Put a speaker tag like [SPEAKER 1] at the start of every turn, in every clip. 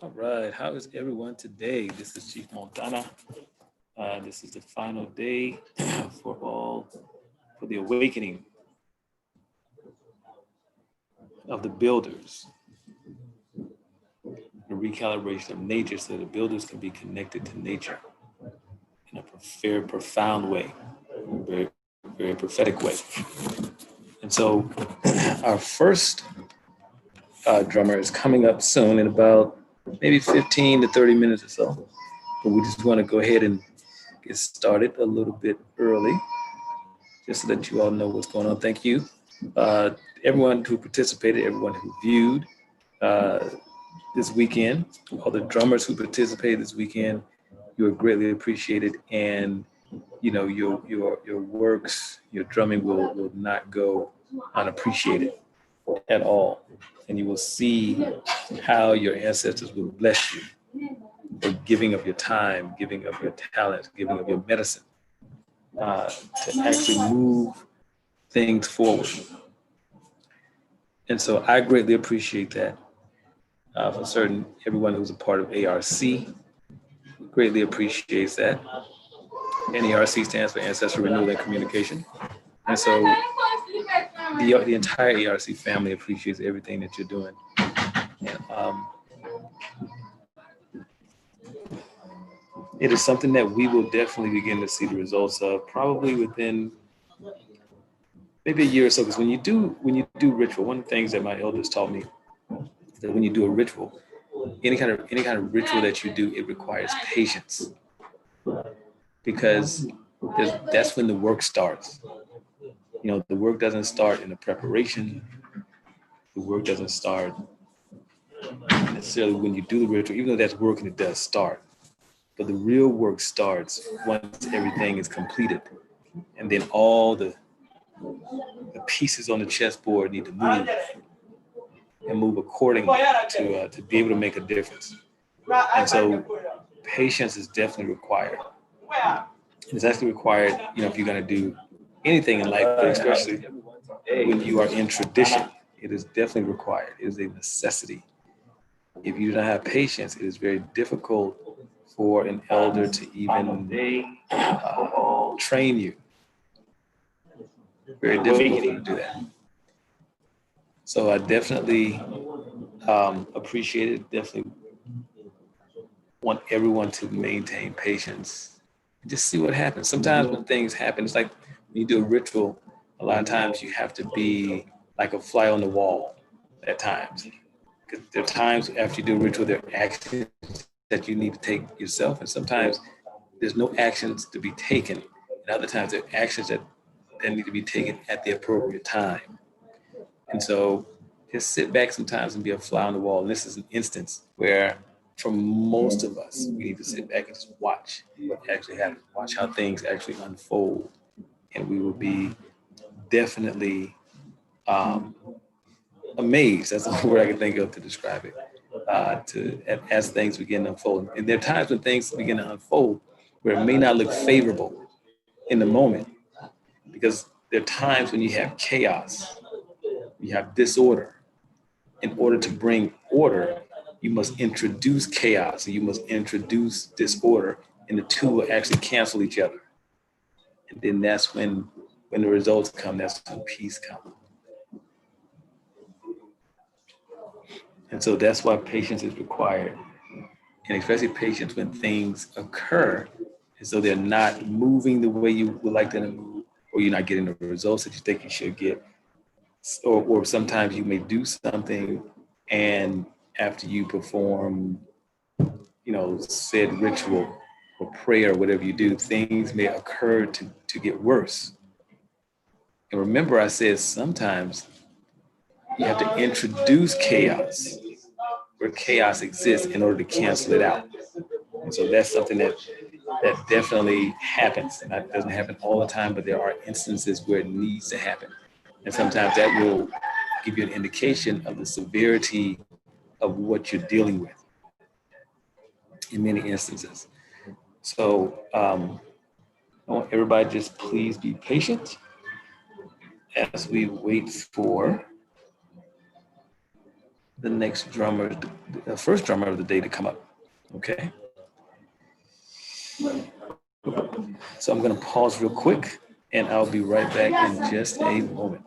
[SPEAKER 1] All right, how is everyone today? This is Chief Montana. This is the final day for the awakening of the builders, the recalibration of nature so the builders can be connected to nature in a very profound way, very, very prophetic way. And so our first drummer is coming up soon in about maybe 15 to 30 minutes or so. But we just want to go ahead and get started a little bit early, just so that you all know what's going on. Thank you. Everyone who participated, everyone who viewed uh, this weekend, all the drummers who participated this weekend, you are greatly appreciated. And you know, your works, your drumming will not go unappreciated at all. And you will see how your ancestors will bless you for giving of your time, giving of your talent, giving of your medicine to actually move things forward. And so I greatly appreciate that. For certain, everyone who's a part of ARC greatly appreciates that. And ARC stands for Ancestral Renewal and Communication. And so the entire ARC family appreciates everything that you're doing. And, it is something that we will definitely begin to see the results of probably within maybe a year or so. Because when you do ritual, one of the things that my elders taught me is that when you do a ritual, any kind of ritual that you do, it requires patience, because that's when the work starts. You know, the work doesn't start in the preparation. The work doesn't start necessarily when you do the ritual, even though that's work and it does start. But the real work starts once everything is completed. And then all the pieces on the chessboard need to move and move accordingly to be able to make a difference. And so patience is definitely required. It's actually required, you know, if you're going to do anything in life, but especially when you are in tradition, it is definitely required. It is a necessity. If you do not have patience, it is very difficult for an elder to even train you. Very difficult to do that. So I definitely appreciate it. Definitely want everyone to maintain patience. Just see what happens. Sometimes when things happen, it's like when you do a ritual, a lot of times you have to be like a fly on the wall at times. Because there are times after you do a ritual, there are actions that you need to take yourself. And sometimes there's no actions to be taken. And other times there are actions that need to be taken at the appropriate time. And so just sit back sometimes and be a fly on the wall. And this is an instance where for most of us, we need to sit back and just watch what actually happens, watch how things actually unfold. And we will be definitely amazed. That's the word I can think of to describe it. As things begin to unfold. And there are times when things begin to unfold where it may not look favorable in the moment, because there are times when you have chaos, you have disorder. In order to bring order, you must introduce chaos, and you must introduce disorder, and the two will actually cancel each other. And then that's when the results come, that's when peace comes. And so that's why patience is required. And especially patience when things occur as though they're not moving the way you would like them to move, or you're not getting the results that you think you should get. Or sometimes you may do something, and after you perform, you know, said ritual or prayer or whatever you do, things may occur to get worse. And remember, I said sometimes you have to introduce chaos where chaos exists in order to cancel it out. And so that's something that definitely happens. And that doesn't happen all the time, but there are instances where it needs to happen. And sometimes that will give you an indication of the severity of what you're dealing with in many instances. So I want everybody just please be patient as we wait for the next drummer the first drummer of the day to come up. Okay. So I'm going to pause real quick and I'll be right back in just a moment.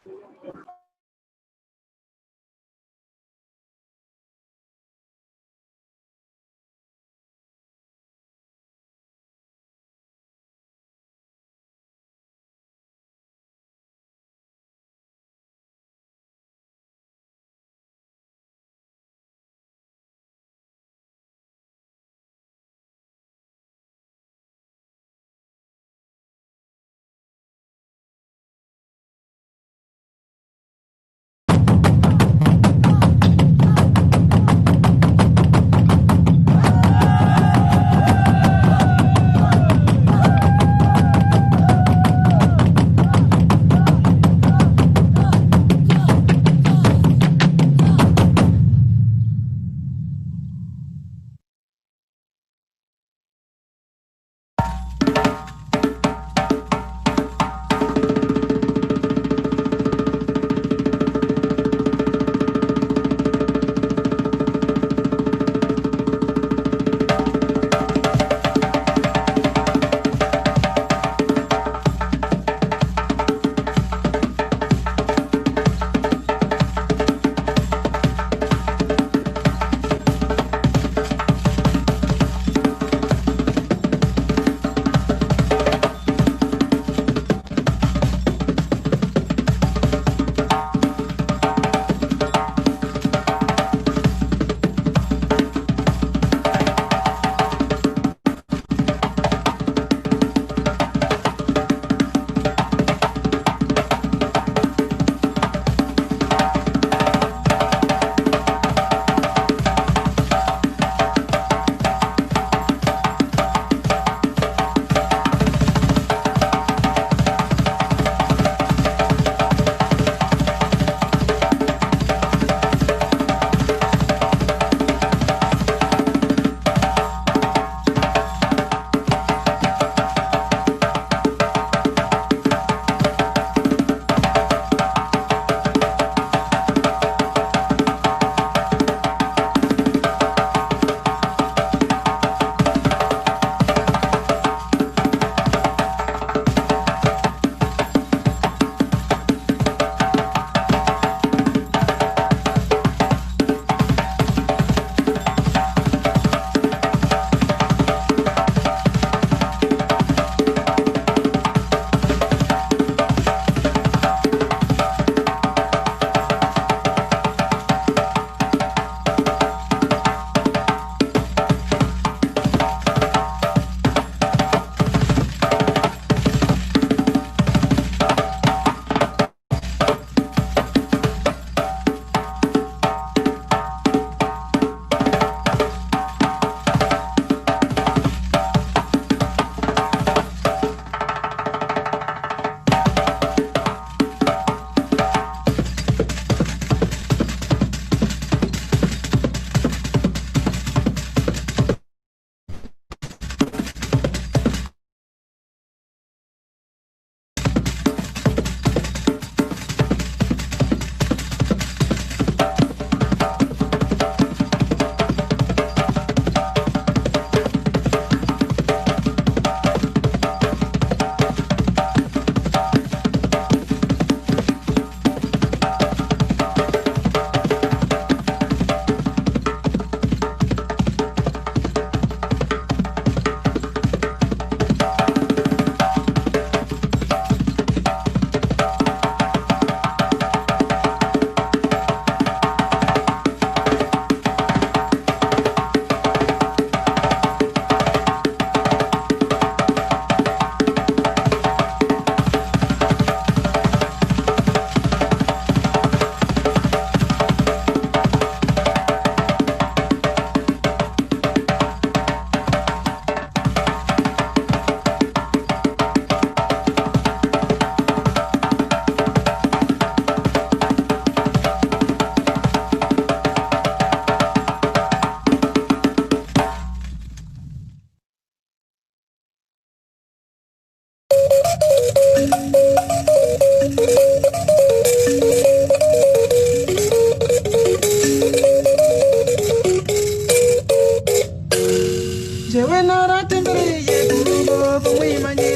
[SPEAKER 2] Sangai,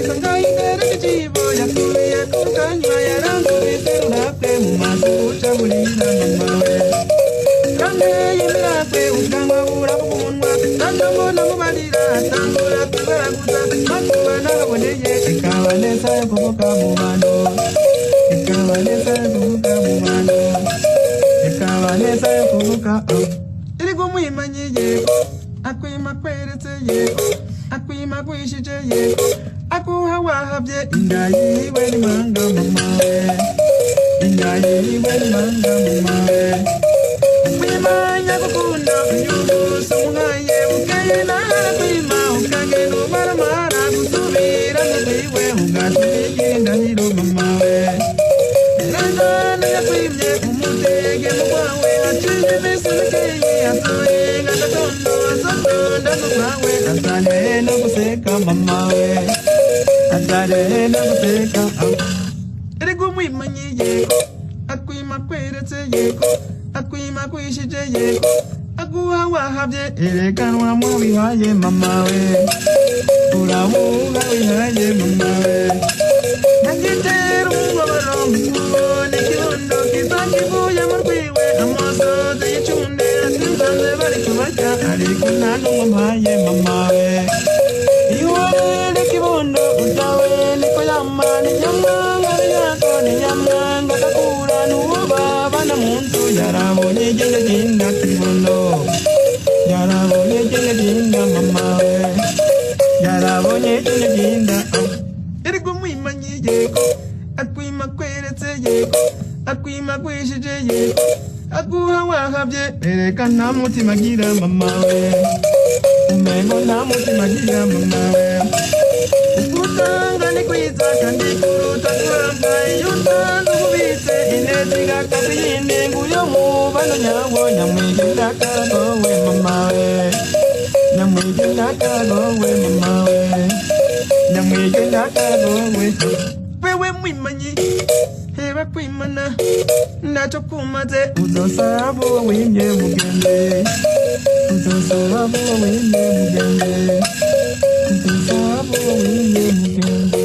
[SPEAKER 2] Sangai, Sangai, Sangai, Sangai, Sangai, Sangai, Sangai, tambura kubaraguza makuba n'ababoneye ikaba neza yo kuvuga mu bantu ikaba neza yo kuvuga mu bantu ikaba neza yo kuvuga iri gumwimanyi yego akwima kweretse yego akwima kwishije yego akuha wahabye inda yiwe ni manga mama we inda yiwe ni manga mama we kwimanya gukunda unyugusa umuhaye ukaye nahara kwima ukagenda umaramara gusubira mu kwiwe ugatubigire indahiro mama we randana yakwimye umutege mu kwawe aciye iminsi mikeye asoye ngagatondo asotonda mu kwawe atanye no guseka mama we atanye no guseka erego mwimanyi yego akwima kweretse yego akwima kwishije yego akuha wahabye erekanwa mu bihaye mama we uramuha wihaye mama we nagitera umubabaro mukubone kibondo kizakivuye mu rwiwe amasozi y'icunde asinzanze bari kubarya ariko nta n'umwe mpaye mama we iwere kibondo utawe niko yama ni nyamwanga yako ni nyamwanga kakura n'uwo babana mu nzu yarabonye igenda ginda kibondo yarabonye igenda ginda mama we yarabonye igenda ginda eriko mwimanyi yego akwima kweretse yego akwima kwishije yego akuha wahabye ereka nta mutima agira mama we umengo nta mutima agira mama we utanga ni kwiza kandi kuruta kuramba iyo utanze ububitse ineza igakata iyindi nguyo mu bano nyawo nyamwigira karagowe mama we nyamwigira karagowe mama we nyamwigira karagowe wewe mwimanyi heba kwimana nacho kumaze uzosaba wimye mugende uzosaba wimye mugende uzosaba wimye mugende.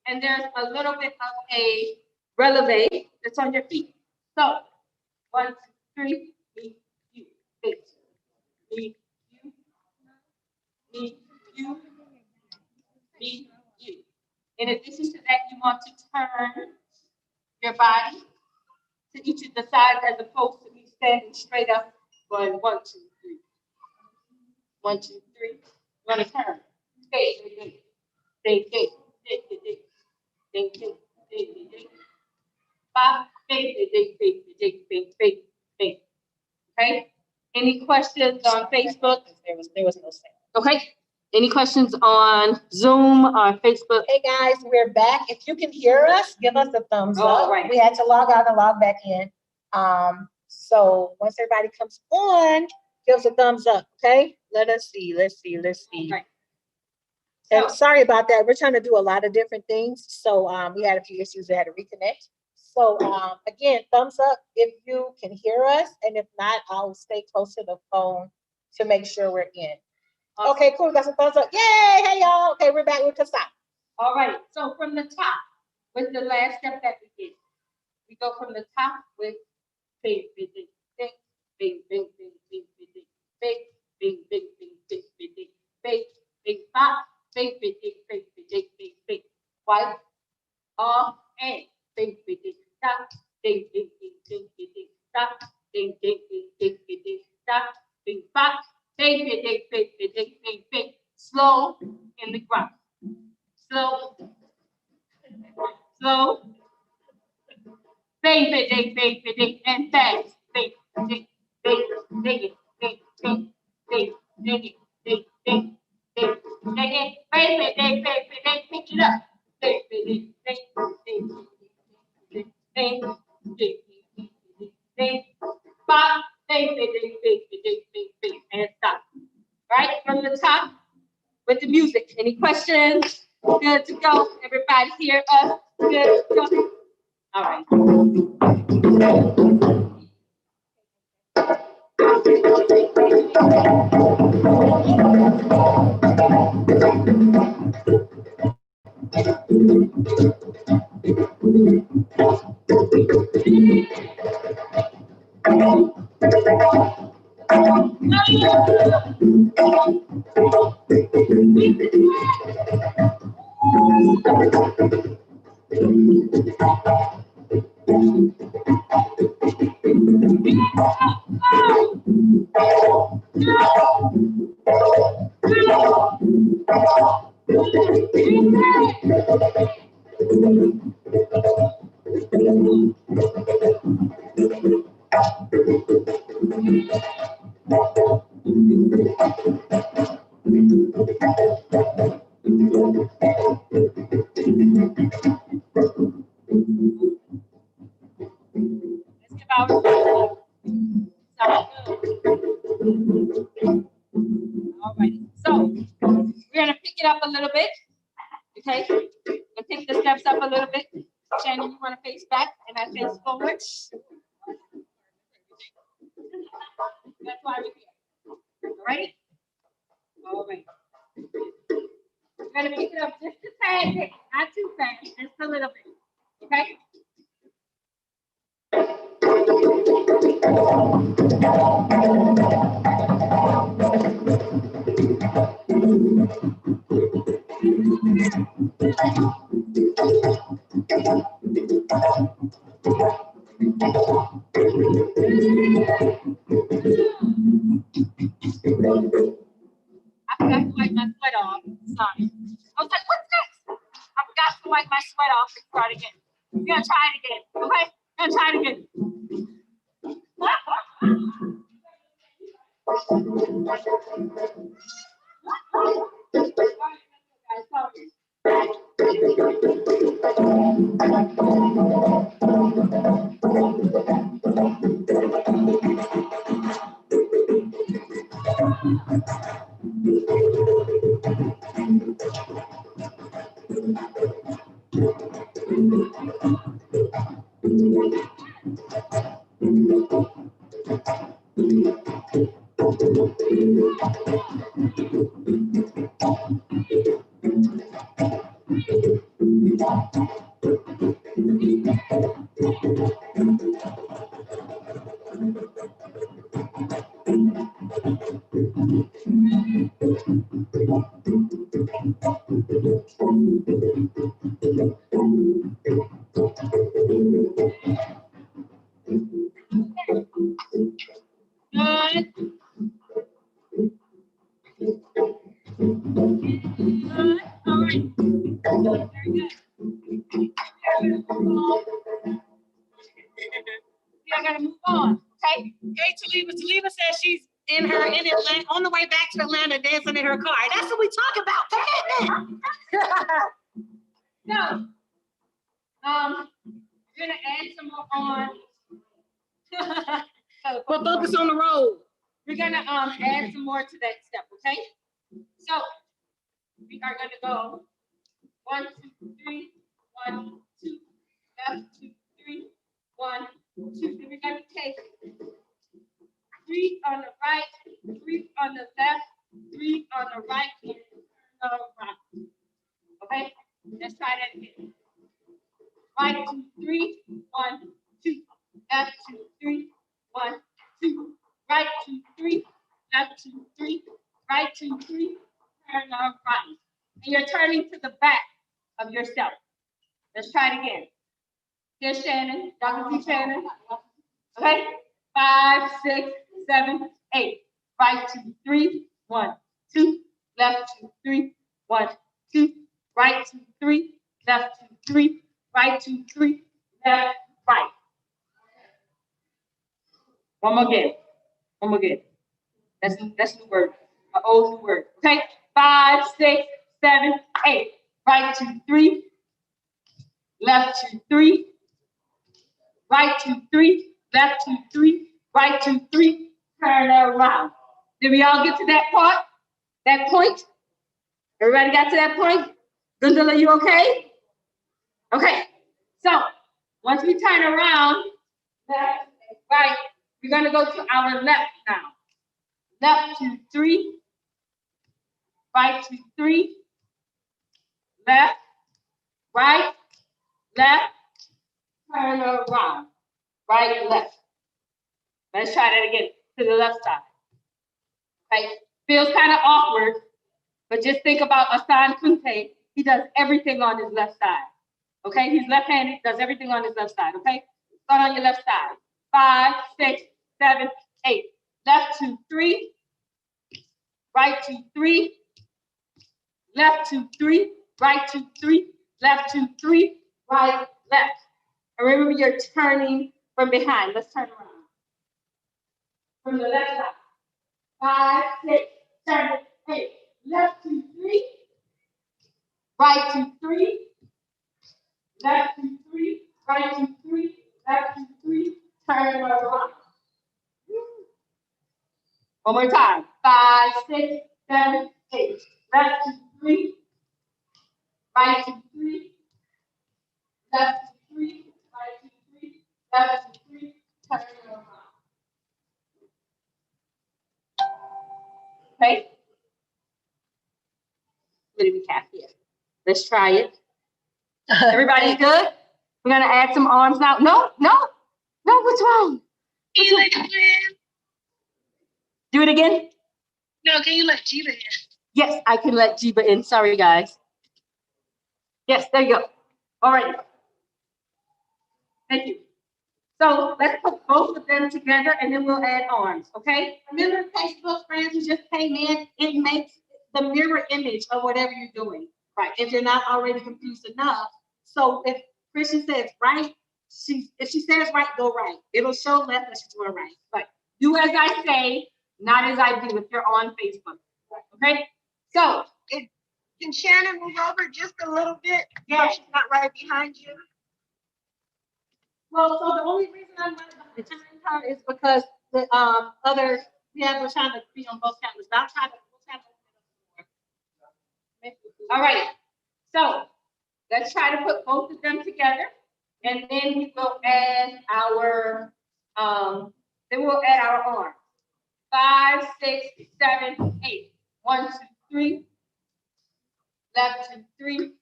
[SPEAKER 3] and there's a little bit of a releve that's on your feet. So 1, 2, 3, me, you, face, me, you, me, you, me, you. In addition to that, you want to turn your body to each of the sides as opposed to me standing straight up. Going 1, 2, 3. 1, 2, 3. You're gonna turn. Okay. Any questions on Facebook? There was no sound. Okay. Any questions on Zoom or Facebook?
[SPEAKER 4] Hey guys, we're back. If you can hear us, give us a thumbs
[SPEAKER 3] All
[SPEAKER 4] up.
[SPEAKER 3] right.
[SPEAKER 4] We had to log out and log back in. So once everybody comes on, give us a thumbs up, okay? Let's see.
[SPEAKER 3] Right.
[SPEAKER 4] And sorry about that. We're trying to do a lot of different things. So we had a few issues that had to reconnect. So again, thumbs up if you can hear us. And if not, I'll stay close to the phone to make sure we're in. Okay, cool. Got some thumbs up. Yay! Hey y'all. Okay, we're back with the stop.
[SPEAKER 3] All right. So from the top, with the last step that we did, we go from the top with bing, bing, bing, bing, bing, bing, bing, bing, bing, bing, bing, bing, bing, bing, bing, bing, bing, bing, pop, bing, bing, bing, bing, bing, bing, bing, white, off, and bing, bing, bing, stop, bing, bing, bing, bing, bing, bing, stop, bing, bing, bing, bing, bing, bing, stop, bing, pop, bing, bing, bing, bing, bing, bing, bing, bing, slow in the ground. Slow, slow, bang, bang, bang, bang, bang, and fast, bang, bang, bang, bang, bang, bang, bang, bang, bang, bang, bang, bang, bang, bang, bang, bang, bang, pick it up, bang, bang, bang, bang, bang, bang, bang, bang, pop, bang, bang, bang, bang, bang, bang, bang, and stop. Right from the top with the music. Any questions? Good to go. Everybody hear us? Good to go. All right. All right. So we're gonna pick it up a little bit. Okay. And pick the steps up a little bit. Shannon, you want to face back and I face forward. That's why we're here. All right. All right. We're gonna pick it up just a tad bit, not too fast, just a little bit. Okay. I forgot to wipe my sweat off. Sorry. I was like, what's next? I forgot to wipe my sweat off and start again. We're gonna try it again. Okay? We're gonna try it again.
[SPEAKER 4] I gotta move on, okay? Okay, Taliba says she's in Atlanta, on the way back to Atlanta, dancing in her car. That's what we talk about. Come on now. We're gonna add some more on. But focus on the road. We're gonna add some more to that step, okay? So we are gonna go 1, 2, 3, 1, 2, left, 2, 3, 1, 2. Then we're gonna take 3 on the right, 3 on the left, 3 on the right, and turn around. Okay? Let's try that again. Right, 2, 3, 1, 2. Left, 2, 3, 1, 2. Right, 2, 3. Left, 2, 3. Right, 2, 3. Turn around. And you're turning to the back of yourself. Let's try it again. Here's Shannon. Y'all can see Shannon. Okay? 5, 6, 7, 8. Right, 2, 3, 1, 2. Left, 2, 3, 1, 2. Right, 2, 3. Left, 2, 3. Right, 2, 3. Left, right. One more again. One more again. That's new word. An old new word. Okay? 5, 6, 7, 8. Right, 2, 3. Left, 2, 3. Right, 2, 3. Left, 2, 3. Right, 2, 3. Turn around. Did we all get to that part? That point? Everybody got to that point? Gundula, are you okay? Okay. So once we turn around, left, right, we're gonna go to our left now. Left, 2, 3. Right, 2, 3. Left, right, left, turn around. Right, left. Let's try that again to the left side. Okay, feels kind of awkward, but just think about Asan Kunte. He does everything on his left side. Okay, he's left-handed, does everything on his left side. Okay, start on your left side. 5, 6, 7, 8. Left, 2, 3. Right, 2, 3. Left, 2, 3. Right, 2, 3. Left, 2, 3. Right, left. And remember, you're turning from behind. Let's turn around. From the left side. 5, 6, 7, 8. Left, 2, 3. Right, 2, 3. Left, 2, 3. Right, 2, 3. Left, 2, 3. Turn around. One more time. 5, 6, 7, 8. Left, 2, 3. Right, 2, 3. Left, 2, 3. Right, 2, 3. Left, 2, 3. Turn around. Okay. Let me recap here. Let's try it. Everybody good? We're gonna add some arms now. No, what's wrong?
[SPEAKER 5] Can you let Jiba in?
[SPEAKER 4] Do it again?
[SPEAKER 5] No, can you let Jiba in?
[SPEAKER 4] Yes, I can let Jiba in. Sorry, guys. Yes, there you go. All right. Thank you. So let's put both of them together and then we'll add arms, okay? Remember, Facebook friends who just came in, it makes the mirror image of whatever you're doing, right? If you're not already confused enough. So if Christian says right, if she says right, go right. It'll show left that she's going right. But do as I say, not as I do if you're on Facebook, okay? So
[SPEAKER 5] Can Shannon move over just a little bit?
[SPEAKER 4] Yeah.
[SPEAKER 5] So she's not right behind you.
[SPEAKER 4] well, so the only reason I'm not behind her is because the we're trying to be on both cameras. But all right. So let's try to put both of them together, and then we will add our arms. 5, 6, 7, 8. 1, 2, 3. Left, 2, 3.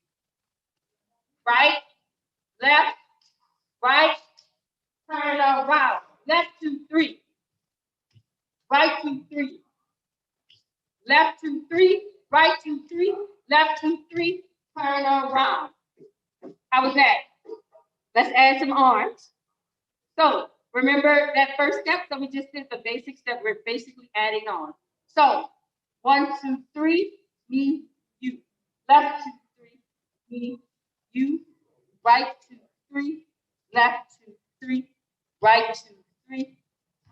[SPEAKER 3] right, left, right, turn around, left 2, 3, right 2, 3, left 2, 3, right 2, 3, left 2, 3, turn around. How was that? Let's add some arms. So remember that first step? So we just did the basic step. We're basically adding on. So 1, 2, 3, me, you. Left 2, 3, me, you. Right 2, 3, left 2, 3, right 2, 3,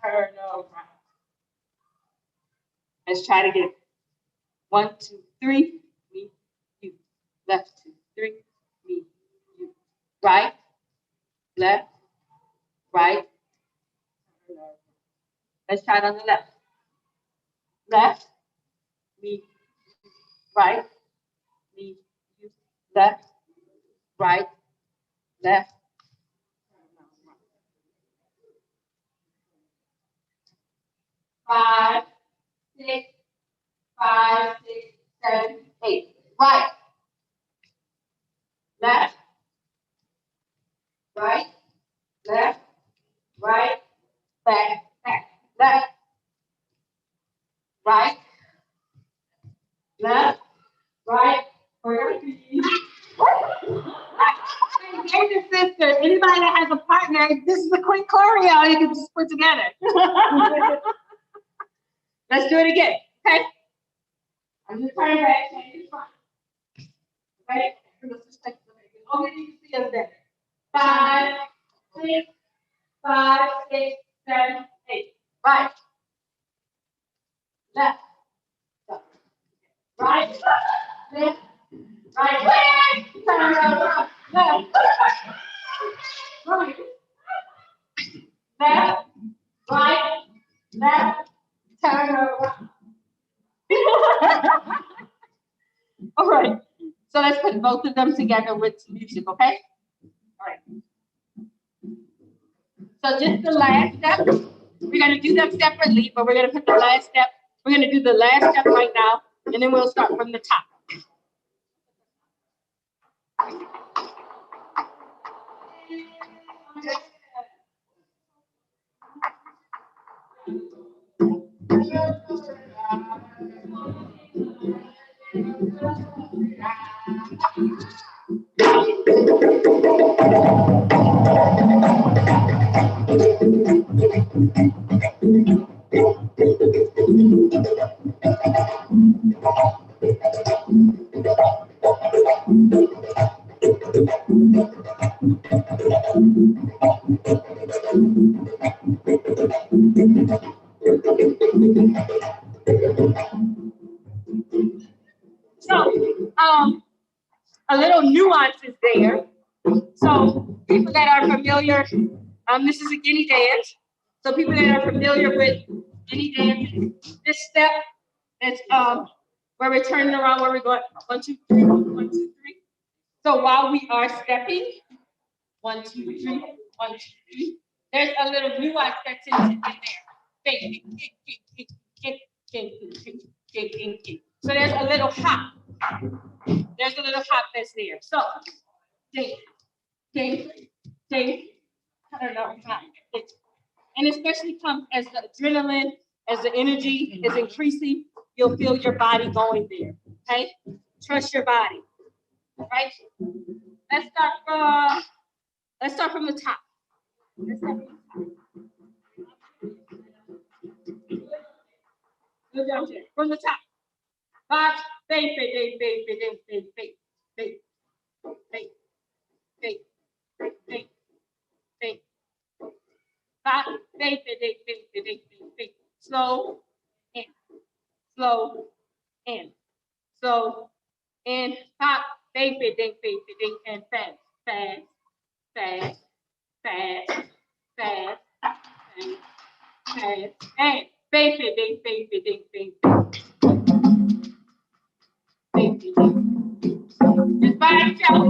[SPEAKER 3] turn around. Let's try it again. 1, 2, 3, me, you. Left 2, 3, me, you. Right, left, right. Let's try it on the left. Left, me, right, me, you. Left, right, left. 5, 6, 5, 6, 7, 8. Right, left, right, left, right, back, left, right, left, right. Hey, sister, anybody that has a partner, this is a quick choreo you can just put together. Let's do it again, okay? I'm just turning back, change the front. Okay? Only you can see us better. 5, 6, 5, 6, 7, 8. Right. Left. Right. Left. Right. Turn around. Left. Right. Left. Right. Left. Turn around. All right. So let's put both of them together with music, okay? All right. So just the last step. We're going to do them separately, but we're going to put the last step. We're going to do the last step right now, and then we'll start from the top. So, a little nuance is there. So, people that are familiar, this is a guinea dance. So, people that are familiar with guinea dance, this step is where we're turning around, where we're going 1, 2, 3, 1, 2, 3. So, while we are stepping, 1, 2, 3, 1, 2, 3, there's a little nuance that's in there. So, there's a little hop. There's a little hop that's there. So, ding, ding, ding. I don't know. And especially comes as the adrenaline, as the energy is increasing, you'll feel your body going there. Okay? Trust your body. Right? Let's start from the top. From the top. 5, bang, bang, bang, bang, bang, bang, bang, bang, bang, bang, bang, bang, bang. 5, bang, bang, bang, bang, bang, bang, bang. Slow in, slow in, slow in. Pop, bang, bang, bang, bang, bang, and fast, fast, fast, fast, fast, fast, fast, and bang, bang, bang, bang, bang, bang, bang. Just by yourself.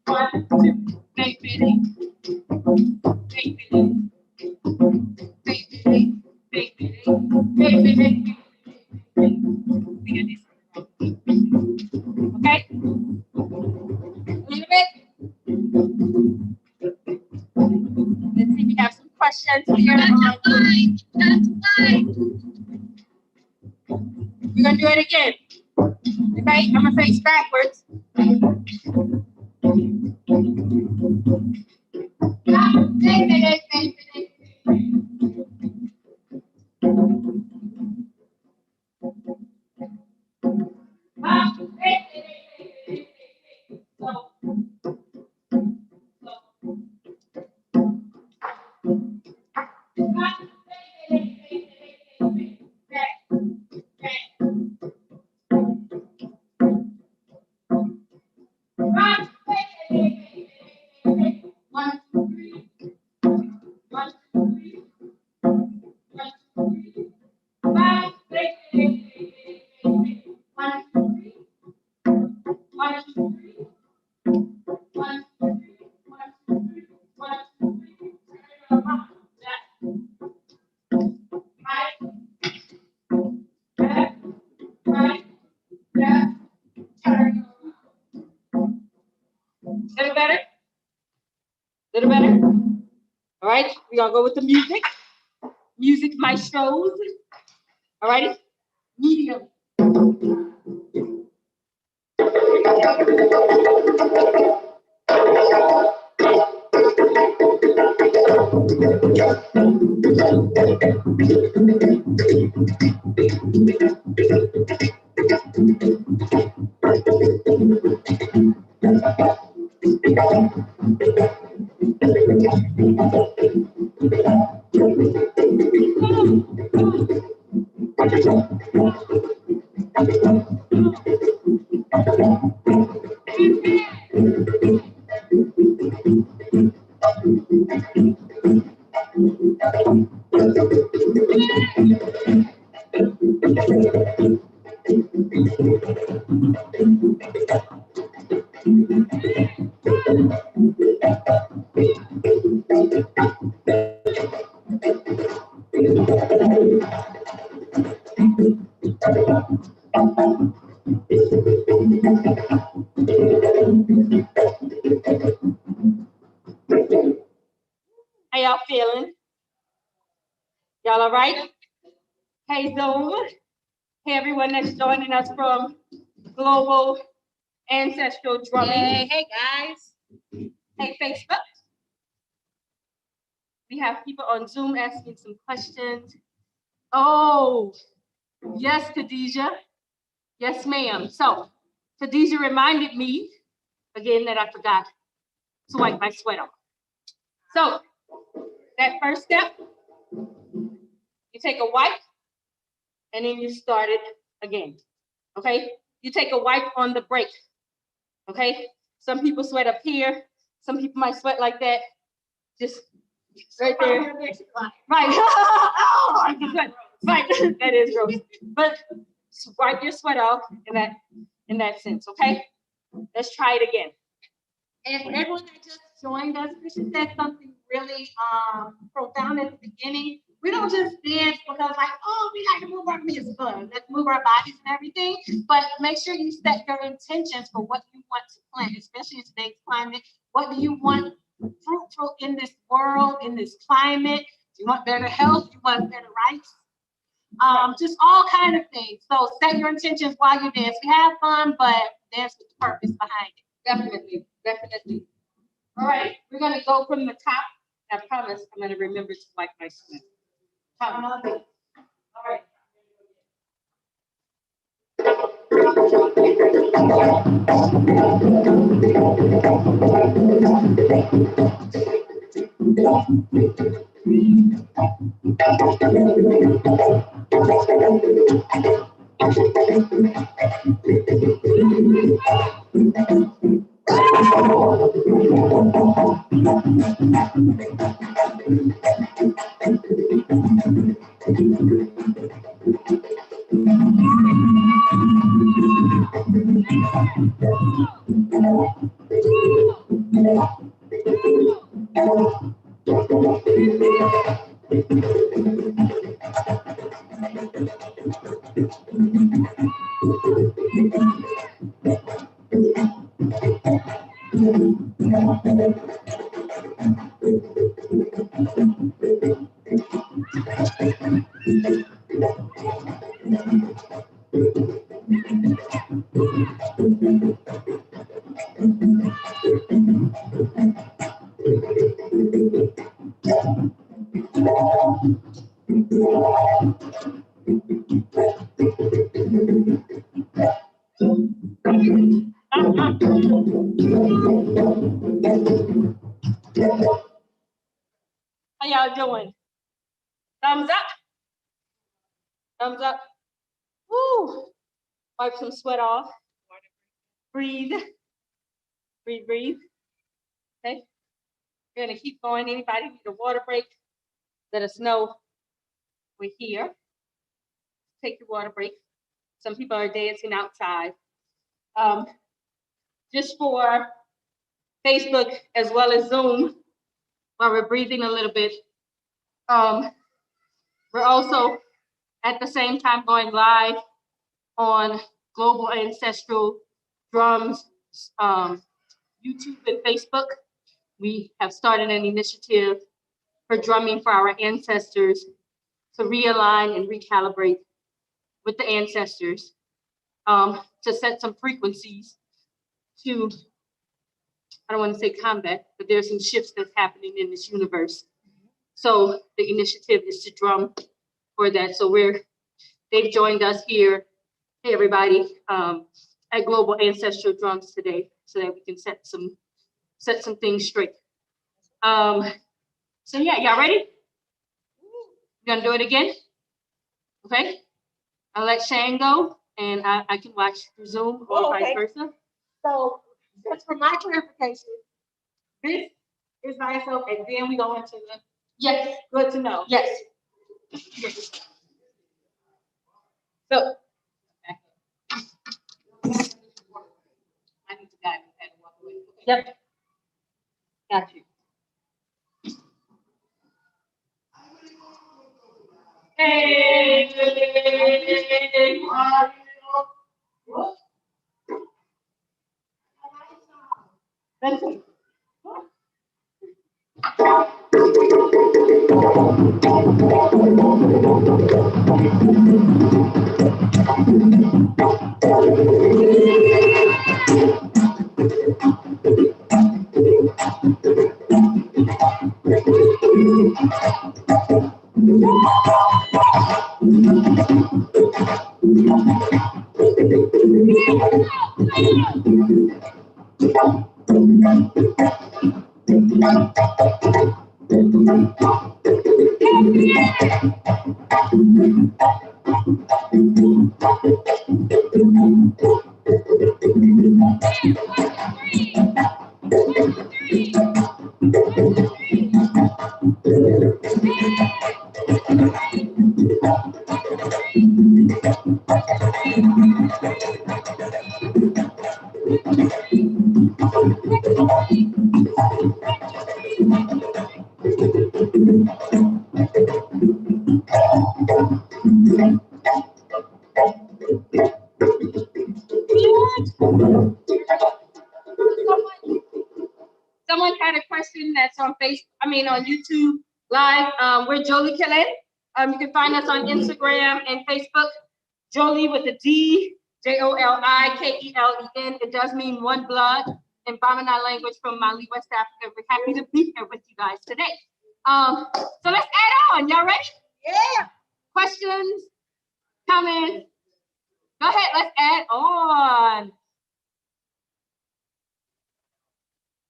[SPEAKER 3] One, questions here on Zoom. We're gonna do it again. Okay, I'm gonna face backwards. Little better? Little better? All right, we're gonna go with the music. Music maestros. All righty, medium. How y'all feeling? Y'all all right? Hey Zoom. Hey everyone that's joining us from Global Ancestral Drumming.
[SPEAKER 6] Hey guys.
[SPEAKER 3] Hey Facebook. We have people on Zoom asking some questions. Oh, yes, Khadijah. Yes, ma'am. So Khadijah reminded me again that I forgot to wipe my sweat off. So that first step, you take a wipe and then you start it again. Okay? You take a wipe on the break. Okay? Some people sweat up here. Some people might sweat like that. Just right there. Right. Oh, I can sweat. Right. That is gross. But wipe your sweat off in that sense. Okay? Let's try it again.
[SPEAKER 4] And everyone that just joined us, Christian said something really profound at the beginning. We don't just dance because like, oh, we like to move our bodies. It's fun. Let's move our bodies and everything. But make sure you set your intentions for what you want to plant, especially in today's climate. What do you want fruitful in this world, in this climate? You want better health, you want better rights. Just all kind of things. So set your intentions while you dance. We have fun, but dance with the purpose behind it.
[SPEAKER 3] Definitely, definitely. All right, we're gonna go from the top. I promise I'm gonna remember to wipe my sweat. All right. How y'all doing? Thumbs up. Thumbs up. Woo. Wipe some sweat off. Breathe. Breathe, breathe. Okay. We're gonna keep going. Anybody need a water break? Let us know. We're here. Take your water break. Some people are dancing outside. Just for Facebook as well as Zoom, while we're breathing a little bit. We're also at the same time going live on Global Ancestral Drums, YouTube and Facebook. We have started an initiative for drumming for our ancestors to realign and recalibrate with the ancestors, to set some frequencies to, I don't want to say combat, but there's some shifts that's happening in this universe. So the initiative is to drum for that. So they've joined us here, hey everybody, at Global Ancestral Drums today, so that we can set some things straight. So yeah, y'all ready? You gonna do it again? Okay. I'll let Shane go, and I can watch through Zoom or vice versa.
[SPEAKER 4] So just for my clarification, this is myself, and then we go into the.
[SPEAKER 3] Yes.
[SPEAKER 4] Good to know.
[SPEAKER 3] Yes. So. I need to guide you and walk away. Yep. Got you. Hey. That's it. Someone had a question that's on on YouTube Live. We're Jolie Kellen. You can find us on Instagram and Facebook. Jolie with a D, JOLIKELEN. It does mean one blood in Bamana language from Mali, West Africa. We're happy to be here with you guys today. So let's add on. Y'all ready?
[SPEAKER 4] Yeah.
[SPEAKER 3] Questions, comments? Go ahead, let's add on.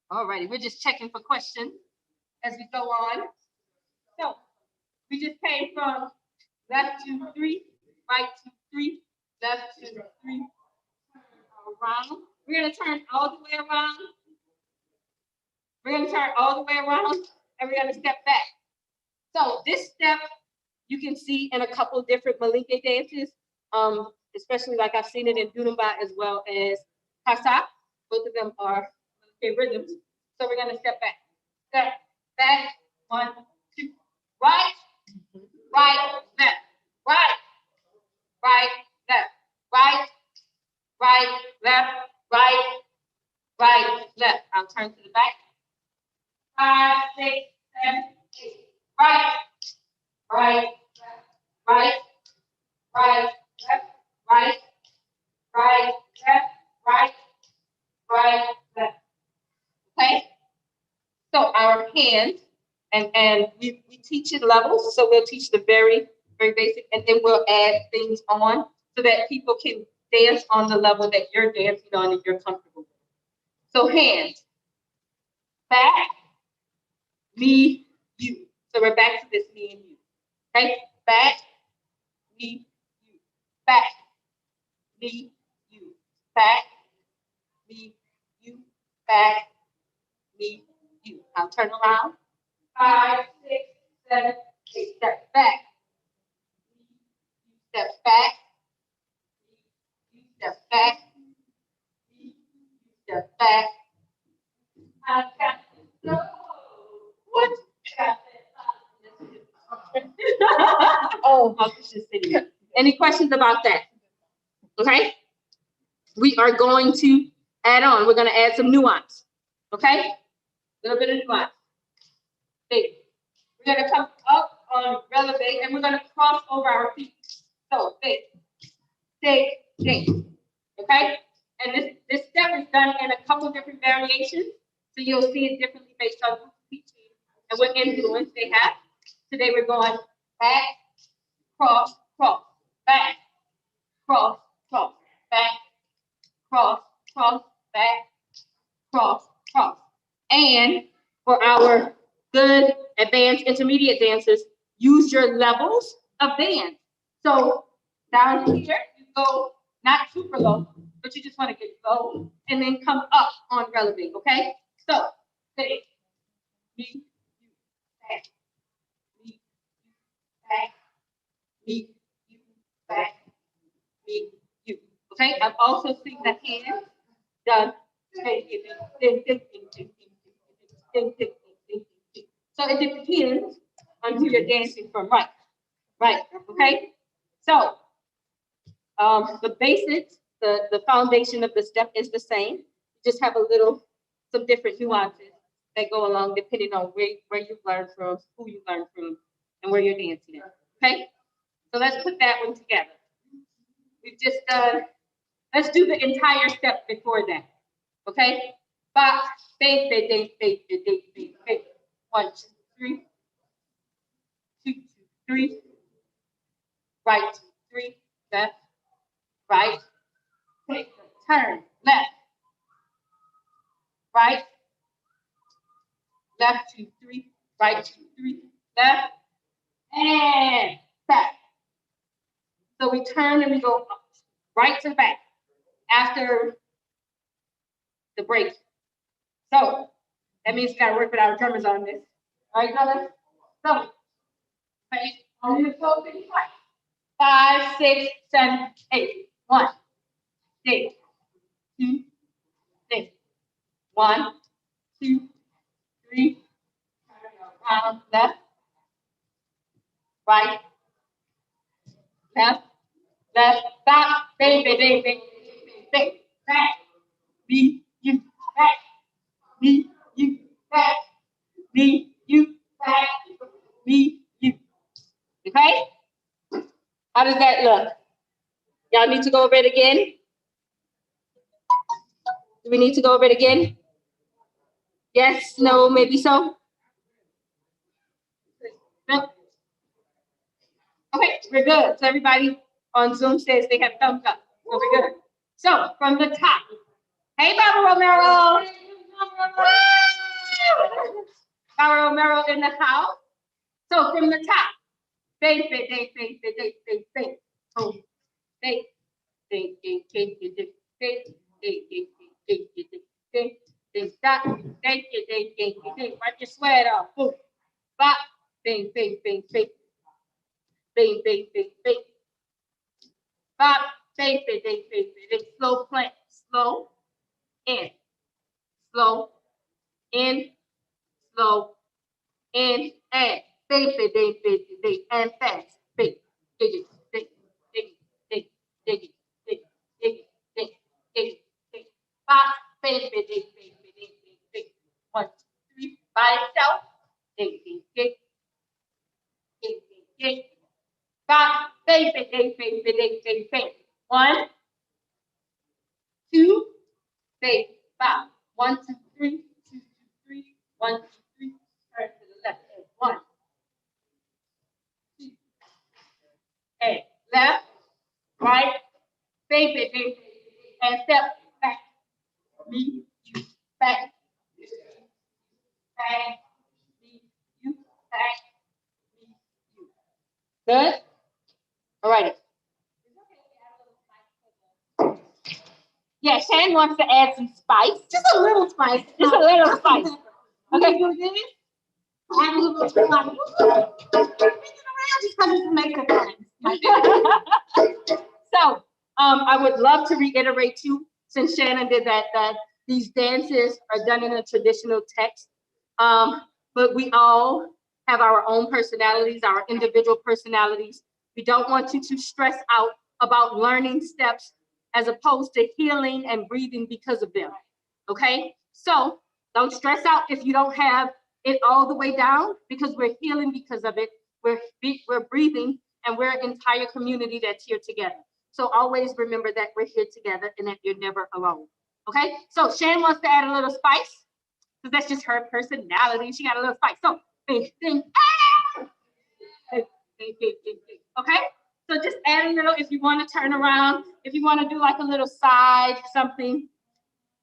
[SPEAKER 3] All righty, we're just checking for questions as we go on. So we just came from left to 3, right to 3, left to 3, around. We're gonna turn all the way around. We're gonna turn all the way around, and we're gonna step back. So this step you can see in a couple different Malinke dances, especially like I've seen it in Dunumba as well as Kasa. Both of them are Malinke rhythms. So we're gonna step back. Step back, 1, 2, right, right, left, right, right, left, right, right, left, right, right, left. I'll turn to the back. 5, 6, right, right, right, left, right, right, left, right, right, left. Okay? So our hands, and we teach in levels, so we'll teach the very, very basic, and then we'll add things on so that people can dance on the level that you're dancing on and you're comfortable with. So hands, back, me, you. So we're back to this me and you. Okay? Back, me, you. Back, me, you. Back, me, you. Back, me, you. I'll turn around. 5, 6, 7, 8. Step back. Step back. Step back. Step back. I've got to go. What? Oh, any questions about that? Okay. We are going to add on. We're going to add some nuance. Okay. A little bit of nuance. Okay. We're going to come up on relevate and we're going to cross over our feet. So, big, big, big. Okay? And this step is done in a couple different variations. So you'll see it differently based on who's teaching and what influence they have. Today we're going back, cross, cross, back, cross, cross, back, cross, cross, back, cross, cross. And for our good advanced intermediate dancers, use your levels of dance. So down here, you go not super low, but you just want to get low and then come up on relevate, okay? So, say, me, you, back, me, you, back, me, you, back, me, you. Okay, I've also seen the hands done. So it depends on who you're dancing from, right? Right, okay? So the basics, the foundation of the step is the same. You just have some different nuances that go along depending on where you learn from, who you learn from, and where you're dancing at, okay? So let's put that one together. We've just done, let's do the entire step before that, okay? Ba, ba, ba, ba, ba, ba, ba, ba, ba. 1, 2, 3. 2, 2, 3. Right, 3, left, right. Take the turn, left, right, left 2, 3, right 2, 3, left, and back. So we turn and we go right to back after the break. So that means we gotta work with our drummers on this. All right, brother? So, okay, on your toes and twice. 5, 6, 7, 8. 1, 6, 2, 6. 1, 2, 3. Turn around, left, right, left, left, stop, baby, baby, baby, baby, back, me, you, back, me, you, back, me, you, back, me, you. Okay? How does that look? Y'all need to go over it again? Do we need to go over it again? Yes, no, maybe so? No? Okay, we're good. So everybody on Zoom says they have thumbs up. So we're good. So from the top. Hey, Baba Romero. Baba Romero in the house. So from the top. Face, face, face, face, face, face, face. Oh, face, face, face, face, face, face, face, face, face, face, face, stop. Face, face, face, face, face. Wipe your sweat off. Boom. Bop. Face, face, face, face. Face, face, face, face. Bop. Face, face, face, face, face. Slow plant. Slow. In. Slow. In. Slow. In. And. Face, face, face, face, face. And fast. Face. Dig it. Dig it. Dig it. Dig it. Dig it. Dig it. Dig it. Dig it. Dig it. Dig it. Bop. Face, face, face, face, face, face, face. 1, 2, 3. By itself. Dig it. Dig it. Dig it. get, stop, face it, face it. 1, 2, face, 5. 1, 2, 3, 2, 2, 3, 1, 2, 3, turn to the left. 1, 2, and left, right, face it, and step back. Me, you, back. Back, me, you, back, me, you. Good? All righty. Yeah, Shan wants to add some spice. Just a little spice. Just a little spice. Okay, you do this? Add a little spice. Around just because it's makeup time. So, I would love to reiterate too, since Shannon did that, that these dances are done in a traditional text. But we all have our own personalities, our individual personalities. We don't want you to stress out about learning steps as opposed to healing and breathing because of them, okay? So don't stress out if you don't have it all the way down, because we're healing because of it. We're breathing, and we're an entire community that's here together. So always remember that we're here together and that you're never alone, okay? So Shan wants to add a little spice, because that's just her personality. She got a little spice. So, think, okay? So just add a little if you want to turn around, if you want to do like a little side something.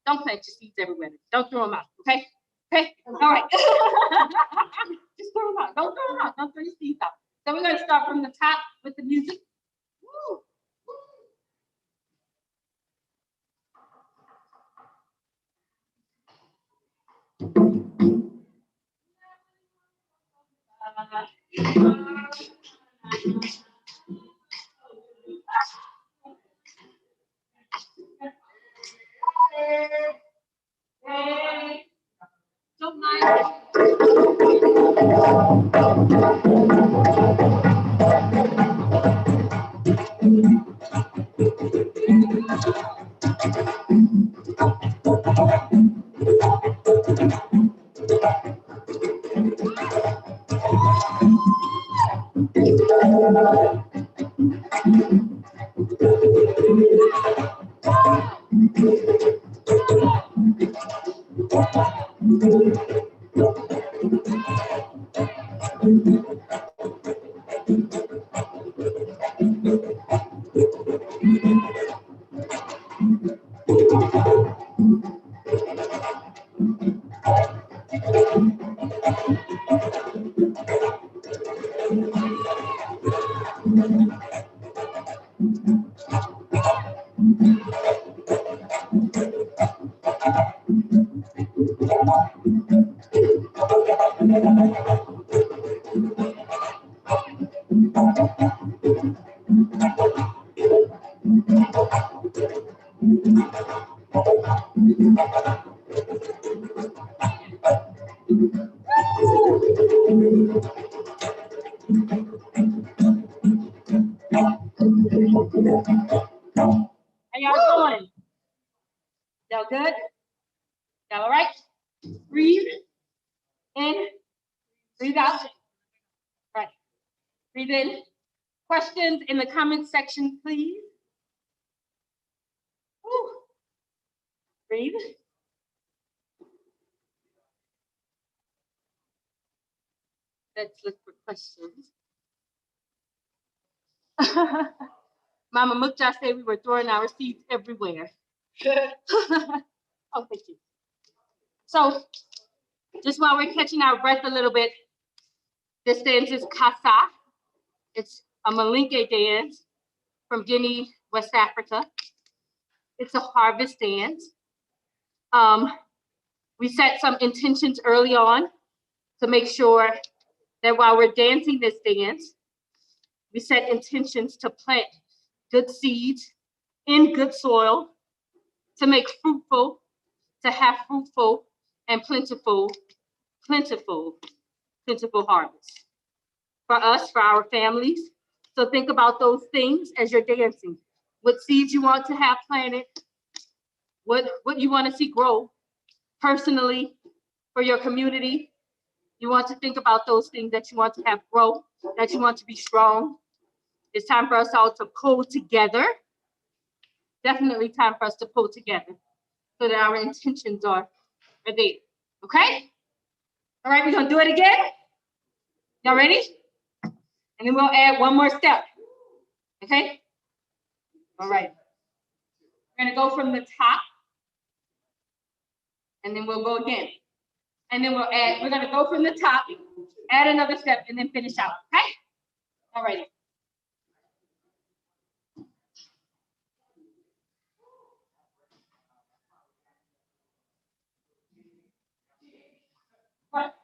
[SPEAKER 3] Don't plant your seeds everywhere. Don't throw them out, okay? Okay, all right. Just throw them out. Don't throw them out. Don't throw your seeds out. So we're gonna start from the top with the music. Woo. Don't mind. How y'all doing? Y'all good? Y'all all right? Breathe in, breathe out. Right. Breathe in. Questions in the comment section, please. Woo. Breathe. Let's look for questions. Mama Mukja said we were throwing our seeds everywhere. Oh, thank you. So, just while we're catching our breath a little bit, this dance is Kasa. It's a Malinke dance from Guinea, West Africa. It's a harvest dance. We set some intentions early on to make sure that while we're dancing this dance, we set intentions to plant good seeds in good soil, to make fruitful, to have fruitful and plentiful harvest for us, for our families. So think about those things as you're dancing. What seeds you want to have planted, what you want to see grow personally, for your community, You want to think about those things that you want to have growth, that you want to be strong. It's time for us all to pull together. Definitely time for us to pull together so that our intentions are there. Okay? All right, we're gonna do it again. Y'all ready? And then we'll add one more step. Okay? All right. We're gonna go from the top. And then we'll go again. And then we're gonna go from the top, add another step, and then finish out. Okay? All right. What?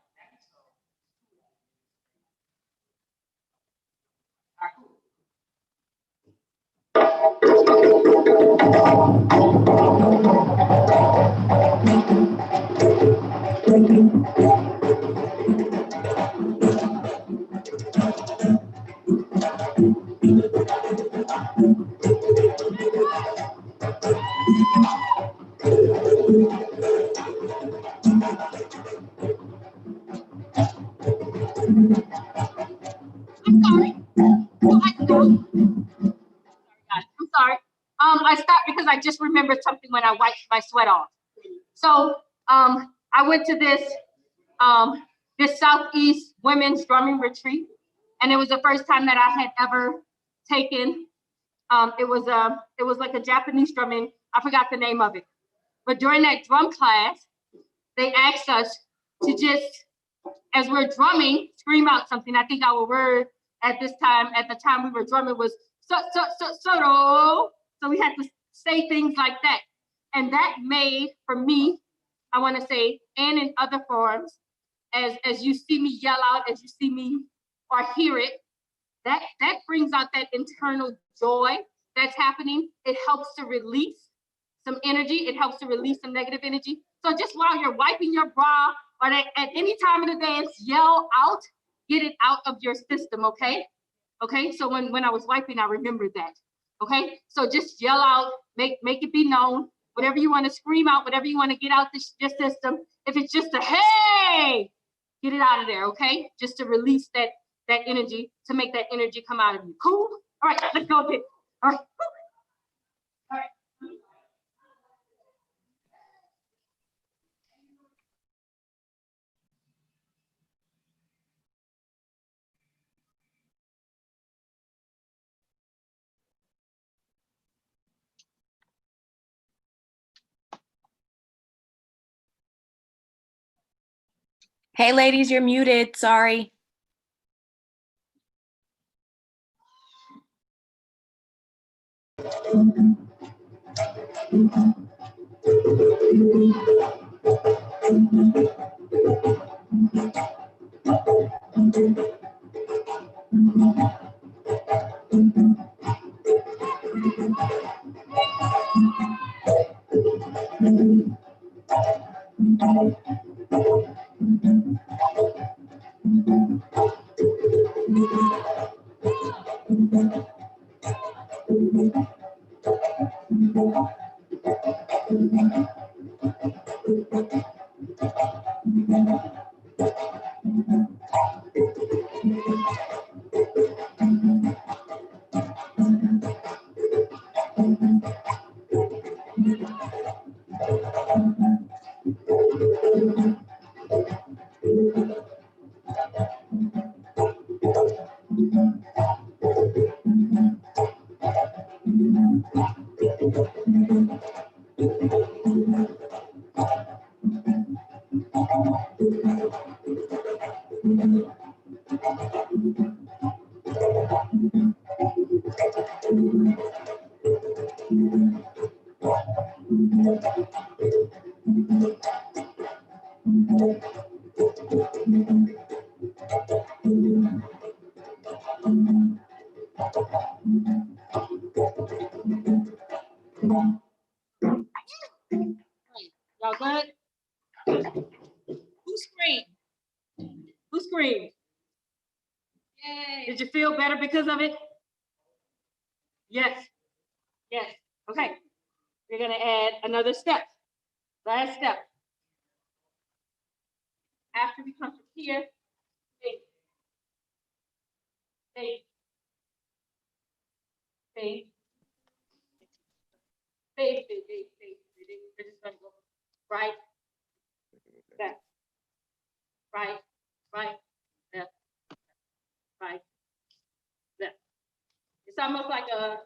[SPEAKER 3] I'm sorry. I'm sorry. I stopped because I just remembered something when I wiped my sweat off. So I went to this Southeast Women's Drumming Retreat, and it was the first time that I had ever taken. It was like a Japanese drumming. I forgot the name of it, but during that drum class, they asked us to just, as we're drumming, scream out something. I think our word at the time we were drumming was so. So we had to say things like that. And that made, for me, I want to say, and in other forms, as you see me yell out, as you see me or hear it, that brings out that internal joy that's happening. It helps to release some energy. It helps to release some negative energy. So just while you're wiping your bra or at any time in the dance, yell out, get it out of your system, okay? Okay, so when I was wiping, I remembered that, okay? So just yell out, make it be known, whatever you want to scream out, whatever you want to get out your system. If it's just a hey, get it out of there, okay? Just to release that energy, to make that energy come out of you. Cool? All right, let's go again. All right. All right.
[SPEAKER 6] Hey, ladies, you're muted. Sorry.
[SPEAKER 3] Y'all good? Who screamed? Who screamed? Yay. Did you feel better because of it? Yes. Yes. Okay. We're going to add another step. Last step. After we come here. Big. Big. Big. Big, big, big, big, big. We're just gonna go right, left, right, right, left, right, left. It's almost like a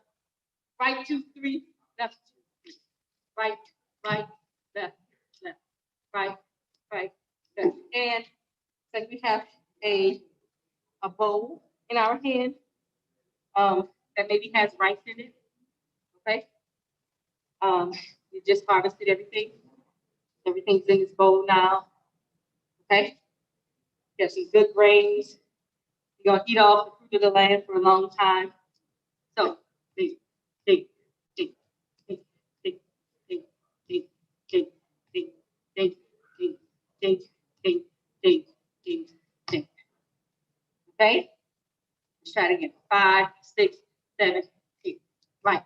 [SPEAKER 3] right, 2, 3, left, 2, 3. Right, right, left, left, right, right, left. And it's like we have a bowl in our hand that maybe has rice in it. Okay. We just harvested everything. Everything's in this bowl now. Okay. Got some good grains. You're gonna eat off the fruit of the land for a long time. So dig, dig, dig, dig, dig, dig, dig, dig, dig, dig, dig, dig, dig, dig, dig, dig. Okay? Let's try it again. 5, 6, 7, 8. Right,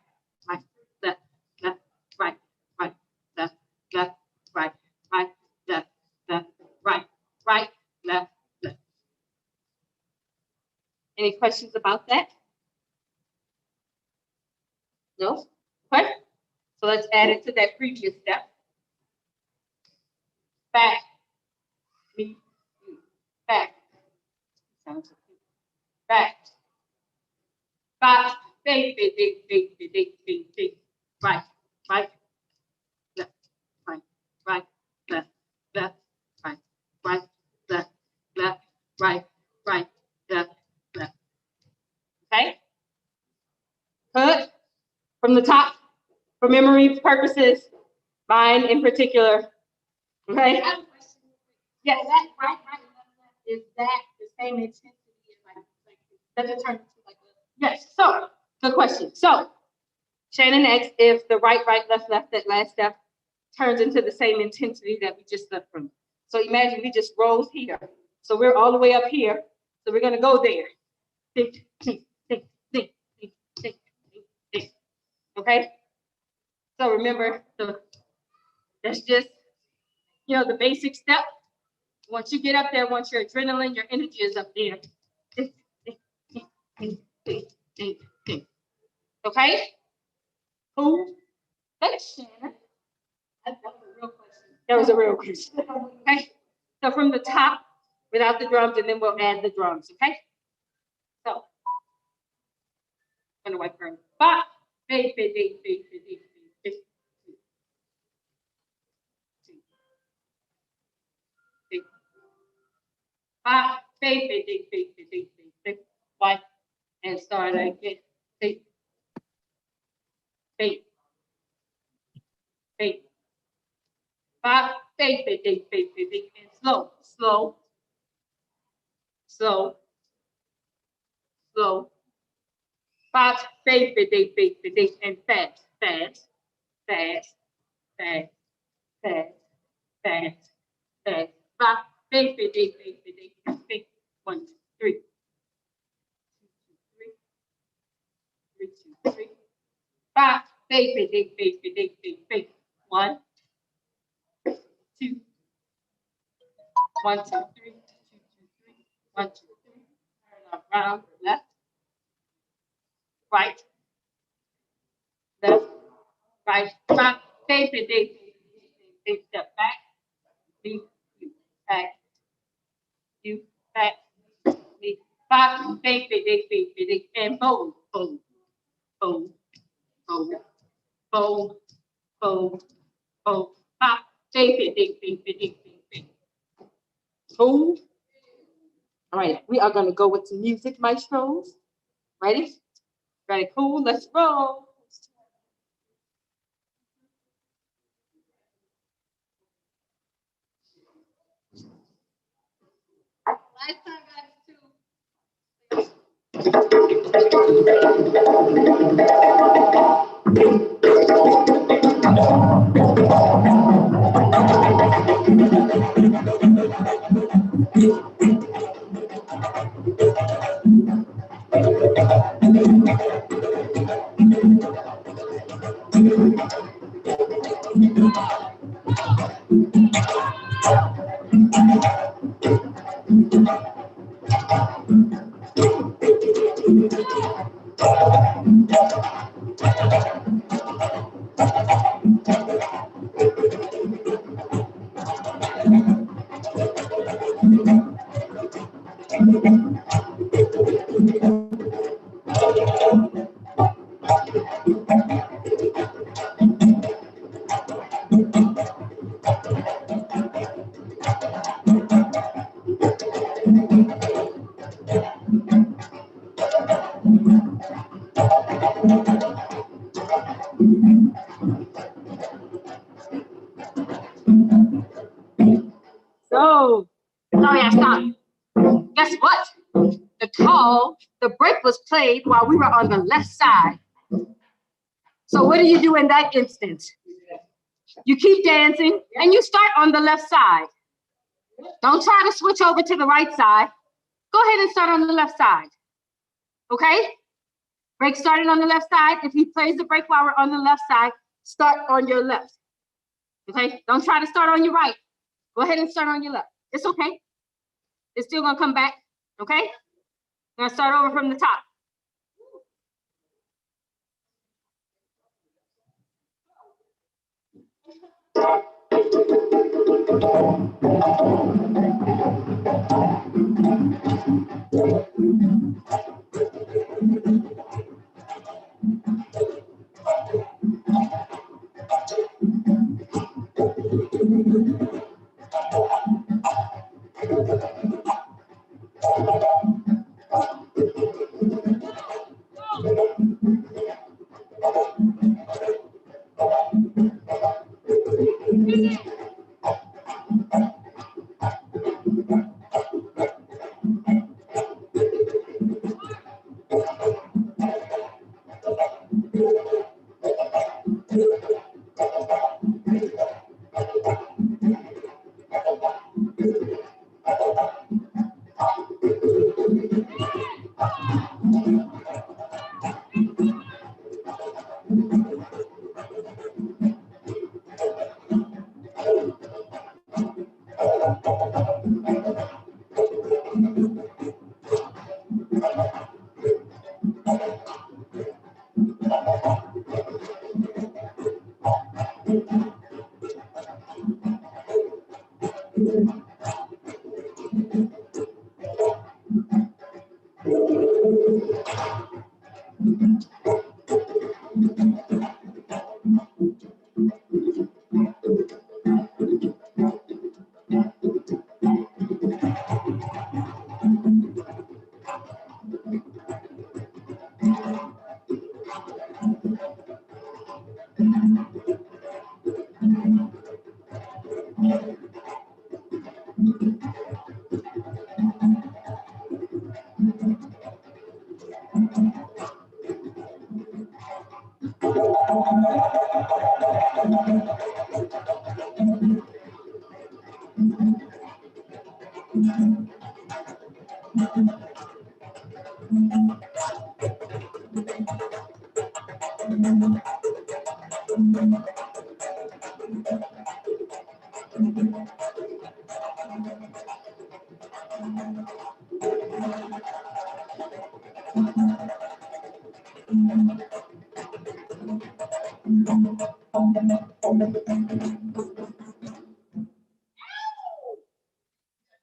[SPEAKER 3] right, left, left, right, right, left, left, right, right, left, left, right, right, left, left. Any questions about that? No? Okay. So let's add it to that previous step. Back, me, you, back. Back. Back, big, big, big, big, big, big, big, big. Right, right, left, right, right, left, left, right, right, left, left, right, right, left, left. Okay? Good. From the top, for memory purposes, mine in particular. Okay? Yeah, that right, is that the same intensity as like does it turn into like a, yes, so good question. So Shannon asks if the right, right, left, left, that last step turns into the same intensity that we just left from. So imagine we just rose here. So we're all the way up here. So we're gonna go there. Think, think, think, think, think, think, think, think. Okay? So remember, that's just, you know, the basic step. Once you get up there, once your adrenaline, your energy is up there. Okay? Who? Thanks, Shannon. That was a real question. That was a real question. Okay? So from the top, without the drums, and then we'll add the drums, okay? So, I'm gonna wipe her. Ba, big, big, big, big, big, big, big, big. Ba, big, big, big, big, big, big, big, wipe, and start again. Big, big, big. Ba, big, big, big, big, big, big, and slow, slow, slow, slow. Ba, big, big, big, big, big, big, and fast, fast, fast, fast, fast, fast, fast. Ba, big, big, big, big, big, big, big. 1, 2, 3. 3, 2, 3. Ba, big, big, big, big, big, big, big, big. 1, 2. 1, 2, 3. 2, 2, 3. 1, 2, 3. Turn around, left, right, left, right, back, big, big, big, big, step back, you, back, you, back, me, back, big, big, big, big, big, and boom, boom, boom, boom, boom, boom, boom, back, big, big, big, big, big, big, big. Boom. All right, we are going to go with some music, maestros. Ready? Ready, cool, let's roll. Last time, guys, So, sorry I stopped. Guess what? The break was played while we were on the left side. So what do you do in that instance? You keep dancing and you start on the left side. Don't try to switch over to the right side. Go ahead and start on the left side. Okay? Break started on the left side. If he plays the break while we're on the left side, start on your left. Okay? Don't try to start on your right. Go ahead and start on your left. It's okay. It's still gonna come back. Okay? I'm gonna start over from the top.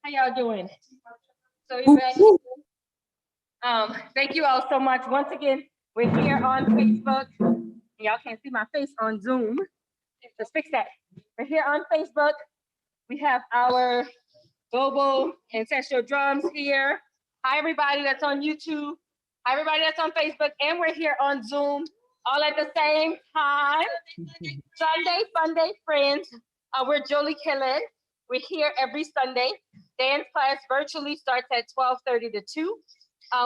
[SPEAKER 3] How y'all doing? So you ready? Thank you all so much. Once again, we're here on Facebook. Y'all can't see my face on Zoom. Let's fix that. We're here on Facebook. We have our global ancestral drums here. Hi, everybody that's on YouTube. Hi, everybody that's on Facebook. And we're here on Zoom all at the same time. Sunday, Fun Day, friends. We're Jolie Killen. We're here every Sunday. Dance class virtually starts at 12:30 to 2.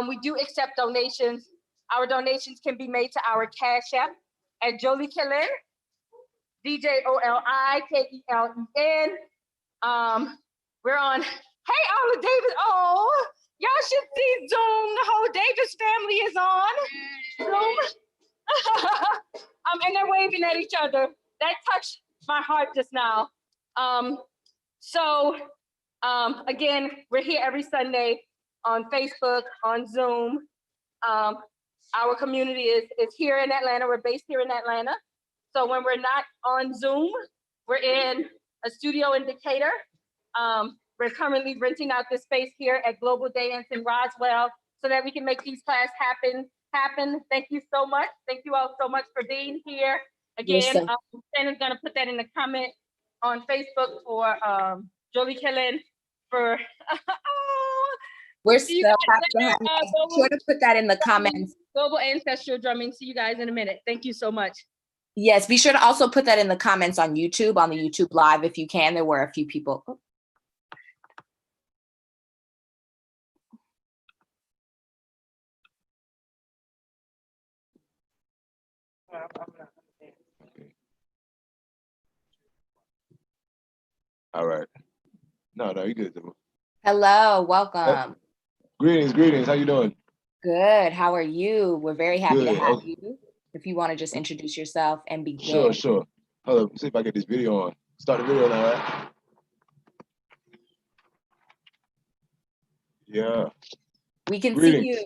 [SPEAKER 3] We do accept donations. Our donations can be made to our Cash App at Jolie Killen, DJOLIKELEN. We're on, hey, Ola Davis. Oh, y'all should see Zoom. The whole Davis family is on Zoom. And they're waving at each other. That touched my heart just now. Again, we're here every Sunday. on Facebook, on Zoom. Our community is here in Atlanta. We're based here in Atlanta. So when we're not on Zoom, we're in a studio in Decatur. We're currently renting out this space here at Global Dance in Roswell so that we can make these classes happen. Thank you so much. Thank you all so much for being here. Again, Shannon's gonna put that in the comment on Facebook for Jolie Killen for
[SPEAKER 6] We're still have to have, sure to put that in the comments.
[SPEAKER 3] Global Ancestral Drumming. See you guys in a minute. Thank you so much.
[SPEAKER 6] Yes, be sure to also put that in the comments on YouTube, on the YouTube Live if you can. There were a few people. Oh.
[SPEAKER 7] All right. No, you good.
[SPEAKER 6] Hello, welcome.
[SPEAKER 7] Greetings. How you doing?
[SPEAKER 6] Good. How are you? We're very happy to have
[SPEAKER 7] Okay.
[SPEAKER 6] you. If you want to just introduce yourself and begin.
[SPEAKER 7] Sure. Hold up, see if I get this video on. Start the video now, right? Yeah.
[SPEAKER 6] We can
[SPEAKER 7] Greetings.
[SPEAKER 6] see you.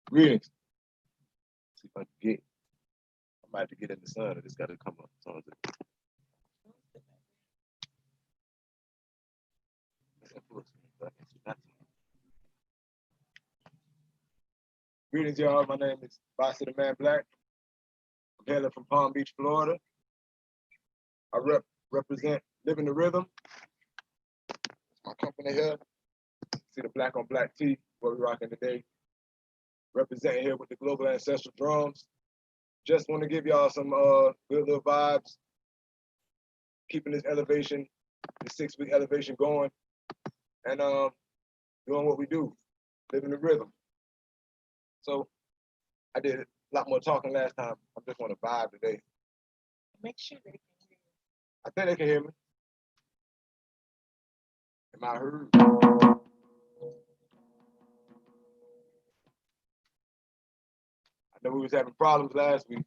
[SPEAKER 7] Greetings. See if I can get. I might have to get in the sun. I just got to come up. Greetings, y'all. My name is Bossy the Man Black. I'm hailing from Palm Beach, Florida. I represent Living the Rhythm. My company here. See the black on black tee, what we're rocking today. Representing here with the Global Ancestral Drums. Just want to give y'all some good little vibes. Keeping this elevation, the 6-week elevation going. And doing what we do, living the rhythm. So I did a lot more talking last time. I just want to vibe today.
[SPEAKER 4] Make sure they can hear you.
[SPEAKER 7] I think they can hear me. Am I heard? I know we was having problems last week.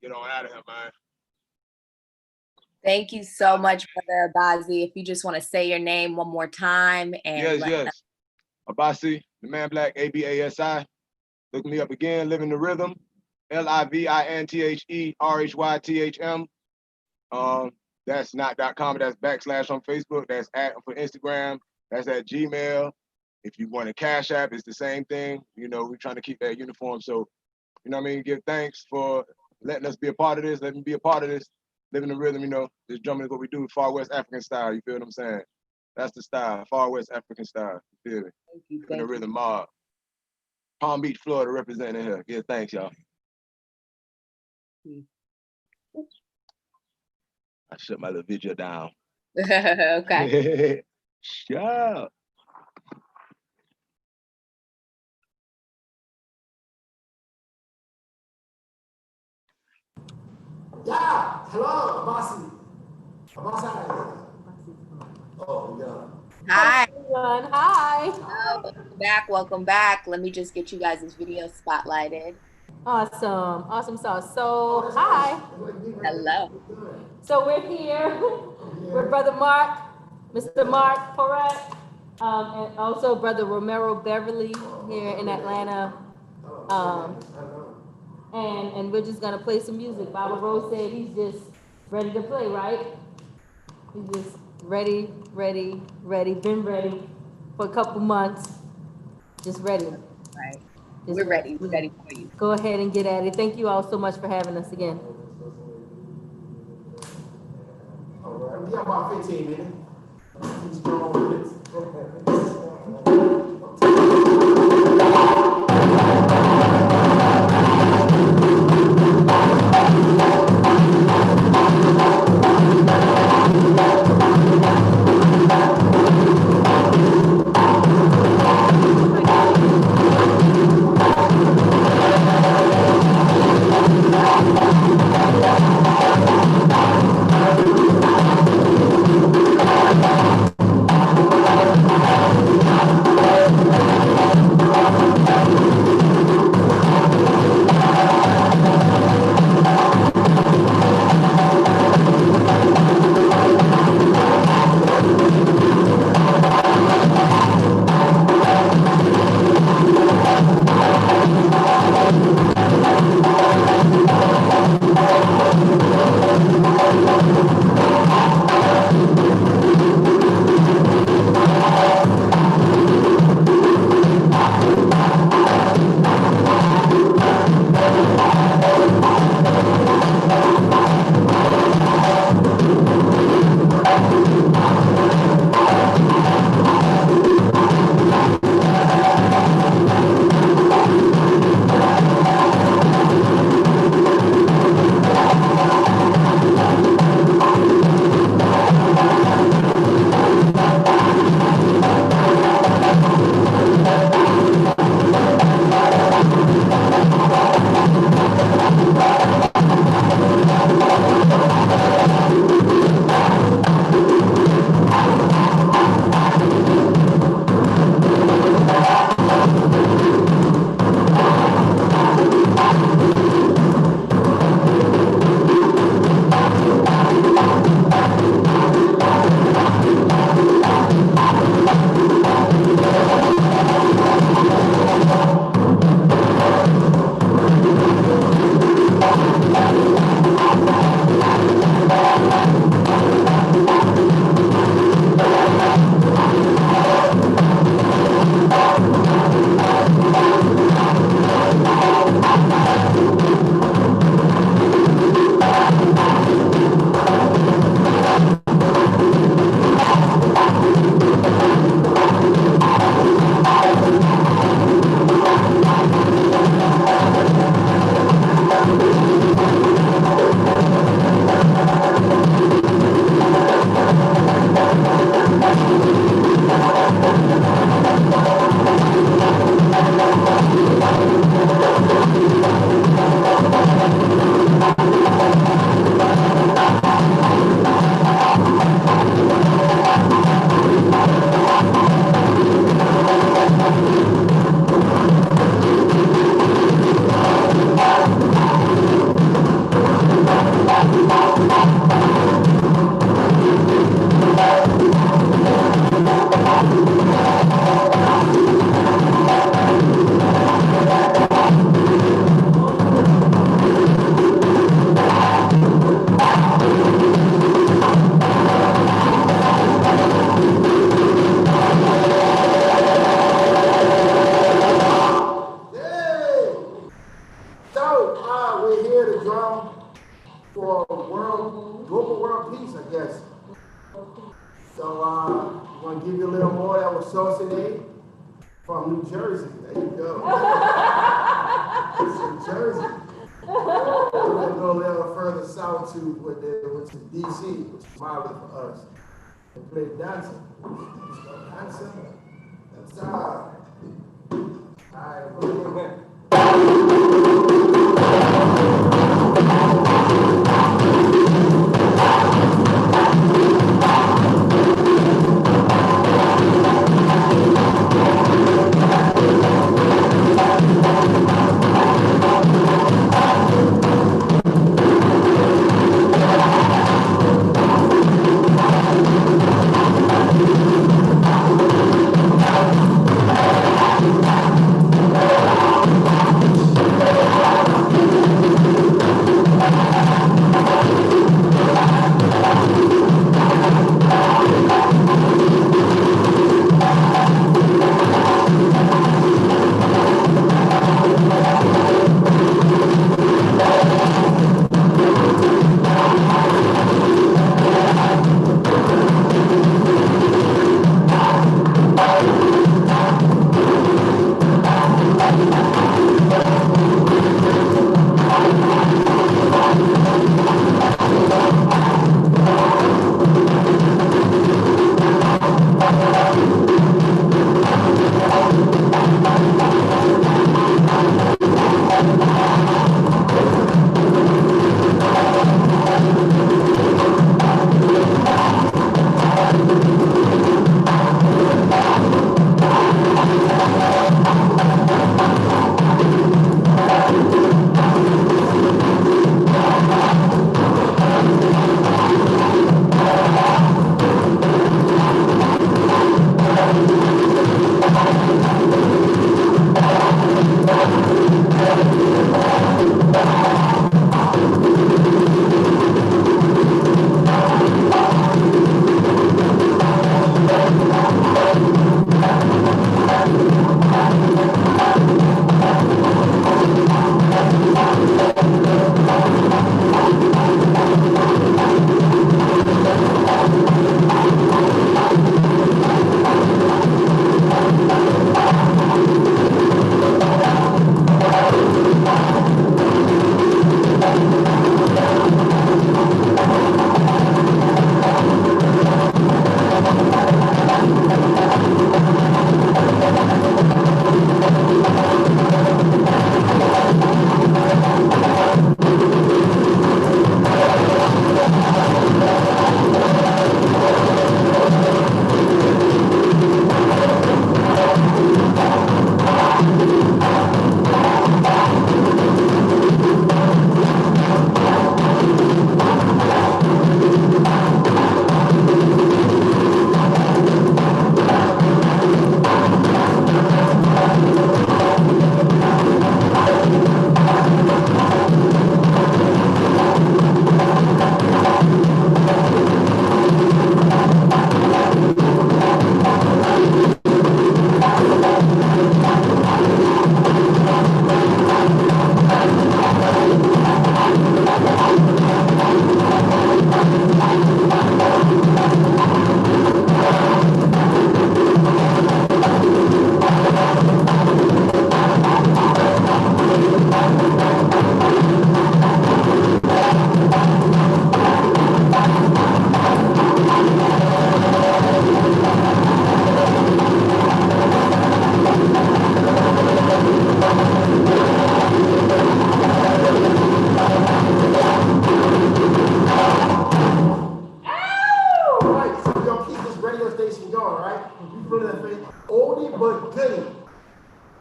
[SPEAKER 7] get on out of here, man.
[SPEAKER 6] Thank you so much, Brother Abazi. If you just want to say your name one more time and
[SPEAKER 7] Yes. Abasi, the man black, ABASI. Look me up again, Living the Rhythm, LIVINTHERHYTHM. That's not.com, that's / on Facebook, that's at for Instagram, that's at Gmail. If you want a Cash App, it's the same thing. You know, we're trying to keep that uniform. So, you know what I mean? Give thanks for letting us be a part of this. Let me be a part of this. Living the rhythm, you know, this drumming is what we do, Far West African style. You feel what I'm saying? That's the style, Far West African style. You feel me? Living the rhythm mob. Palm Beach, Florida, representing here. Give thanks, y'all. I shut my little video down.
[SPEAKER 6] Okay.
[SPEAKER 7] Yeah.
[SPEAKER 8] Yeah, hello, Abasi. Abasi. Oh, yeah.
[SPEAKER 6] Hi.
[SPEAKER 4] Everyone, hi.
[SPEAKER 6] Welcome back. Let me just get you guys' video spotlighted.
[SPEAKER 4] Awesome sauce. So, hi.
[SPEAKER 6] Hello.
[SPEAKER 4] So we're here with Brother Mark, Mr. Mark Porret, and also Brother Romero Beverly here in Atlanta. And we're just gonna play some music. Baba Rose said he's just ready to play, right? He's just ready, been ready for a couple months, just ready.
[SPEAKER 6] Right. We're ready. We're ready for you.
[SPEAKER 4] Go ahead and get at it. Thank you all so much for having us again.
[SPEAKER 8] All right, we got about 15 minutes. Just go on with it. for global world peace, I guess. So I'm gonna give you a little more. That was Saucinade from New Jersey. There you go. It's in Jersey. We're gonna go a little further south to what they went to DC, which is Mali for us, and play dancing. Dancing. That's all right.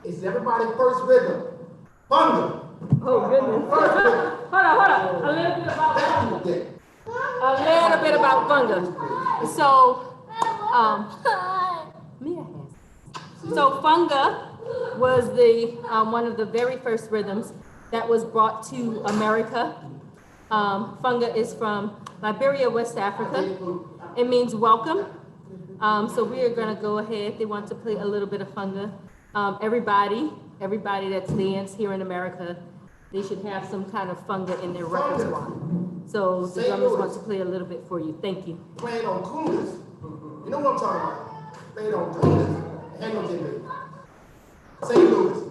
[SPEAKER 8] It's everybody's first rhythm. Funga.
[SPEAKER 4] Oh, goodness. Hold on. A little bit about funga. A little bit about funga. So funga was the one of the very first rhythms that was brought to America. Funga is from Liberia, West Africa. It means welcome. So we are gonna go ahead. They want to play a little bit of funga. Everybody that stands here in America, they should have some kind of funga in their repertoire.
[SPEAKER 9] So the
[SPEAKER 8] St.
[SPEAKER 9] drummers
[SPEAKER 8] Louis.
[SPEAKER 9] want to play a little bit for you. Thank you.
[SPEAKER 8] Playing on coolers. You know what I'm talking about? Playing on coolers. Ain't no getting St. Louis.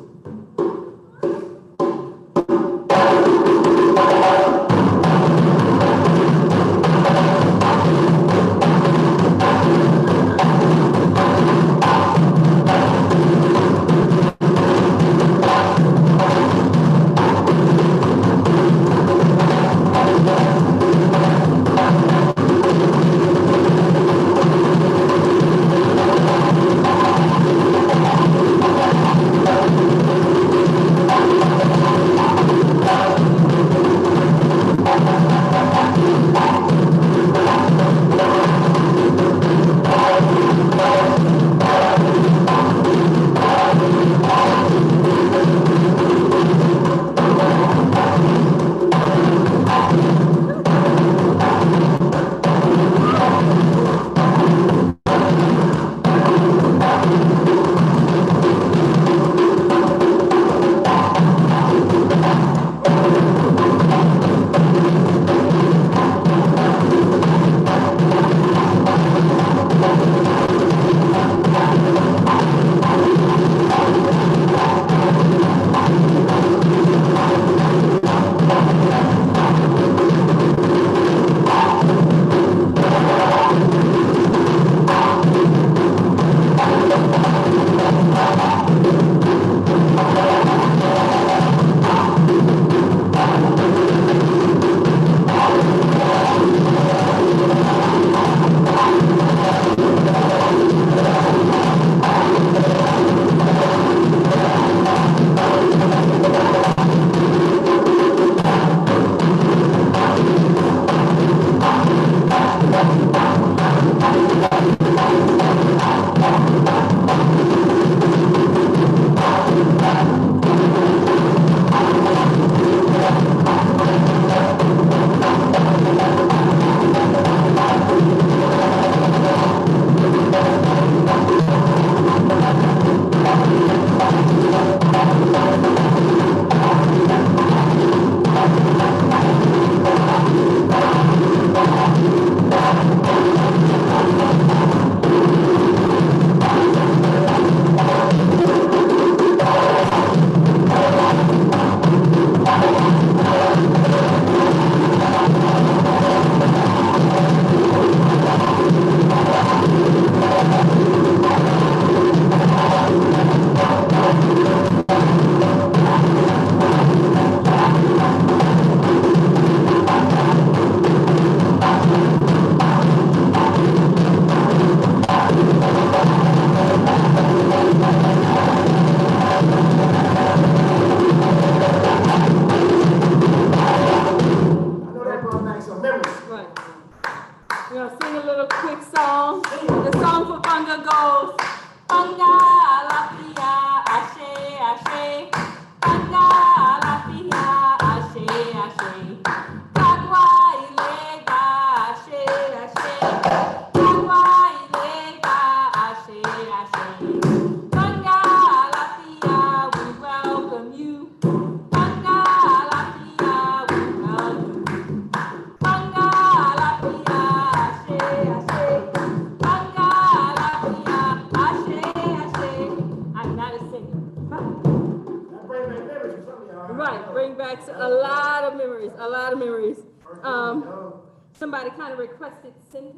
[SPEAKER 9] Somebody kind of requested Sente.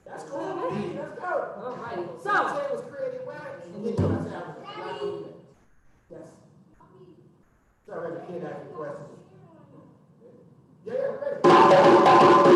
[SPEAKER 8] That's cool. Let's go.
[SPEAKER 9] All right.
[SPEAKER 8] So Sente was created when? Yes. Sorry, I can't ask you questions. Yeah, we're ready.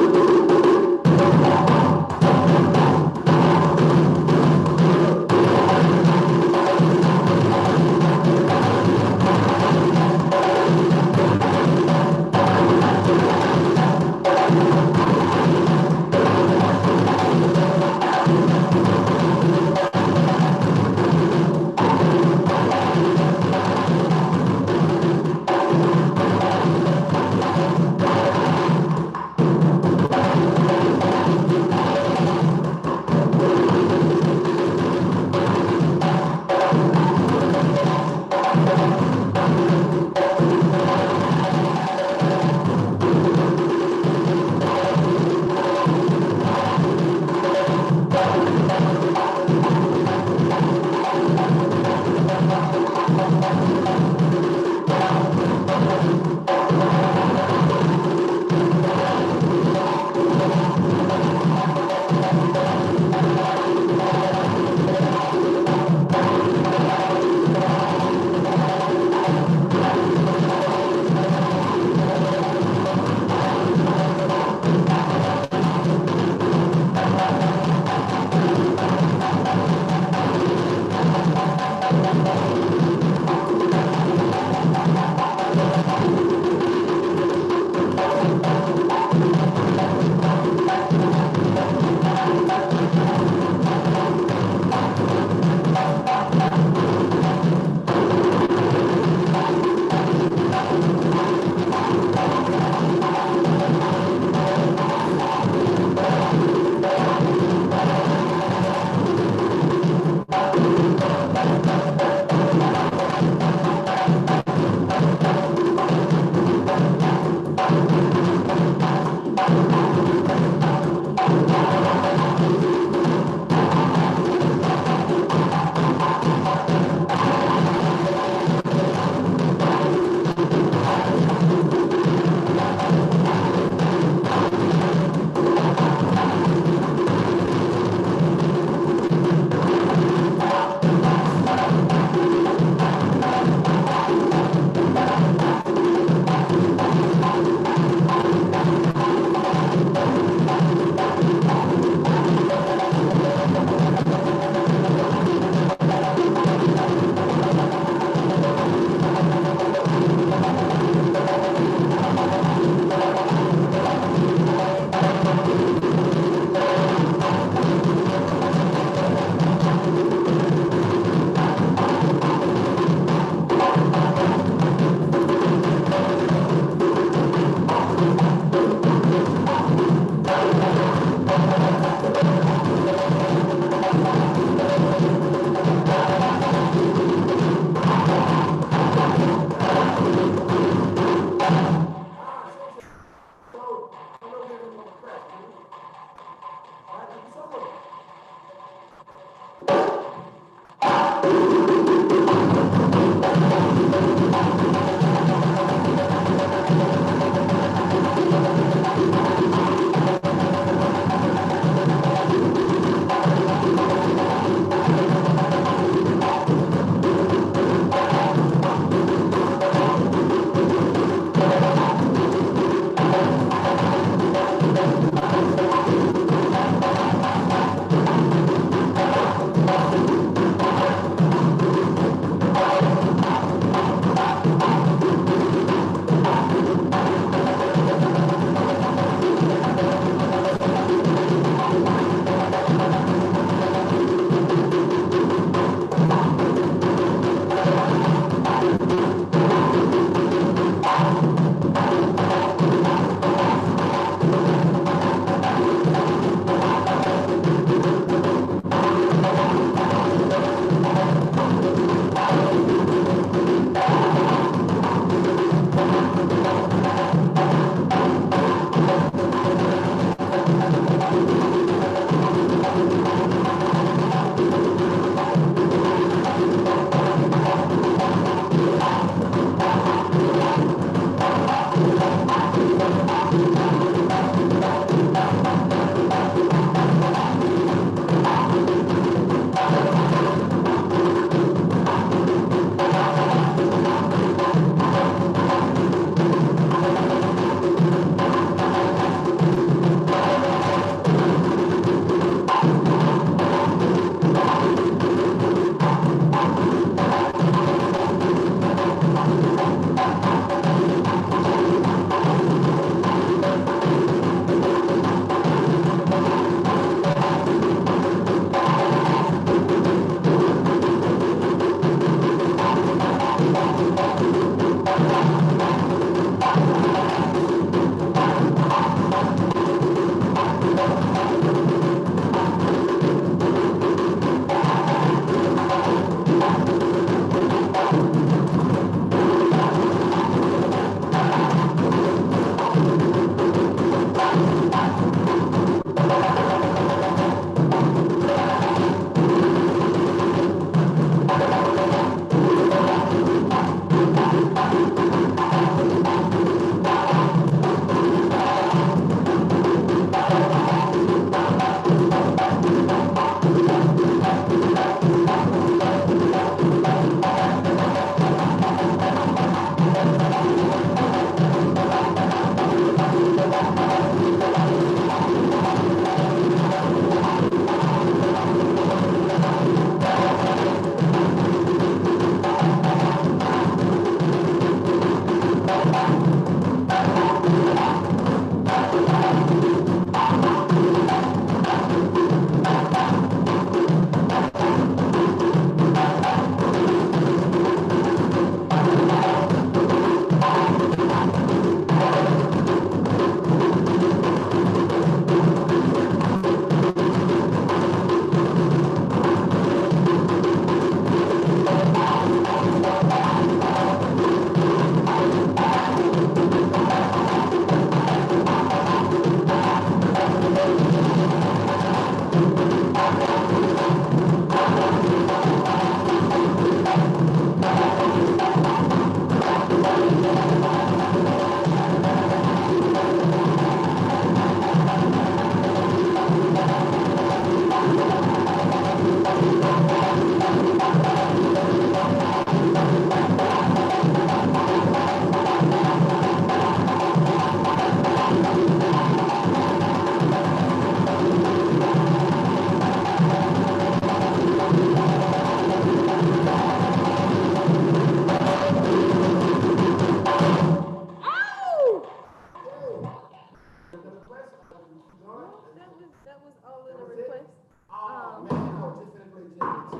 [SPEAKER 9] That was all in the
[SPEAKER 8] That was it?
[SPEAKER 9] request.
[SPEAKER 8] Oh, man, I was just gonna play Jimmy too.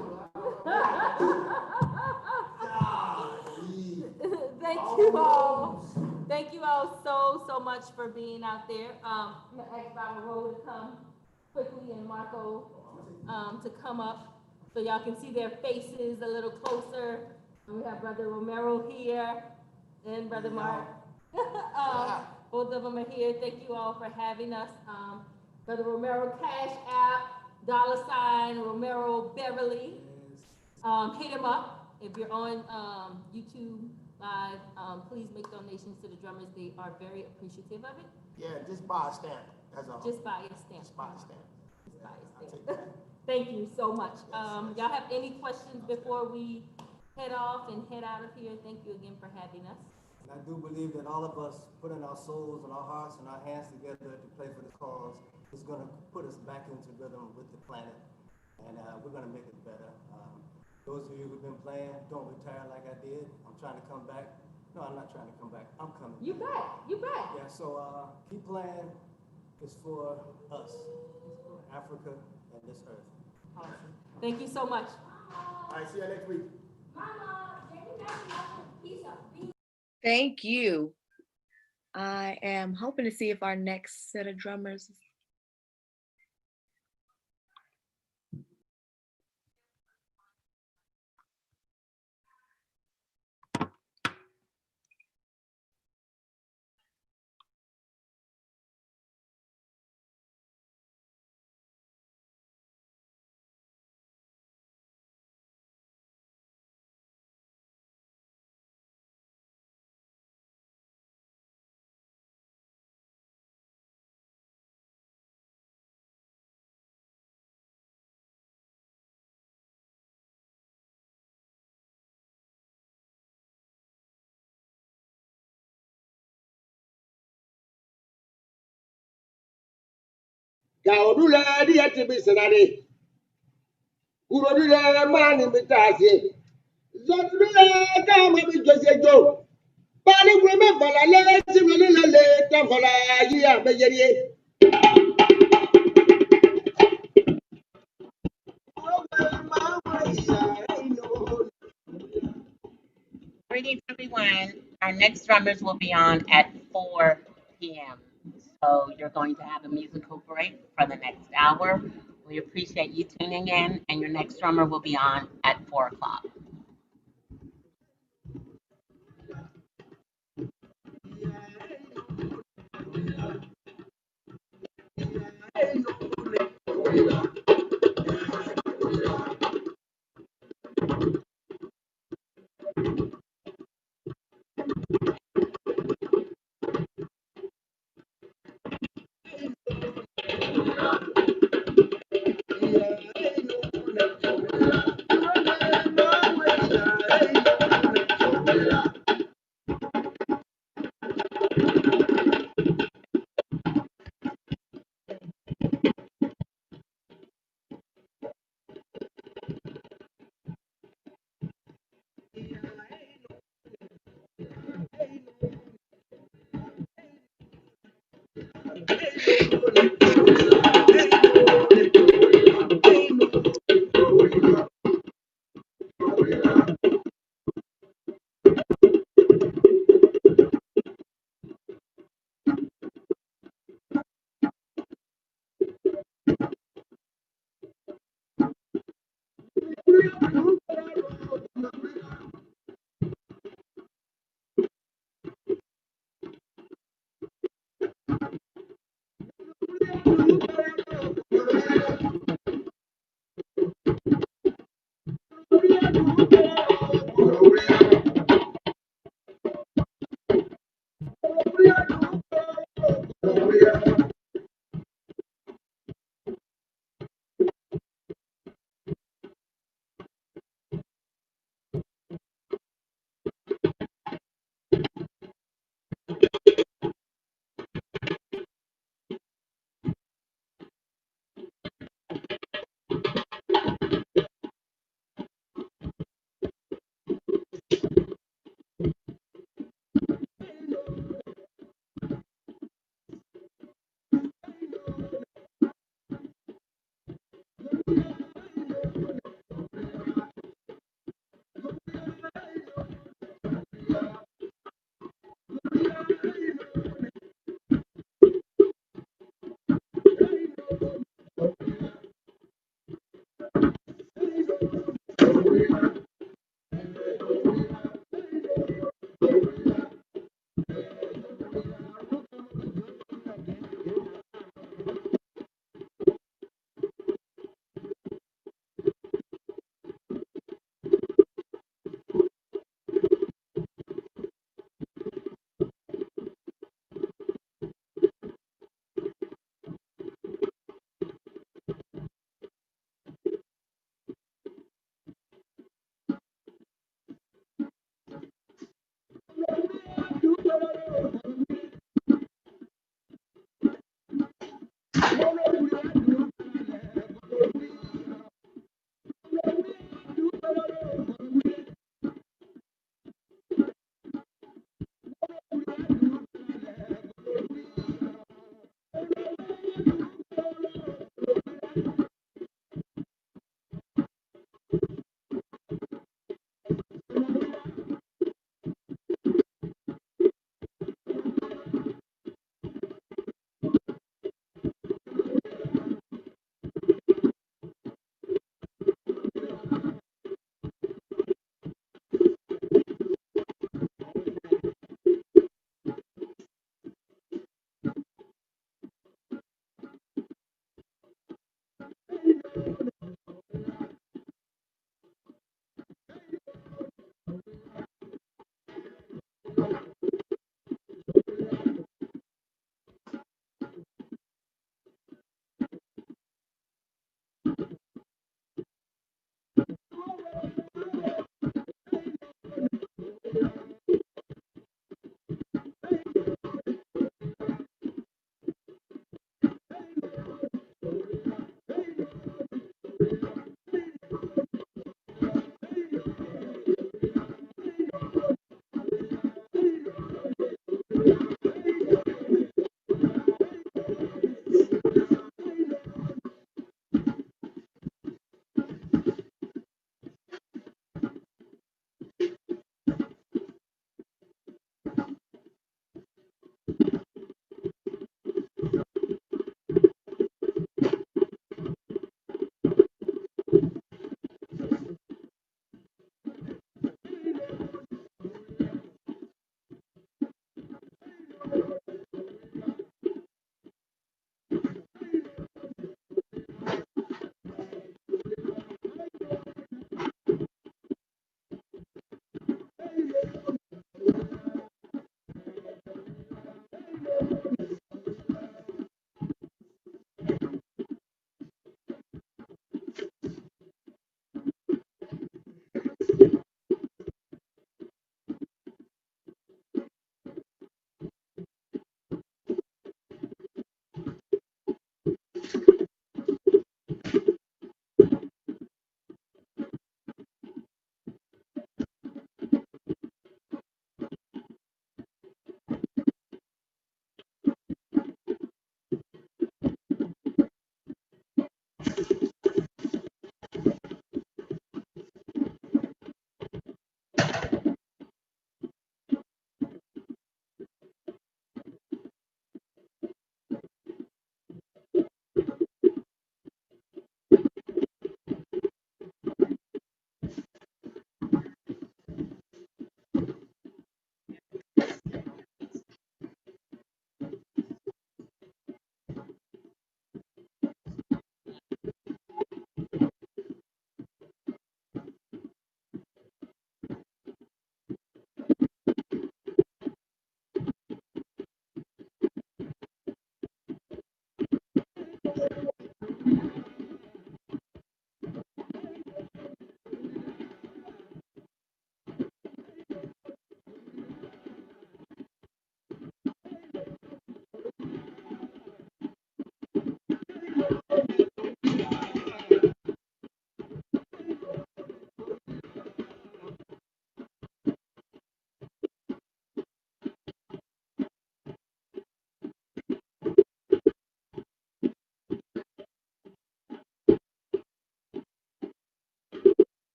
[SPEAKER 9] Thank you all. Thank you all so much for being out there. I'm gonna ask Baba Road to come quickly and Marco to come up so y'all can see their faces a little closer. And we have Brother Romero here and Brother Mark. Both of them are here. Thank you all for having us. Brother Romero Cash App, $ Romero Beverly. Hit him up. If you're on YouTube Live, please make donations to the drummers. They are very appreciative of it.
[SPEAKER 8] Yeah, just buy a stamp. That's all.
[SPEAKER 9] Just buy a stamp.
[SPEAKER 8] Just buy a stamp.
[SPEAKER 9] Just buy a
[SPEAKER 8] I'll
[SPEAKER 9] stamp.
[SPEAKER 8] take that.
[SPEAKER 9] Thank you so much.
[SPEAKER 8] Yes.
[SPEAKER 9] Y'all have any questions before we head off and head out of here? Thank you again for having us.
[SPEAKER 10] And I do believe that all of us putting our souls and our hearts and our hands together to play for the cause is going to put us back into rhythm with the planet, and we're going to make it better. Those of you who've been playing, don't retire like I did. I'm trying to come back. No, I'm not trying to come back. I'm coming.
[SPEAKER 9] You back. You back.
[SPEAKER 10] Yeah, so keep playing. It's for us, Africa and this earth.
[SPEAKER 9] Awesome. Thank you so much.
[SPEAKER 8] All right, see you next week.
[SPEAKER 6] Thank you. I am hoping to see if our next set of drummers.
[SPEAKER 11] Gaudula diati bisanade. Urodula mani bitasi. Zodula kama bijosejo. Bani gweme bala le simele le tambola ya bejerie.
[SPEAKER 12] Greetings, everyone. Our next drummers will be on at 4 p.m. So you're going to have a musical break for the next hour. We appreciate you tuning in, and your next drummer will be on at 4 o'clock.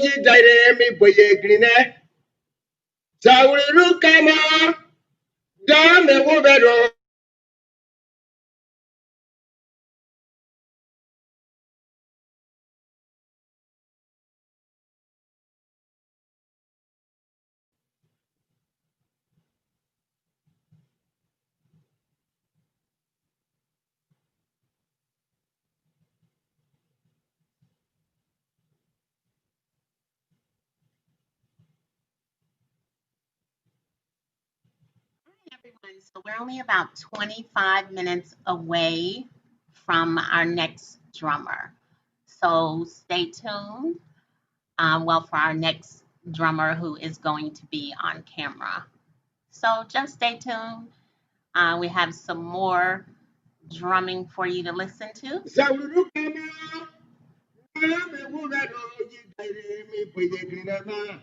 [SPEAKER 11] yi daire mi boye grine. Sauri kama da me wo
[SPEAKER 12] Everyone, so we're only about 25 minutes away from our next drummer. So stay tuned. For our next drummer who is going to be on camera. So just stay tuned. We have some more drumming for you to listen to.
[SPEAKER 11] Sauri kama da me wo yi daire mi boye grine.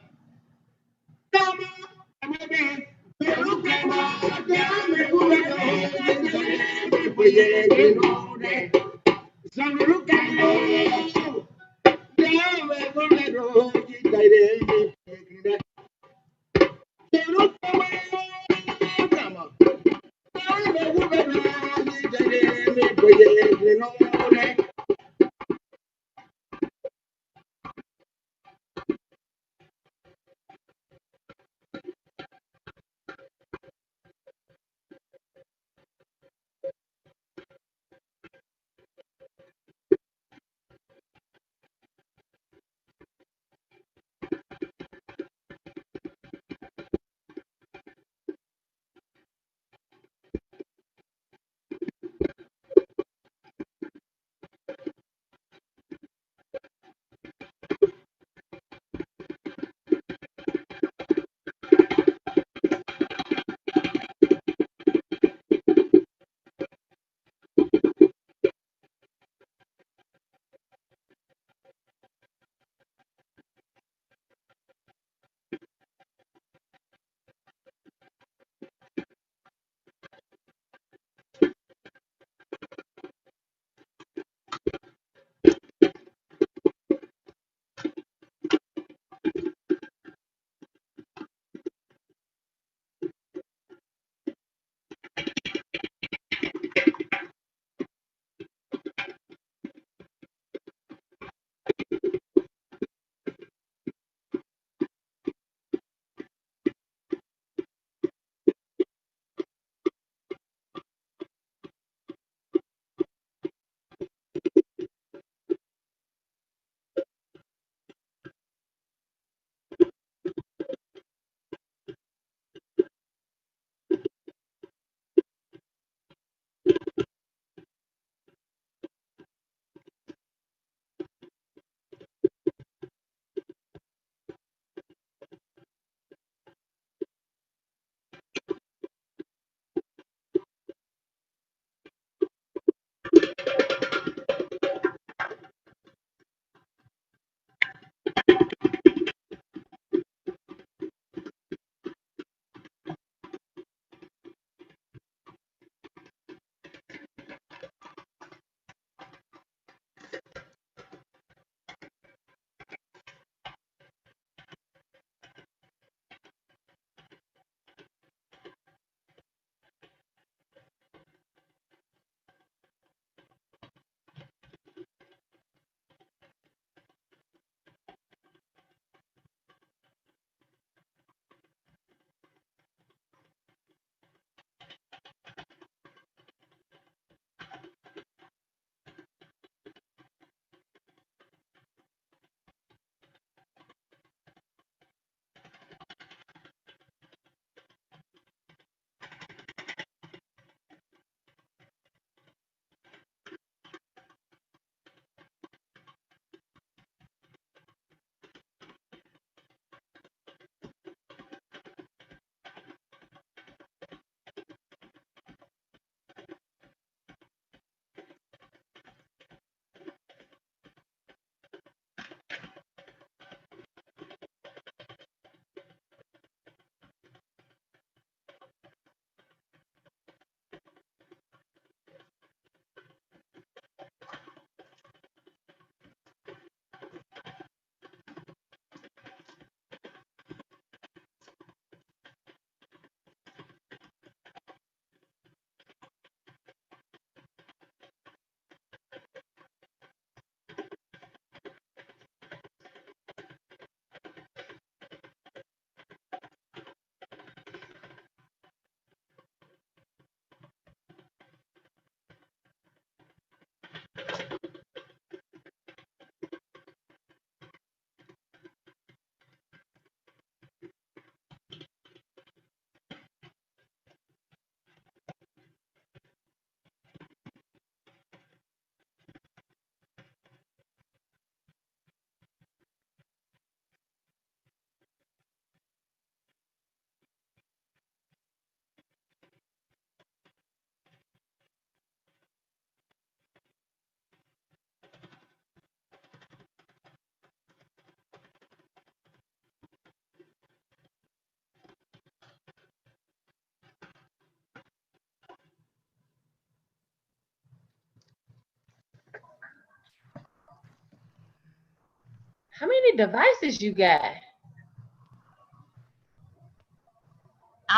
[SPEAKER 3] How many devices you got?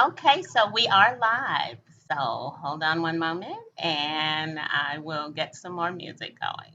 [SPEAKER 12] Okay, so we are live. So hold on one moment and I will get some more music going.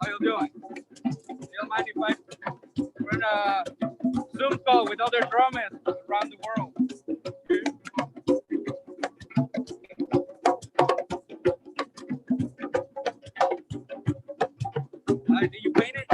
[SPEAKER 13] How you doing? You don't mind if we're in a Zoom call with other drummers around the world? Did you paint it?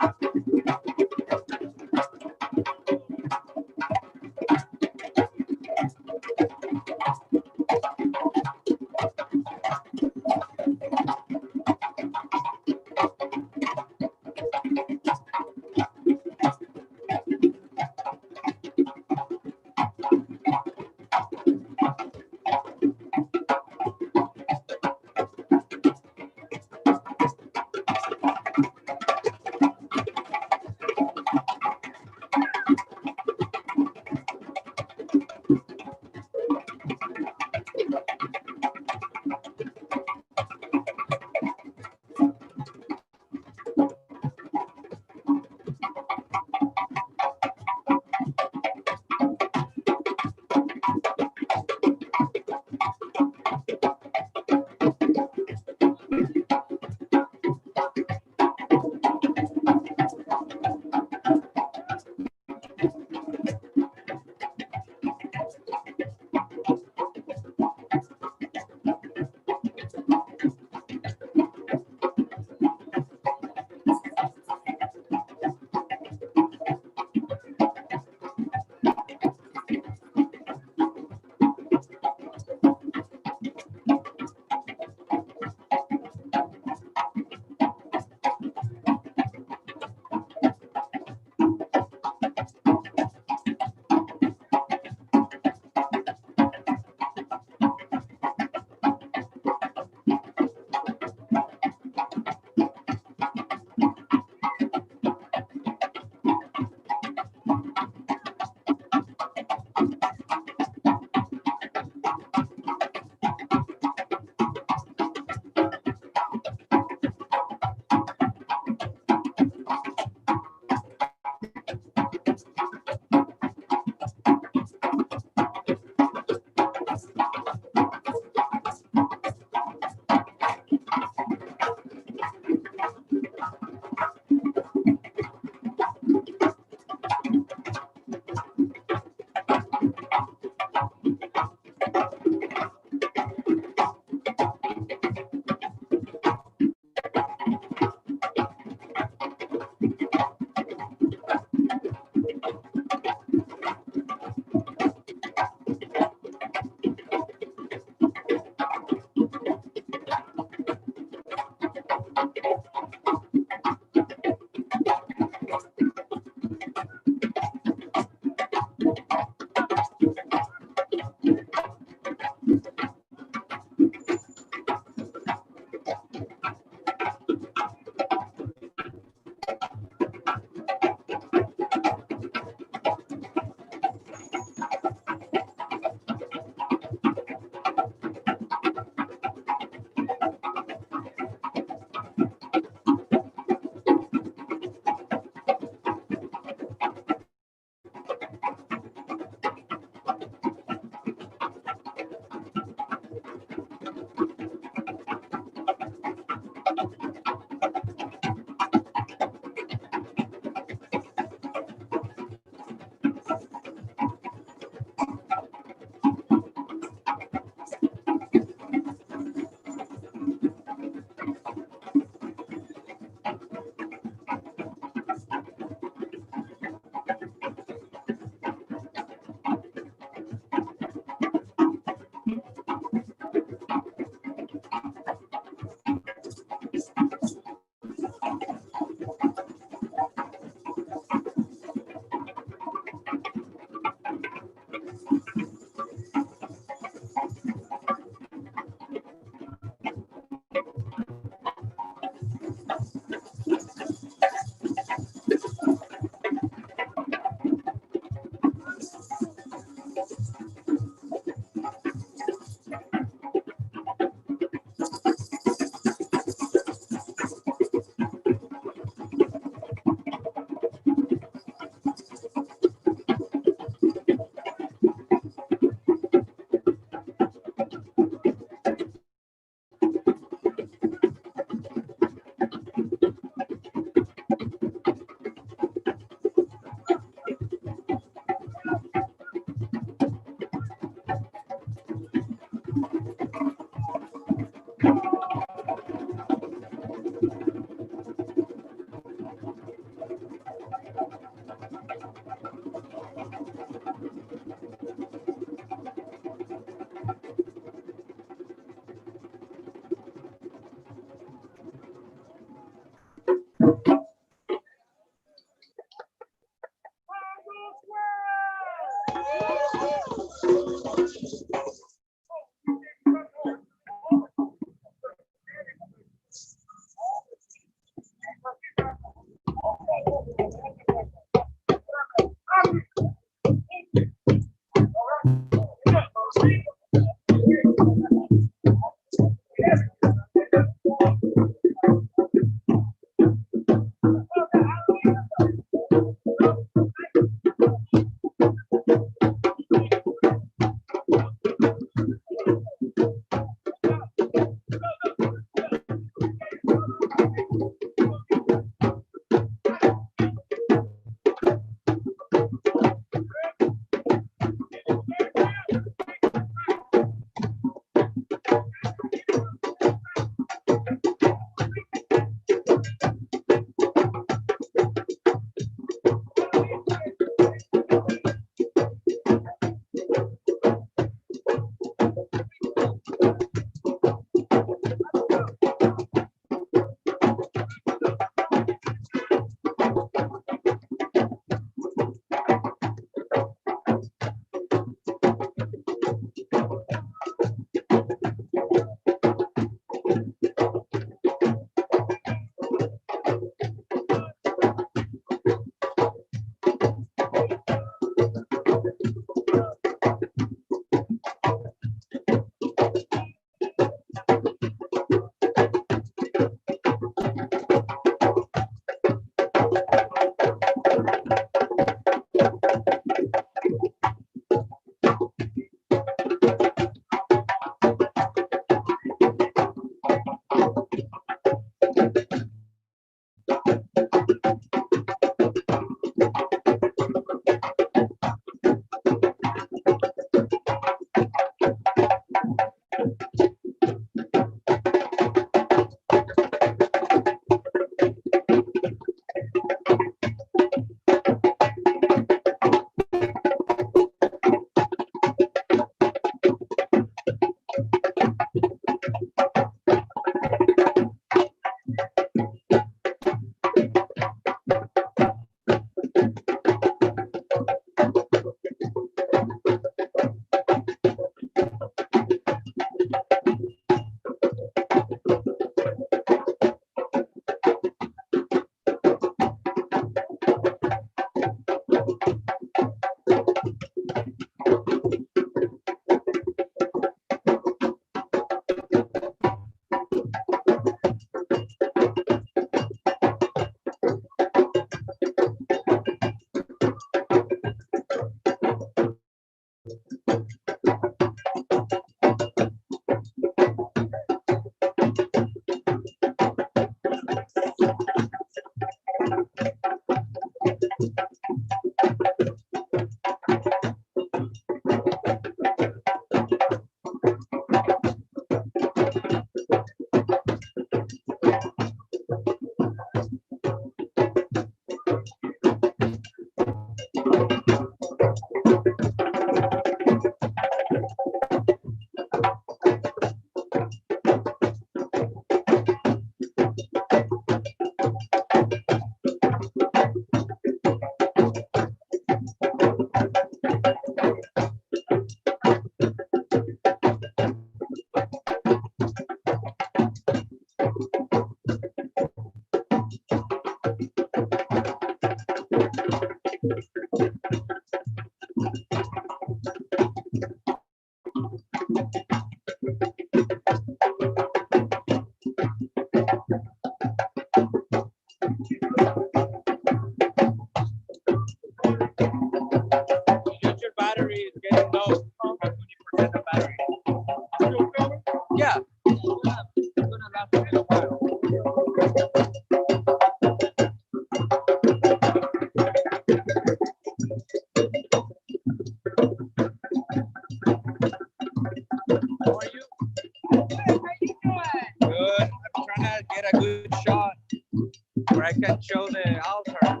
[SPEAKER 13] where I can show the altar.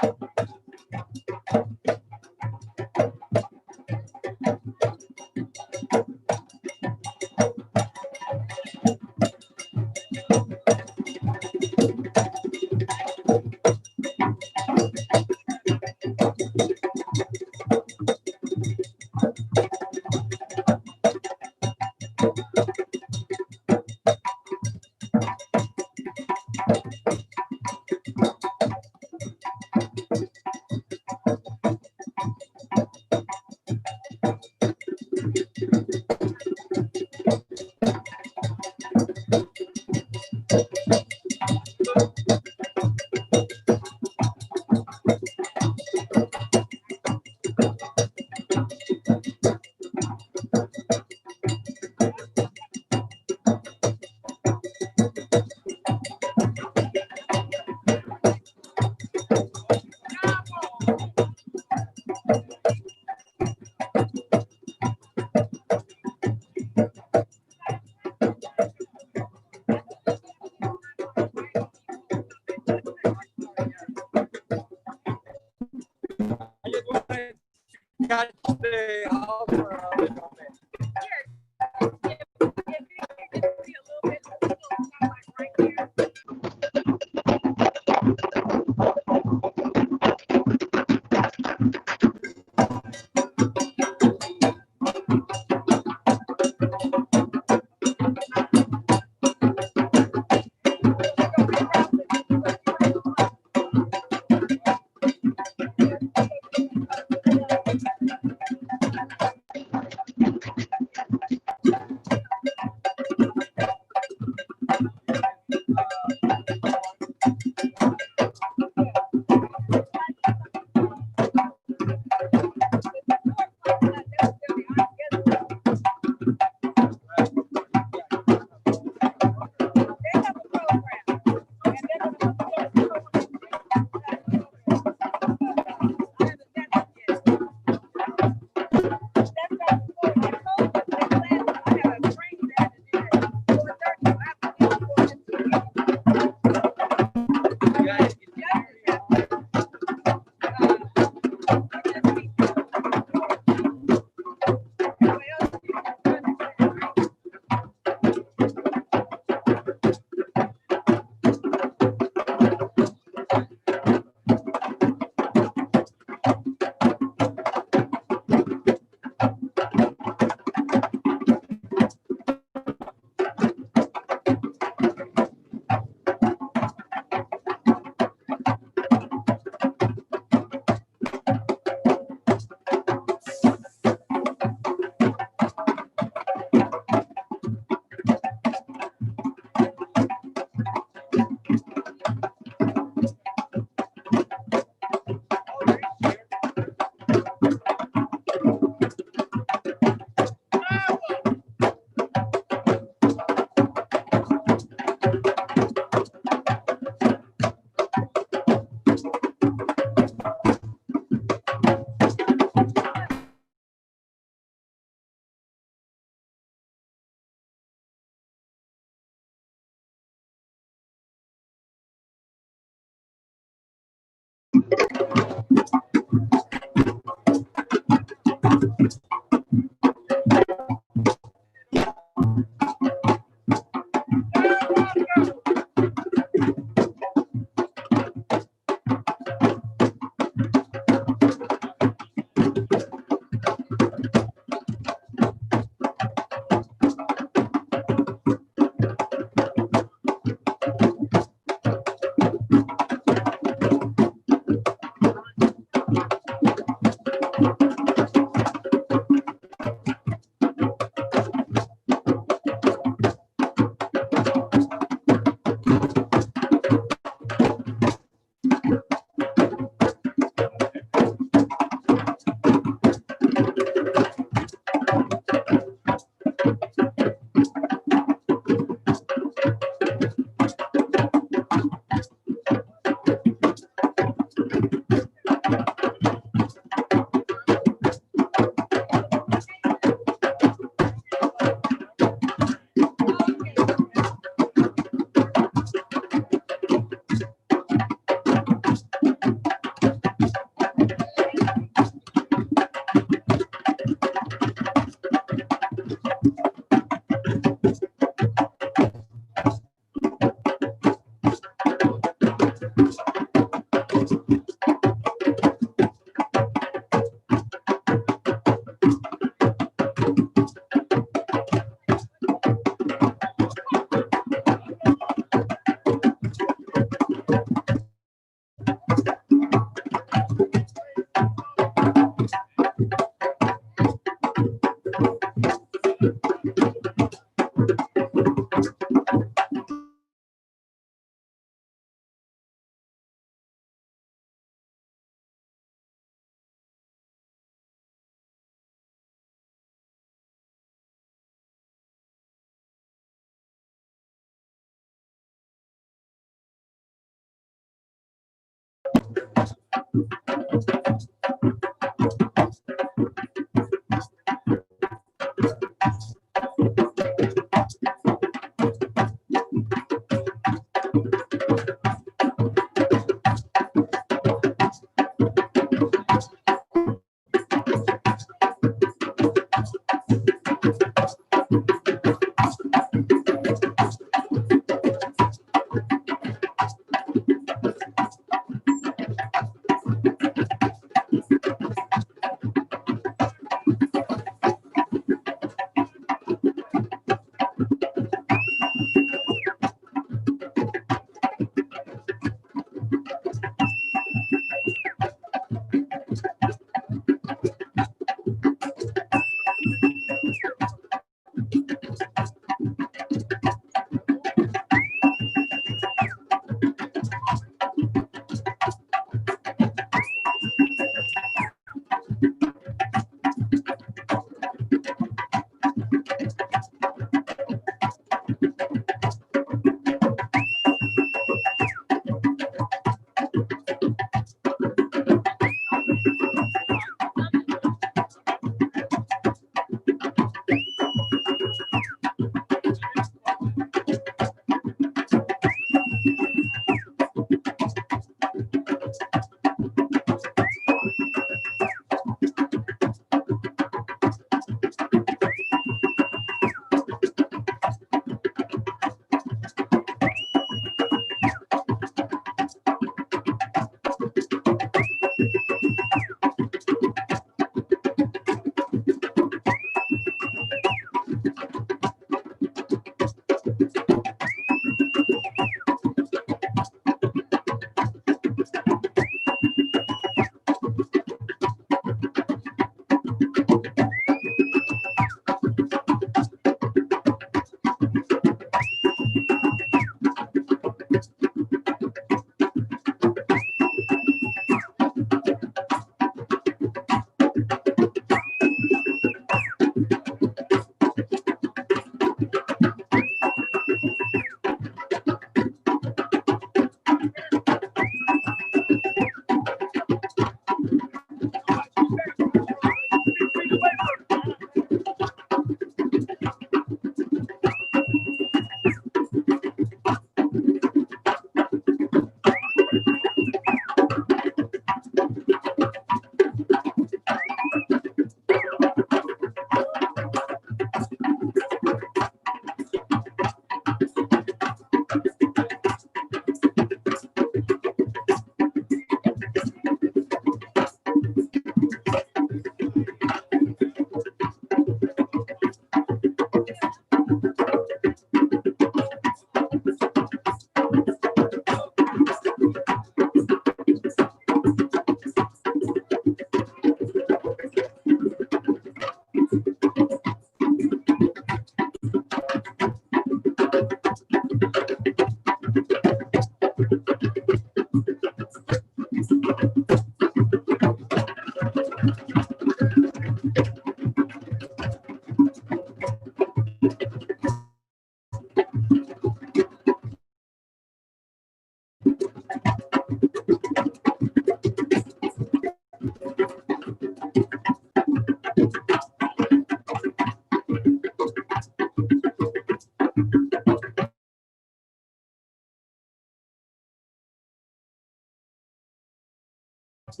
[SPEAKER 13] There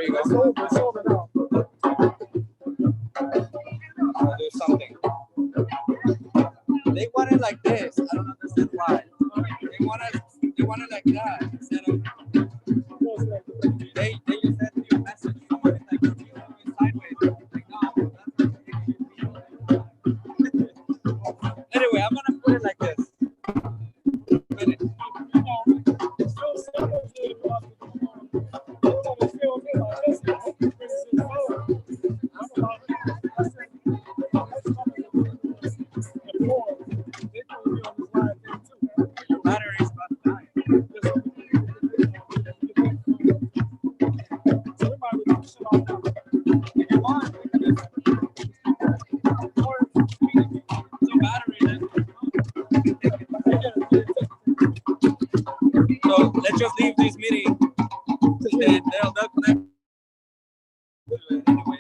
[SPEAKER 13] you go. I'll do something. They want it like this. I don't understand why. They want it like that instead of they just send you a message. Someone is like you're sideways. Like no, anyway, I'm gonna put it like this. Batteries about to die. So let's just leave this meeting. They'll connect. Anyway,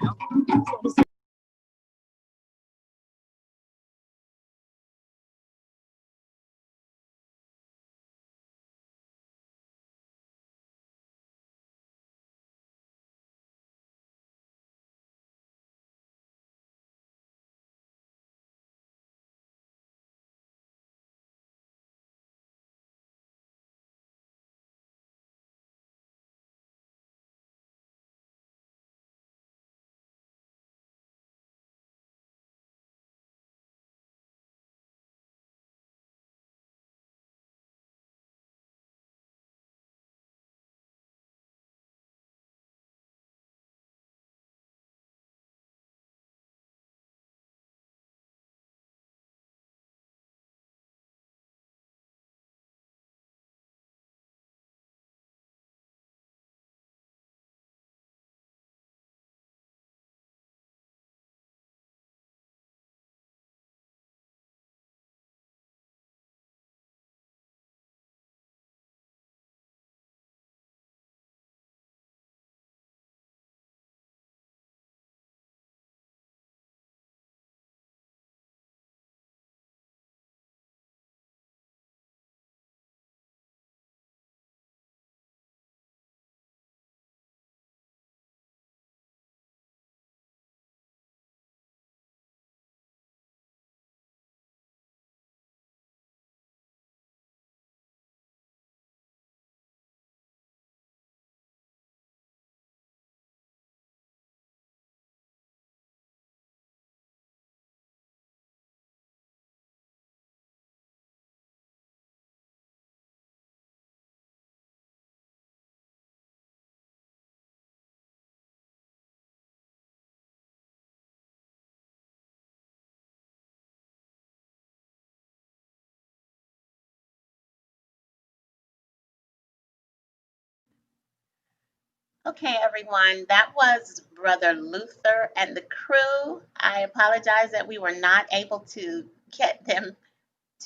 [SPEAKER 12] Okay, everyone, that was Brother Luther and the crew. I apologize that we were not able to get them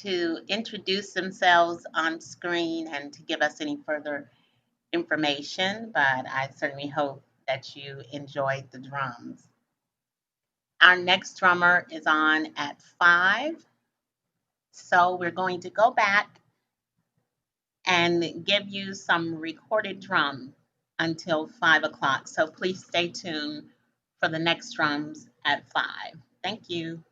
[SPEAKER 12] to introduce themselves on screen and to give us any further information, but I certainly hope that you enjoyed the drums. Our next drummer is on at 5, so we're going to go back and give you some recorded drum until 5 o'clock. So please stay tuned for the next drums at 5. Thank you.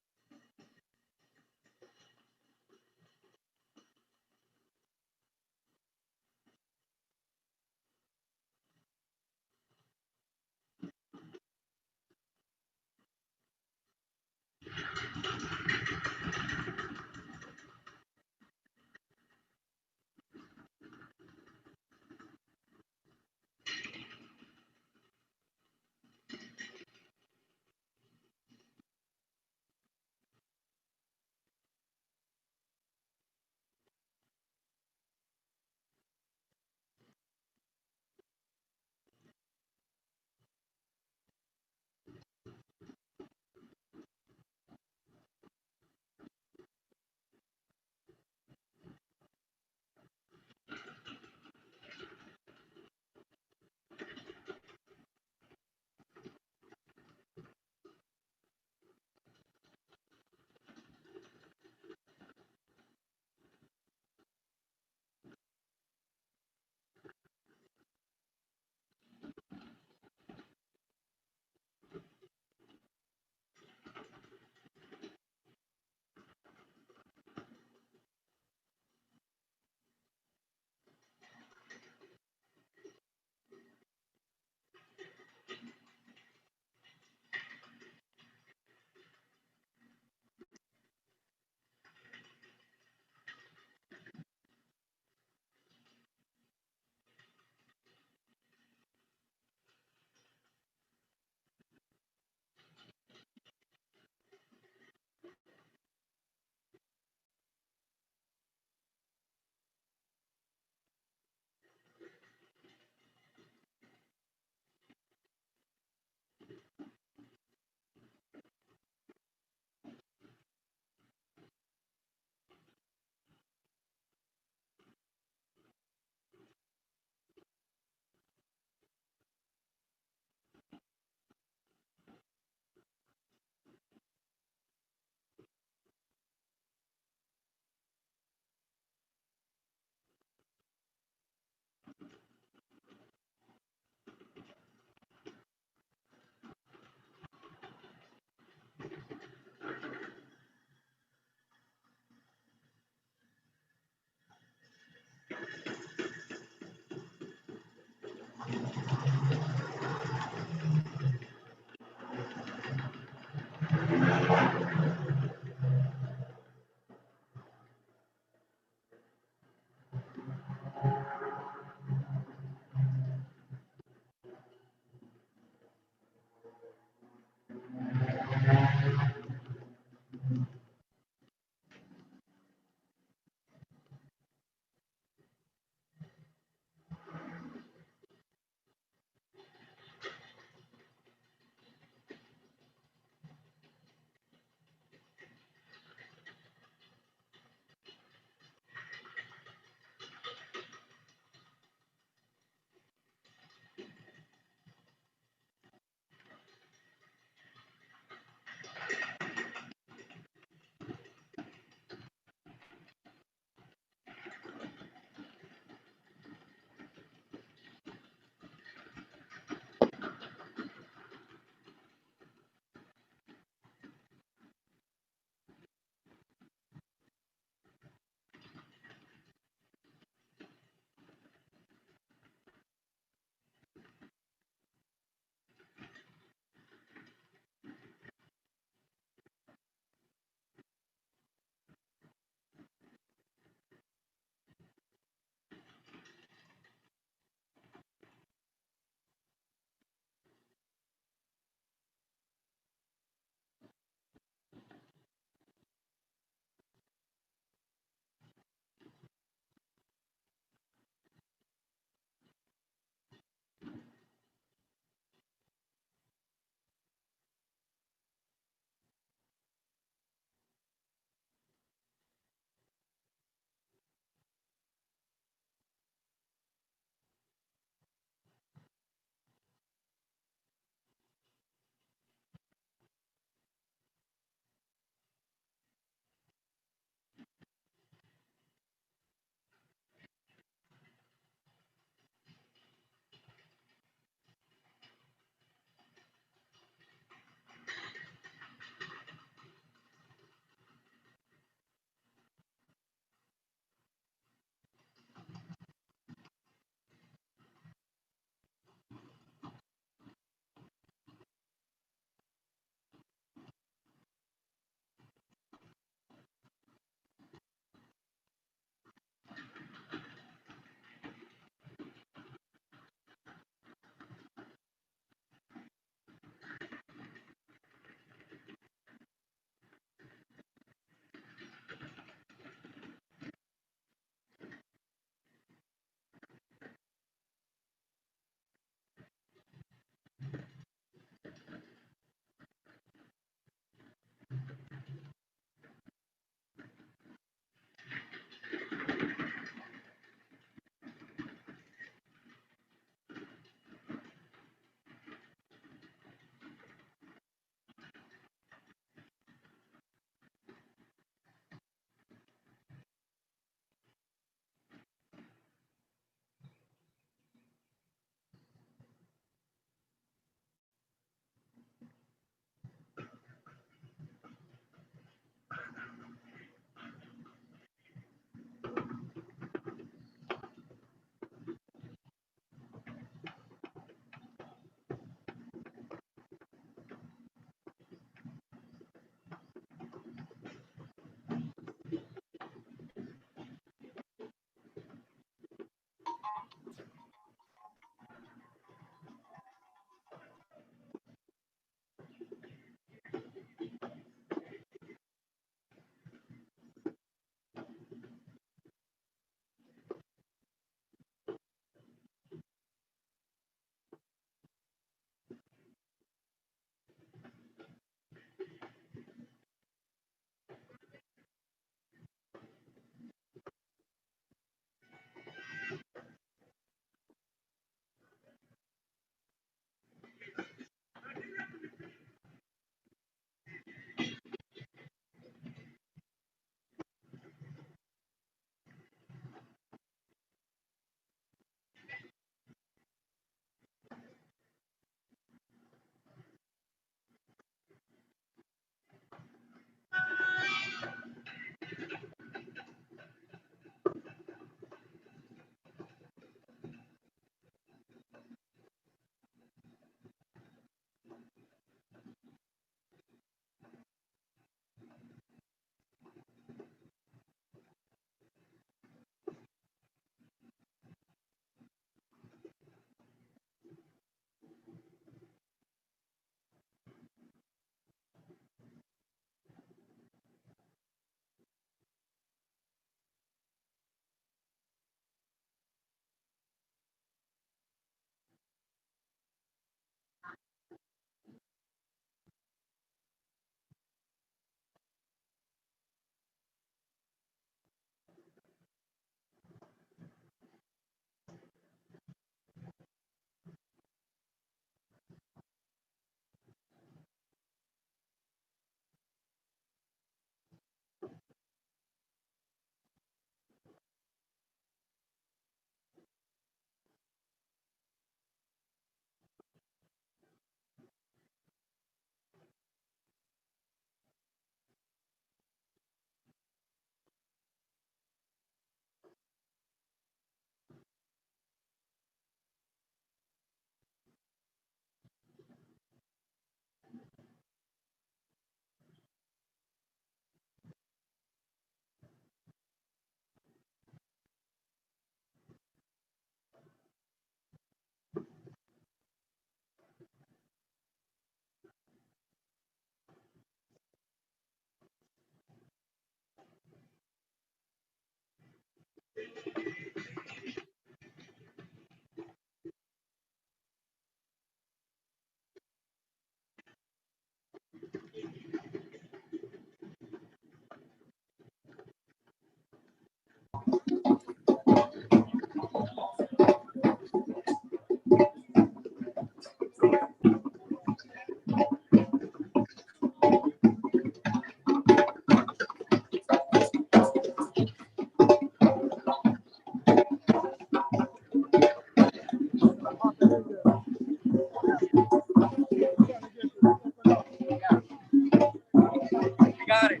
[SPEAKER 13] Got it.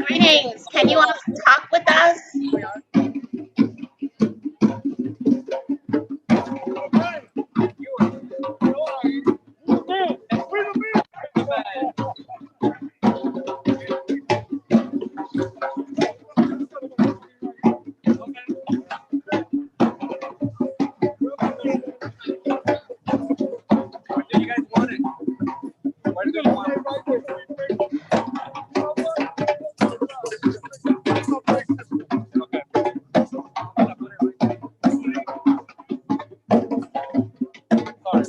[SPEAKER 12] Greetings. Can you all talk with us?
[SPEAKER 13] What do you guys want it? Where do you want it? Okay. Sorry.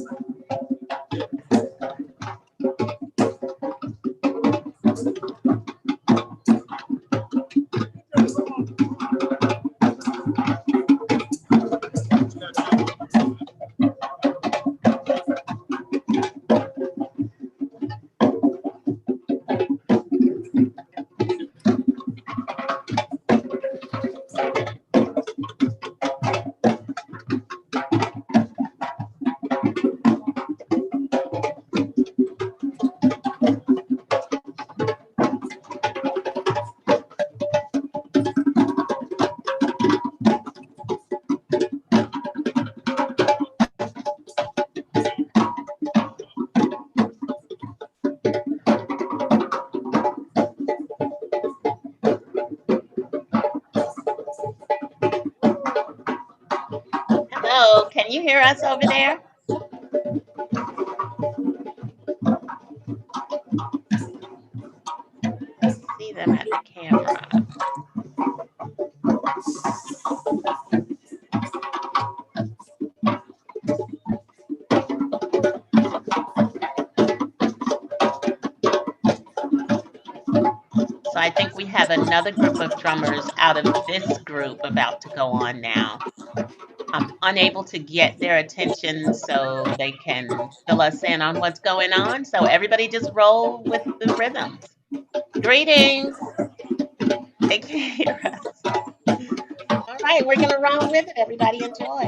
[SPEAKER 12] Hello, can you hear us over there? See them at the camera. So I think we have another group of drummers out of this group about to go on now. I'm unable to get their attention so they can fill us in on what's going on. So everybody just roll with the rhythms. Greetings. They can't hear us. All right, we're going to roll with it. Everybody enjoy.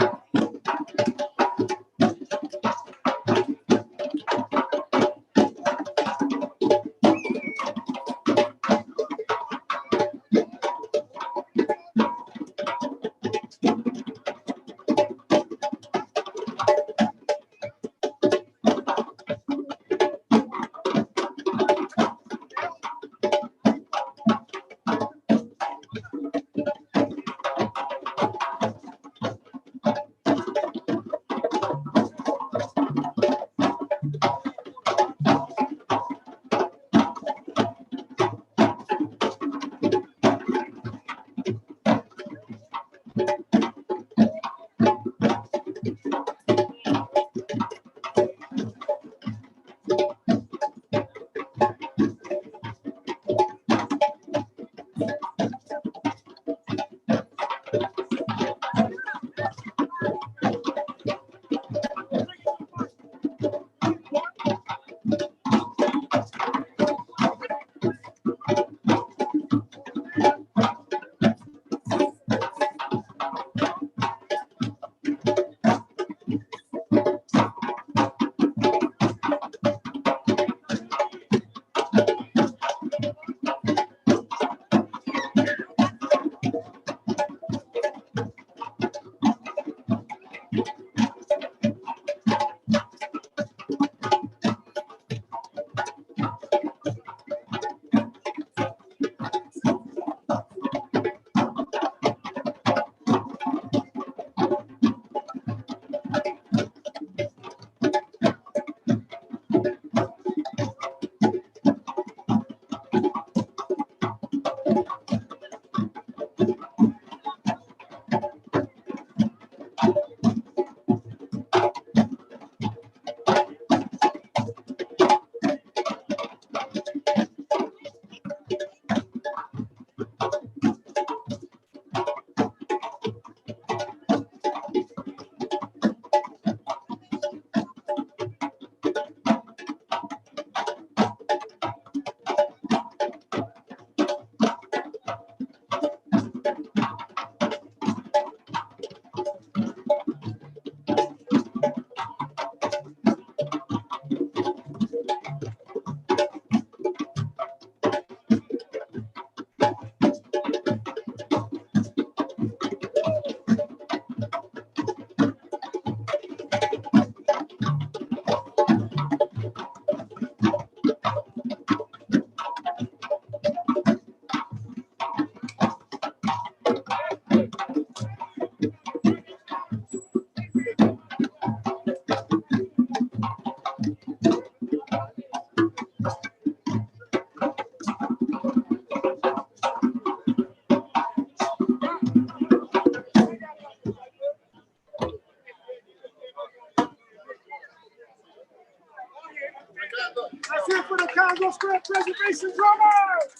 [SPEAKER 11] Congo Square Preservation Drummers!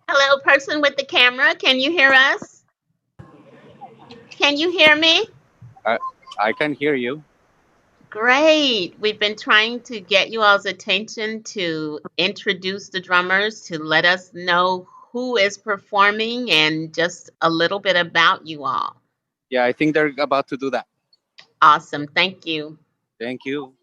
[SPEAKER 12] Hello, person with the camera. Can you hear us? Can you hear me?
[SPEAKER 13] I can hear you.
[SPEAKER 12] Great. We've been trying to get you all's attention to introduce the drummers, to let us know who is performing and just a little bit about you all.
[SPEAKER 13] Yeah, I think they're about to do that.
[SPEAKER 12] Awesome. Thank you.
[SPEAKER 13] Thank you.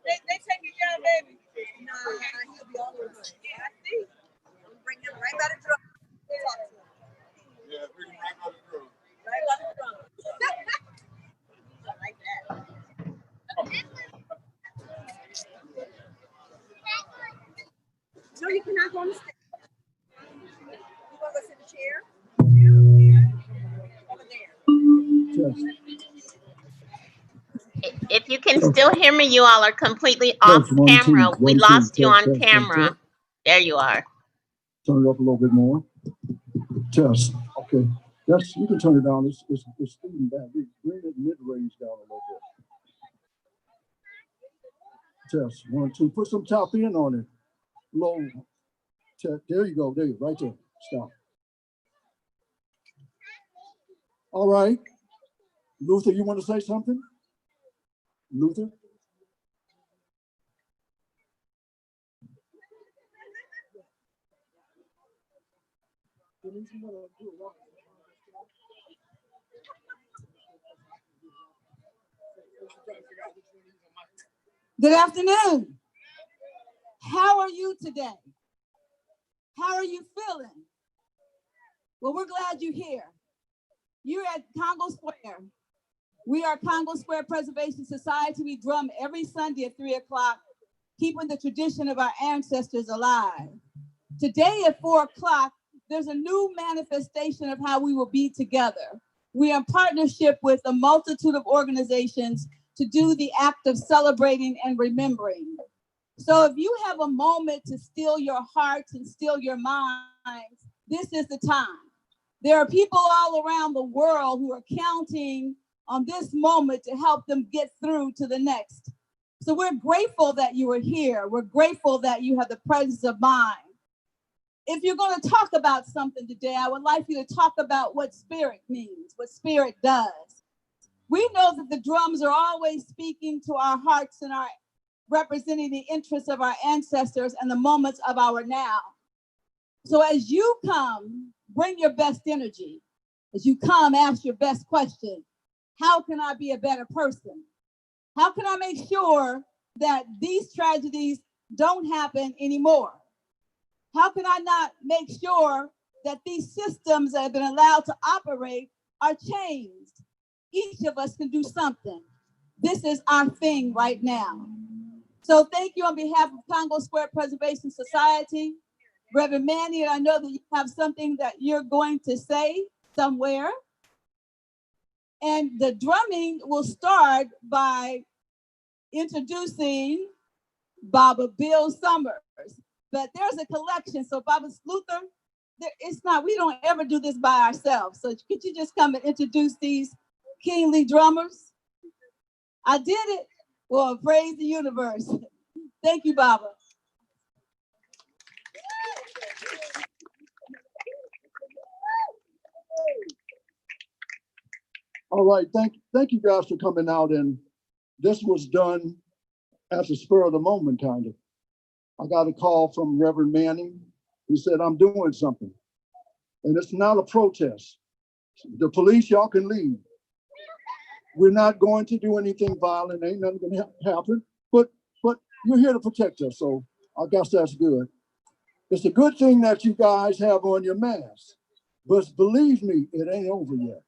[SPEAKER 14] They taking you out, baby. No, he'll be all over. Yeah, I see. Bring him right by the drum. Yeah, bring him right by the drum. Right by the drum. I like that. No, you cannot go on the stage. You want to go sit in the chair? Over there.
[SPEAKER 12] If you can still hear me, you all are completely off
[SPEAKER 11] Test, 1, 2,
[SPEAKER 12] camera. We
[SPEAKER 11] 1, 2,
[SPEAKER 12] lost you
[SPEAKER 11] test,
[SPEAKER 12] on
[SPEAKER 11] test,
[SPEAKER 12] camera.
[SPEAKER 11] test.
[SPEAKER 12] There you are.
[SPEAKER 11] Turn it up a little bit more. Test. Okay. That's, you can turn it down. It's feeding back. Bring the mid-range down a little bit. Test. 1, 2. Put some top end on it. Low. Test. There you go. There you go. Right there. Stop. All right. Luther, you want to say something? Luther?
[SPEAKER 14] Good afternoon. How are you today? How are you feeling? Well, we're glad you're here. You're at Congo Square. We are Congo Square Preservation Society. We drum every Sunday at 3 o'clock, keeping the tradition of our ancestors alive. Today at 4 o'clock, there's a new manifestation of how we will be together. We are in partnership with a multitude of organizations to do the act of celebrating and remembering. So if you have a moment to still your hearts and still your minds, this is the time. There are people all around the world who are counting on this moment to help them get through to the next. So we're grateful that you are here. We're grateful that you have the presence of mind. If you're going to talk about something today, I would like you to talk about what spirit means, what spirit does. We know that the drums are always speaking to our hearts and are representing the interests of our ancestors and the moments of our now. So as you come, bring your best energy. As you come, ask your best question. How can I be a better person? How can I make sure that these tragedies don't happen anymore? How can I not make sure that these systems that have been allowed to operate are changed? Each of us can do something. This is our thing right now. So thank you on behalf of Congo Square Preservation Society. Reverend Manny, I know that you have something that you're going to say somewhere. And the drumming will start by introducing Baba Bill Summers. But there's a collection. So Baba Luther, it's not, we don't ever do this by ourselves. So could you just come and introduce these kingly drummers? I did it. Well, praise the universe. Thank you, Baba.
[SPEAKER 11] All right, thank you guys for coming out, and this was done at the spur of the moment, kind of. I got a call from Reverend Manning. He said, I'm doing something, and it's not a protest. The police, y'all can leave. We're not going to do anything violent, ain't nothing gonna happen, but you're here to protect us, so I guess that's good. It's a good thing that you guys have on your masks, but believe me, it ain't over yet.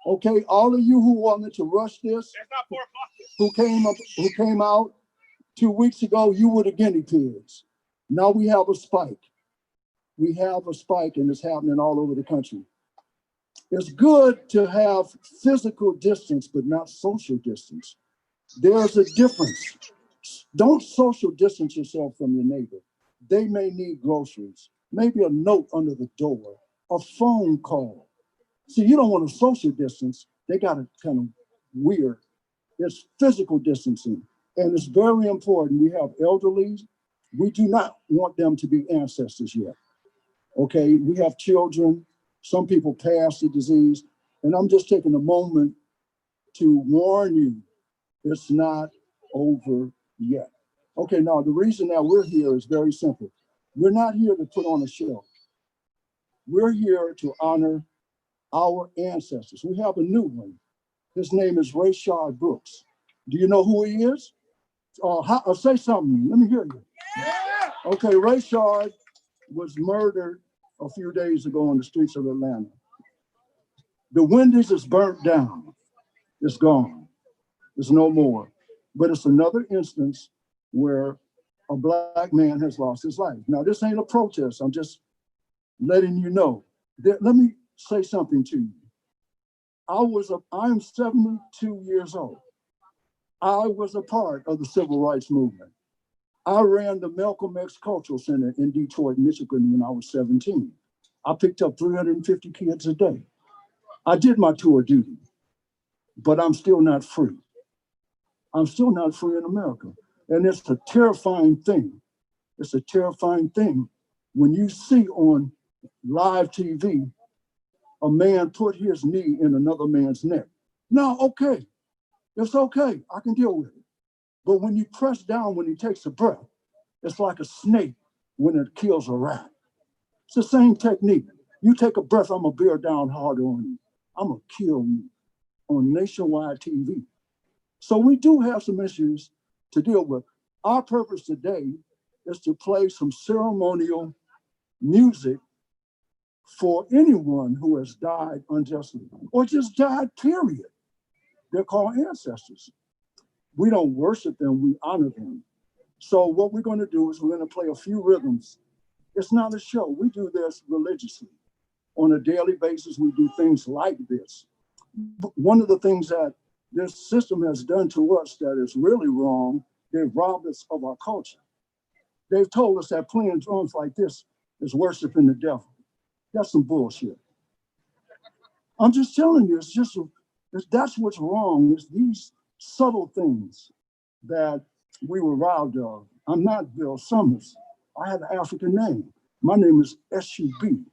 [SPEAKER 11] Okay, all of you who wanted to rush this, who came out 2 weeks ago, you were the guinea pigs. Now we have a spike. We have a spike, and it's happening all over the country. It's good to have physical distance, but not social distance. There's a difference. Don't social distance yourself from your neighbor. They may need groceries, maybe a note under the door, a phone call. See, you don't want to social distance. They got it kind of weird. It's physical distancing. And it's very important. We have elderly. We do not want them to be ancestors yet. Okay, we have children. Some people pass the disease. And I'm just taking a moment to warn you, it's not over yet. Okay, now the reason that we're here is very simple. We're not here to put on a show. We're here to honor our ancestors. We have a new one. His name is Rayshard Brooks. Do you know who he is? Say something. Let me hear you. Yeah. Okay, Rayshard was murdered a few days ago on the streets of Atlanta. The Wendy's is burnt down. It's gone. There's no more. But it's another instance where a Black man has lost his life. Now, this ain't a protest. I'm just letting you know. Let me say something to you. I'm 72 years old. I was a part of the civil rights movement. I ran the Malcolm X Cultural Center in Detroit, Michigan when I was 17. I picked up 350 kids a day. I did my tour duty, but I'm still not free. I'm still not free in America. And it's a terrifying thing. It's a terrifying thing when you see on live TV a man put his knee in another man's neck. Now, okay, it's okay. I can deal with it. But when you press down when he takes a breath, it's like a snake when it kills a rat. It's the same technique. You take a breath, I'm gonna bear down harder on you. I'm gonna kill you on nationwide TV. So we do have some issues to deal with. Our purpose today is to play some ceremonial music for anyone who has died unjustly or just died, period. They're called ancestors. We don't worship them, we honor them. So what we're going to do is we're going to play a few rhythms. It's not a show. We do this religiously. On a daily basis, we do things like this. But one of the things that this system has done to us that is really wrong, they've robbed us of our culture. They've told us that playing drums like this is worshiping the devil. That's some bullshit. I'm just telling you, that's what's wrong. It's these subtle things that we were robbed of. I'm not Bill Summers. I have an African name. My name is S.U.B.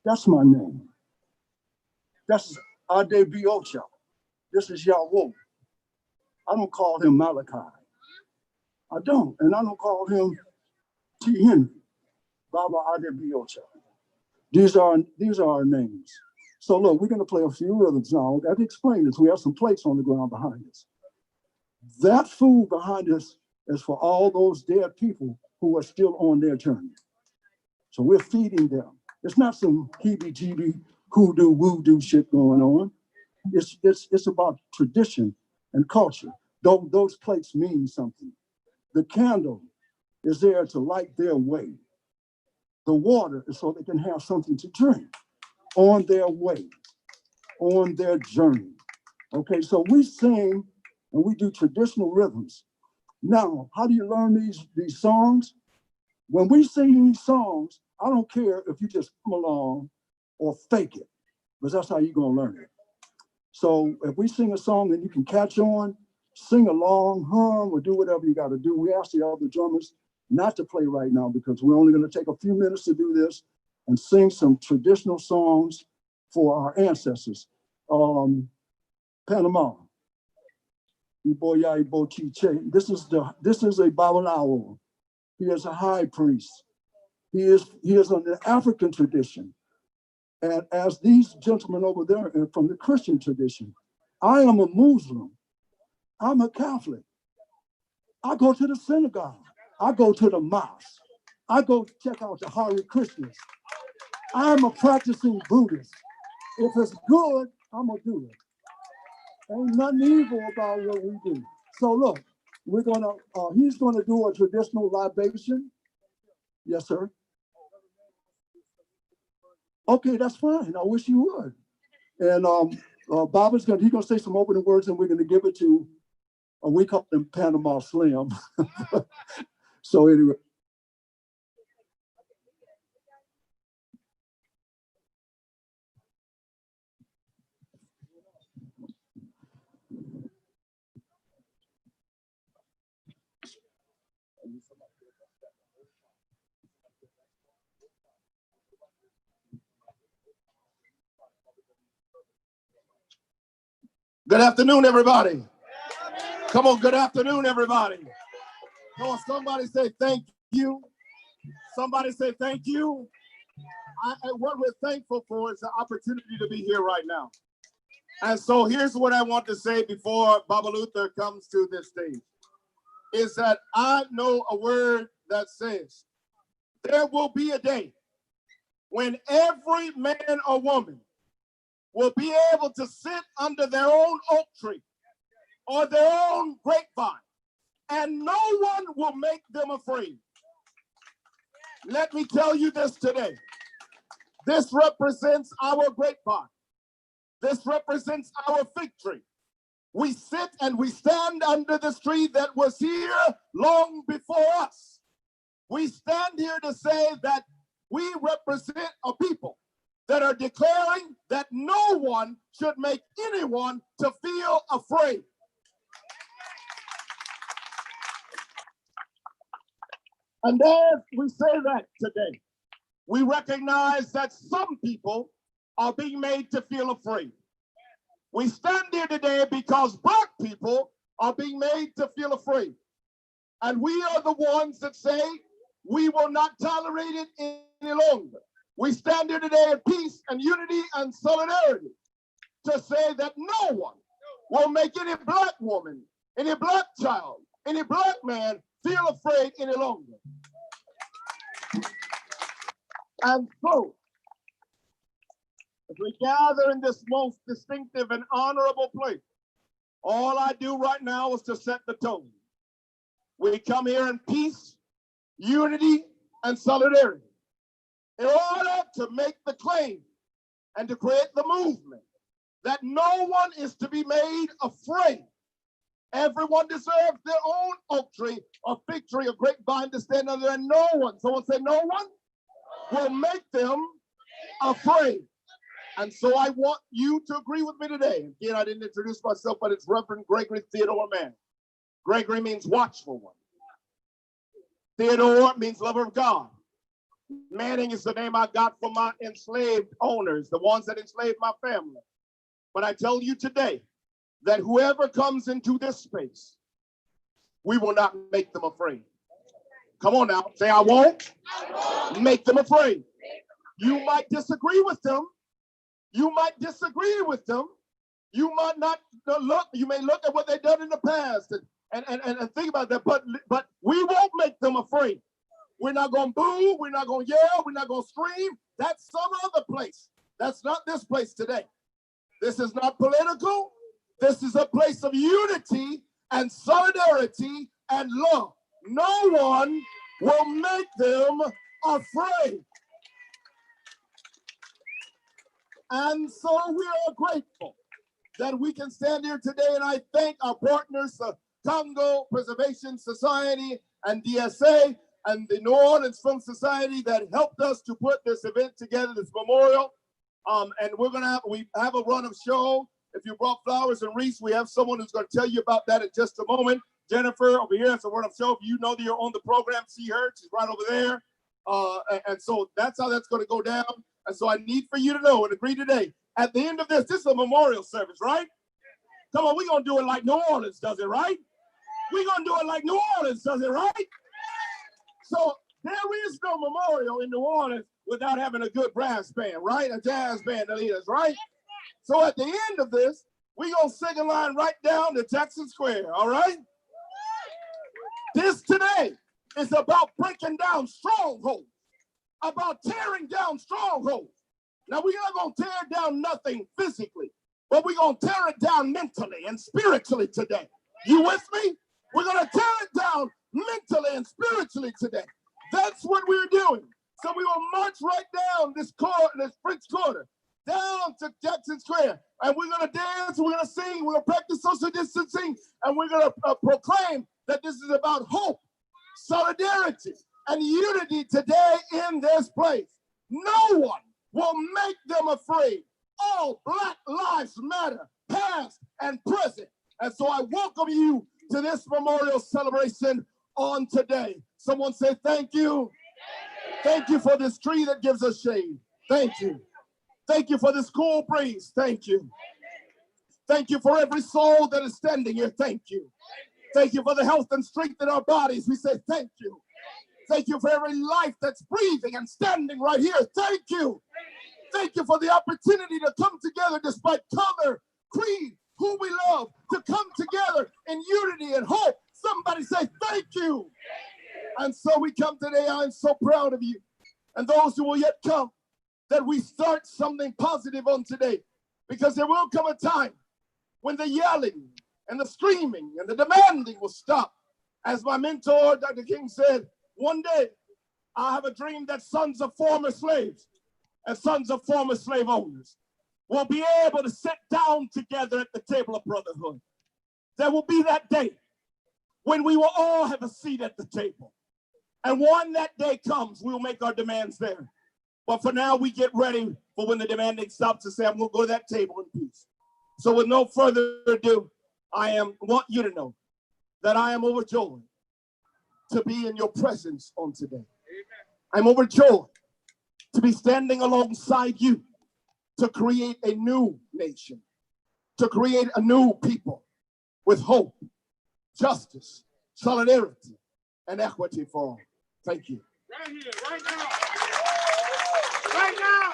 [SPEAKER 11] That's my name. That's Ade Biocha. This is Yahweh. I don't call him Malachi. I don't. And I don't call him T. Henry. Baba Ade Biocha. These are our names. So look, we're going to play a few rhythms now. I've explained this. We have some plates on the ground behind us. That food behind us is for all those dead people who are still on their journey. So we're feeding them. It's not some heebie-jeebie, hoodoo, voodoo shit going on. It's about tradition and culture. Those plates mean something. The candle is there to light their way. The water is so they can have something to drink on their way, on their journey. Okay, so we sing and we do traditional rhythms. Now, how do you learn these songs? When we sing these songs, I don't care if you just come along or fake it, because that's how you're gonna learn it. So if we sing a song and you can catch on, sing along, hum, or do whatever you gotta do. We ask the other drummers not to play right now because we're only gonna take a few minutes to do this and sing some traditional songs for our ancestors. Panama. This is a Babalawo. He is a high priest. He is on the African tradition. And as these gentlemen over there are from the Christian tradition, I am a Muslim. I'm a Catholic. I go to the synagogue. I go to the mosque. I go check out the Hare Krishnas. I'm a practicing Buddhist. If it's good, I'm gonna do it. Ain't nothing evil about what we do. So look, we're gonna, he's gonna do a traditional libation. Yes, sir. Okay, that's fine. I wish you would. And Bob's he's gonna say some opening words, and we're gonna give it to, we call him Panama Slim. So anyway.
[SPEAKER 8] Good afternoon, everybody. Come on, good afternoon, everybody. Come on, somebody say thank you. Somebody say thank you. What we're thankful for is the opportunity to be here right now. And so here's what I want to say before Baba Luther comes to this stage, is that I know a word that says, there will be a day when every man or woman will be able to sit under their own oak tree or their own grapevine, and no one will make them afraid. Let me tell you this today. This represents our grapevine. This represents our fig tree. We sit and we stand under this tree that was here long before us. We stand here to say that we represent a people that are declaring that no one should make anyone to feel afraid. And as we say that today, we recognize that some people are being made to feel afraid. We stand here today because Black people are being made to feel afraid. And we are the ones that say we will not tolerate it any longer. We stand here today in peace and unity and solidarity to say that no one will make any Black woman, any Black child, any Black man feel afraid any longer. And so, as we gather in this most distinctive and honorable place, all I do right now is to set the tone. We come here in peace, unity, and solidarity in order to make the claim and to create the movement that no one is to be made afraid. Everyone deserves their own oak tree or fig tree or grapevine to stand under, and no one, someone say no one, will make them afraid. And so I want you to agree with me today. Again, I didn't introduce myself, but it's Reverend Gregory Theodore Manning. Gregory means watchful one. Theodore means lover of God. Manning is the name I got from my enslaved owners, the ones that enslaved my family. But I tell you today that whoever comes into this space, we will not make them afraid. Come on now, say I won't make them afraid. You might disagree with them. You might disagree with them. You might not look, you may look at what they've done in the past and think about that, but we won't make them afraid. We're not going to boo, we're not going to yell, we're not going to scream. That's some other place. That's not this place today. This is not political. This is a place of unity and solidarity and love. No one will make them afraid. And so we are grateful that we can stand here today, and I thank our partners, the Congo Preservation Society and DSA and the New Orleans Film Society that helped us to put this event together, this memorial. And we have a run of show. If you brought flowers and wreaths, we have someone who's going to tell you about that in just a moment. Jennifer over here has a run of show. If you know that you're on the program, see her. She's right over there. And so that's how that's going to go down. And so I need for you to know and agree today. At the end of this is a memorial service, right? Come on, we're going to do it like New Orleans does it, right? We're going to do it like New Orleans does it, right? So there is no memorial in New Orleans without having a good brass band, right? A jazz band to lead us, right? So at the end of this, we're going to sing a line right down to Jackson Square, all right? This today is about breaking down strongholds, about tearing down strongholds. Now, we're not going to tear down nothing physically, but we're going to tear it down mentally and spiritually today. You with me? We're going to tear it down mentally and spiritually today. That's what we're doing. So we will march right down this French Quarter, down to Jackson Square, and we're going to dance, we're going to sing, we're going to practice social distancing, and we're going to proclaim that this is about hope, solidarity, and unity today in this place. No one will make them afraid. All Black lives matter, past and present. And so I welcome you to this memorial celebration on today. Someone say thank you. Thank you for this tree that gives us shade. Thank you. Thank you for this cool breeze. Thank you. Thank you for every soul that is standing here. Thank you. Thank you for the health and strength in our bodies. We say thank you. Thank you for every life that's breathing and standing right here. Thank you. Thank you for the opportunity to come together despite color, creed, who we love, to come together in unity and hope. Somebody say thank you. And so we come today. I'm so proud of you and those who will yet come, that we start something positive on today, because there will come a time when the yelling and the screaming and the demanding will stop. As my mentor, Dr. King, said, one day I have a dream that sons of former slaves and sons of former slave owners will be able to sit down together at the table of brotherhood. There will be that day when we will all have a seat at the table. And when that day comes, we will make our demands there. But for now, we get ready for when the demanding stops to say, I'm going to go to that table in peace. So with no further ado, want you to know that I am overjoyed to be in your presence on today. I'm overjoyed to be standing alongside you to create a new nation, to create a new people with hope, justice, solidarity, and equity for all. Thank you.
[SPEAKER 13] Right here, right now. Right now.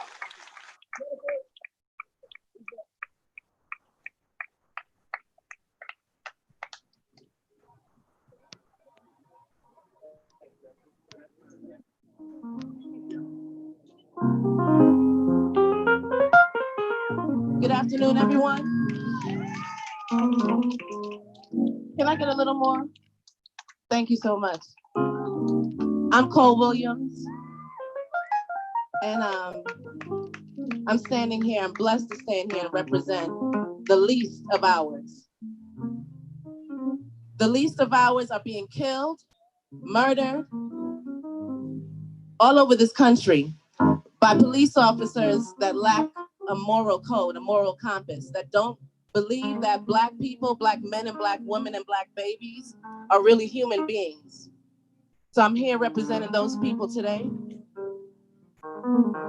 [SPEAKER 15] Good afternoon, everyone. Can I get a little more? Thank you so much. I'm Cole Williams, and I'm standing here. I'm blessed to stand here and represent the least of ours. The least of ours are being killed, murdered, all over this country by police officers that lack a moral code, a moral compass, that don't believe that Black people, Black men and Black women and Black babies are really human beings. So I'm here representing those people today.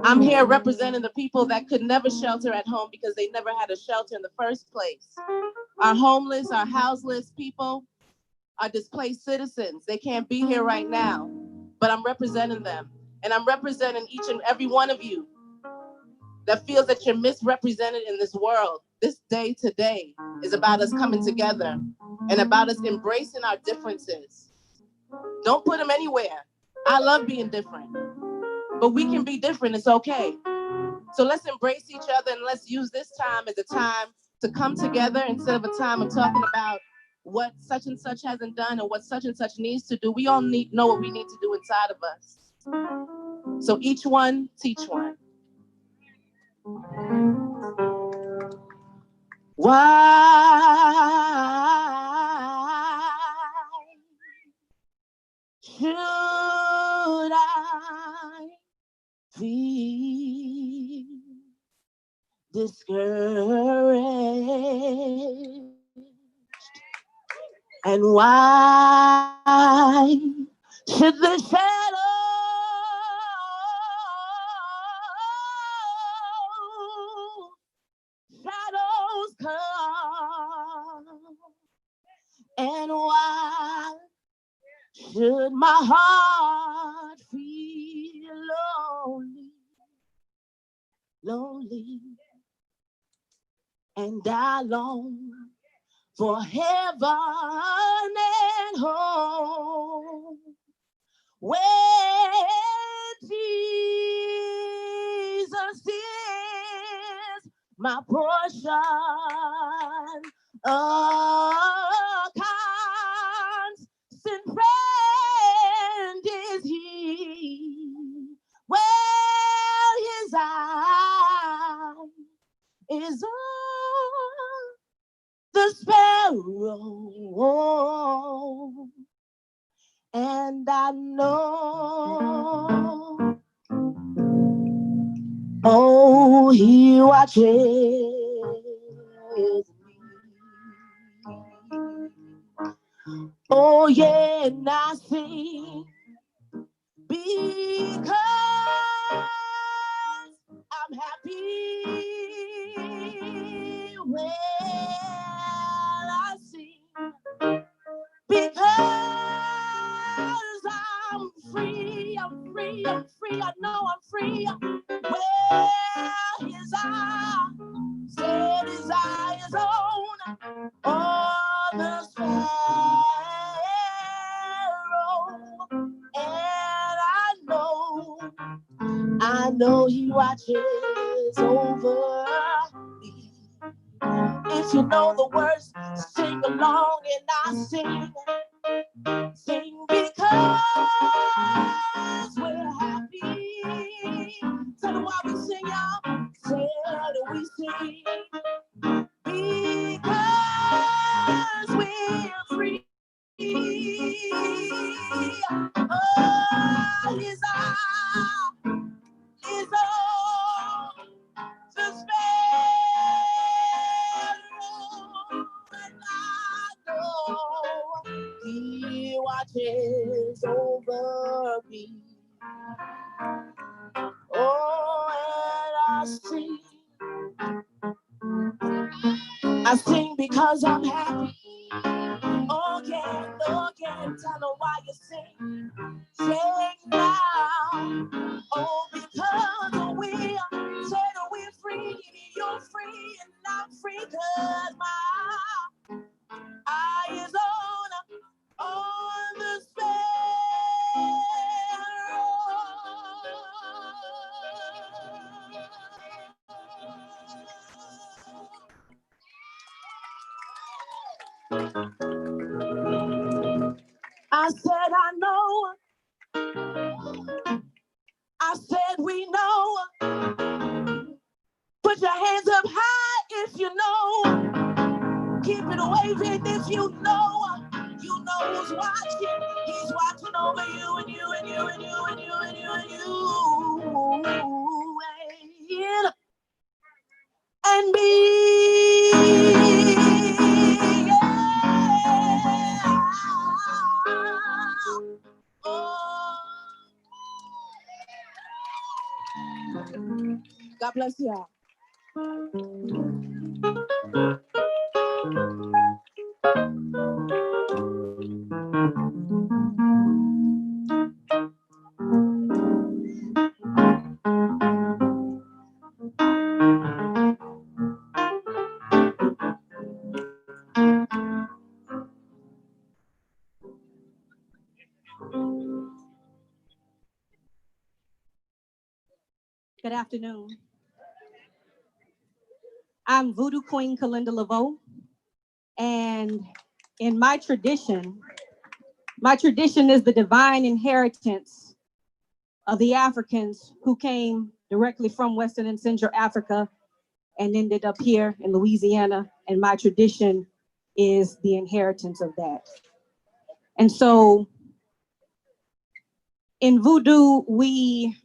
[SPEAKER 15] I'm here representing the people that could never shelter at home because they never had a shelter in the first place. Our homeless, our houseless people, our displaced citizens. They can't be here right now, but I'm representing them. And I'm representing each and every one of you that feels that you're misrepresented in this world. This day today is about us coming together and about us embracing our differences. Don't put them anywhere. I love being different, but we can be different. It's okay. So let's embrace each other and let's use this time as a time to come together instead of a time of talking about what such and such hasn't done or what such and such needs to do. We all know what we need to do inside of us. So each one, teach one. Why should I feel discouraged? And why should the shadows come? And why should my heart feel lonely? And I long for heaven and home, where Jesus is my portion. A constant friend is he. Well, his eye is on the sparrow, and I know, oh, he watches me. Oh, yeah, and I sing because I'm happy. Well, I sing because I'm free, I'm free, I'm free, I know I'm free. Well, his eye said his eye is on all the sparrow, and I know he watches over me. If you know the words, sing along, and I sing because we're happy. Tell them why we sing, y'all. Say that we sing because we're free. Oh, his eye is on the sparrow, and I know he watches over me. Oh, and I sing because I'm happy. Oh yeah, tell them why you sing. Sing now. Oh, because we said we're free, you're free, and I'm free, cause my eye is on the I said I know, I said we know. Put your hands up high if you know. Keep it waving if you know. You know who's watching. He's watching over you and you and you and you and you and you and you. And me. God bless you.
[SPEAKER 16] Good afternoon. I'm Voodoo Queen Kalinda Laveau, and in my tradition is the divine inheritance of the Africans who came directly from Western and Central Africa and ended up here in Louisiana, and my tradition is the inheritance of that. And so in Voodoo, we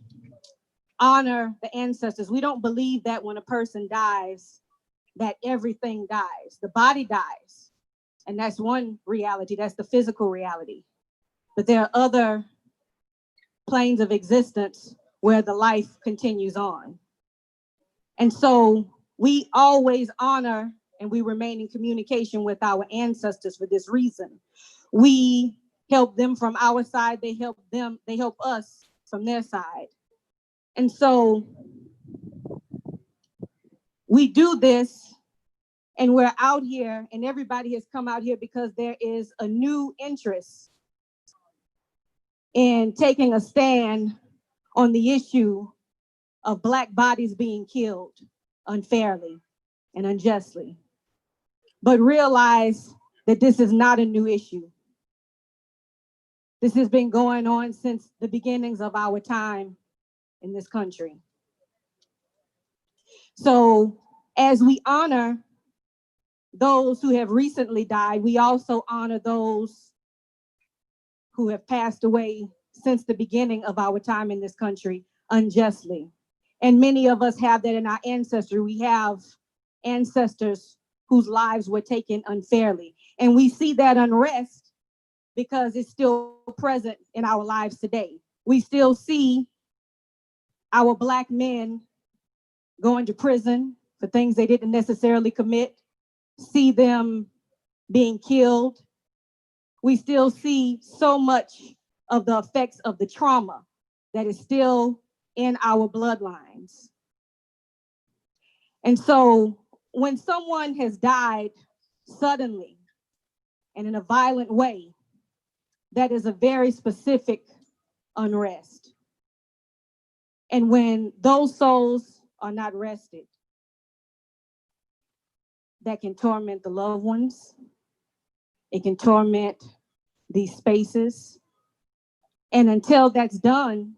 [SPEAKER 16] honor the ancestors. We don't believe that when a person dies, that everything dies. The body dies, and that's one reality. That's the physical reality. But there are other planes of existence where the life continues on. And so we always honor and we remain in communication with our ancestors for this reason. We help them from our side, they help us from their side. And so we do this, and we're out here, and everybody has come out here because there is a new interest in taking a stand on the issue of Black bodies being killed unfairly. and unjustly. But realize that this is not a new issue. This has been going on since the beginnings of our time in this country. So as we honor those who have recently died, we also honor those who have passed away since the beginning of our time in this country unjustly. And many of us have that in our ancestry. We have ancestors whose lives were taken unfairly. And we see that unrest because it's still present in our lives today. We still see our Black men going to prison for things they didn't necessarily commit, see them being killed. We still see so much of the effects of the trauma that is still in our bloodlines. And so when someone has died suddenly and in a violent way, that is a very specific unrest. And when those souls are not rested, that can torment the loved ones. It can torment these spaces. And until that's done,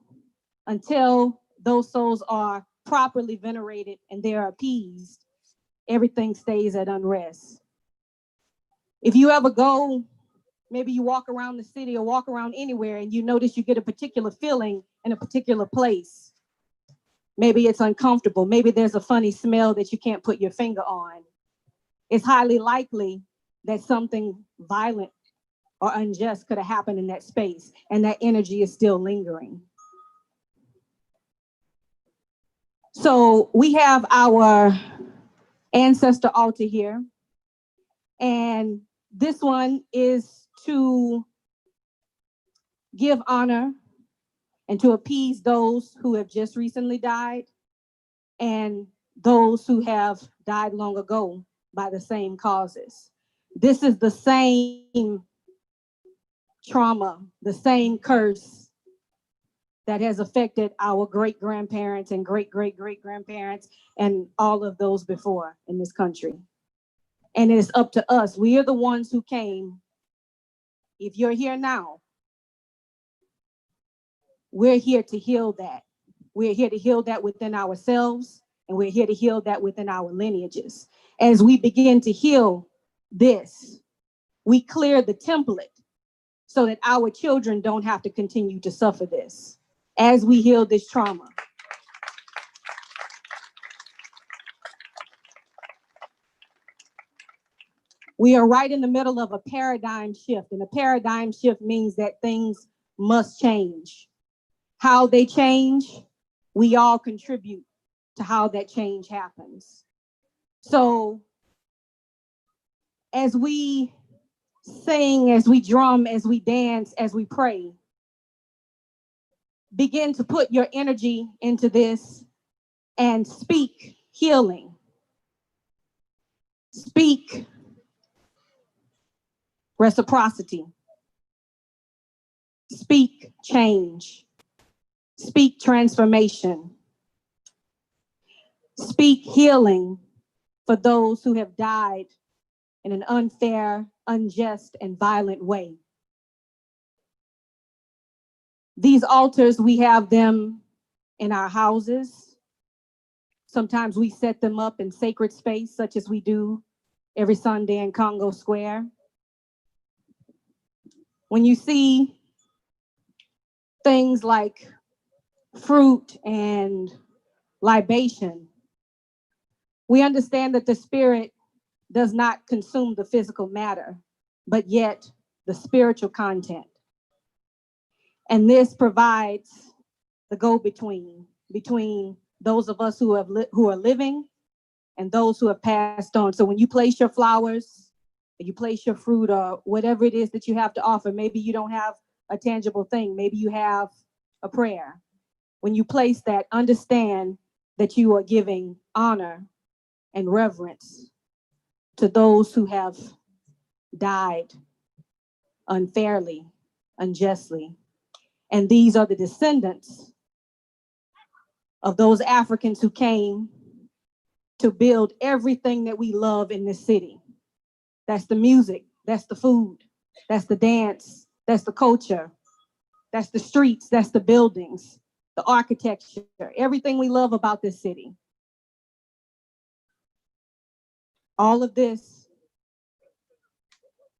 [SPEAKER 16] until those souls are properly venerated and they're appeased, everything stays at unrest. If you ever go, maybe you walk around the city or walk around anywhere and you notice you get a particular feeling in a particular place. Maybe it's uncomfortable. Maybe there's a funny smell that you can't put your finger on. It's highly likely that something violent or unjust could have happened in that space, and that energy is still lingering. So we have our ancestor altar here, and this one is to give honor and to appease those who have just recently died and those who have died long ago by the same causes. This is the same trauma, the same curse that has affected our great-grandparents and great-great-great-grandparents and all of those before in this country. And it is up to us. We are the ones who came. If you're here now, we're here to heal that. We're here to heal that within ourselves, and we're here to heal that within our lineages. As we begin to heal this, we clear the template so that our children don't have to continue to suffer this as we heal this trauma. We are right in the middle of a paradigm shift, and a paradigm shift means that things must change. How they change, we all contribute to how that change happens. So as we sing, as we drum, as we dance, as we pray, begin to put your energy into this and speak healing. Speak reciprocity. Speak change. Speak transformation. Speak healing for those who have died in an unfair, unjust, and violent way. These altars, we have them in our houses. Sometimes we set them up in sacred space, such as we do every Sunday in Congo Square. When you see things like fruit and libation, we understand that the spirit does not consume the physical matter, but yet the spiritual content. And this provides the go-between between those of us who are living and those who have passed on. So when you place your flowers, you place your fruit, or whatever it is that you have to offer, maybe you don't have a tangible thing, maybe you have a prayer. When you place that, understand that you are giving honor and reverence to those who have died unfairly, unjustly. And these are the descendants of those Africans who came to build everything that we love in this city. That's the music, that's the food, that's the dance, that's the culture, that's the streets, that's the buildings, the architecture, everything we love about this city. All of this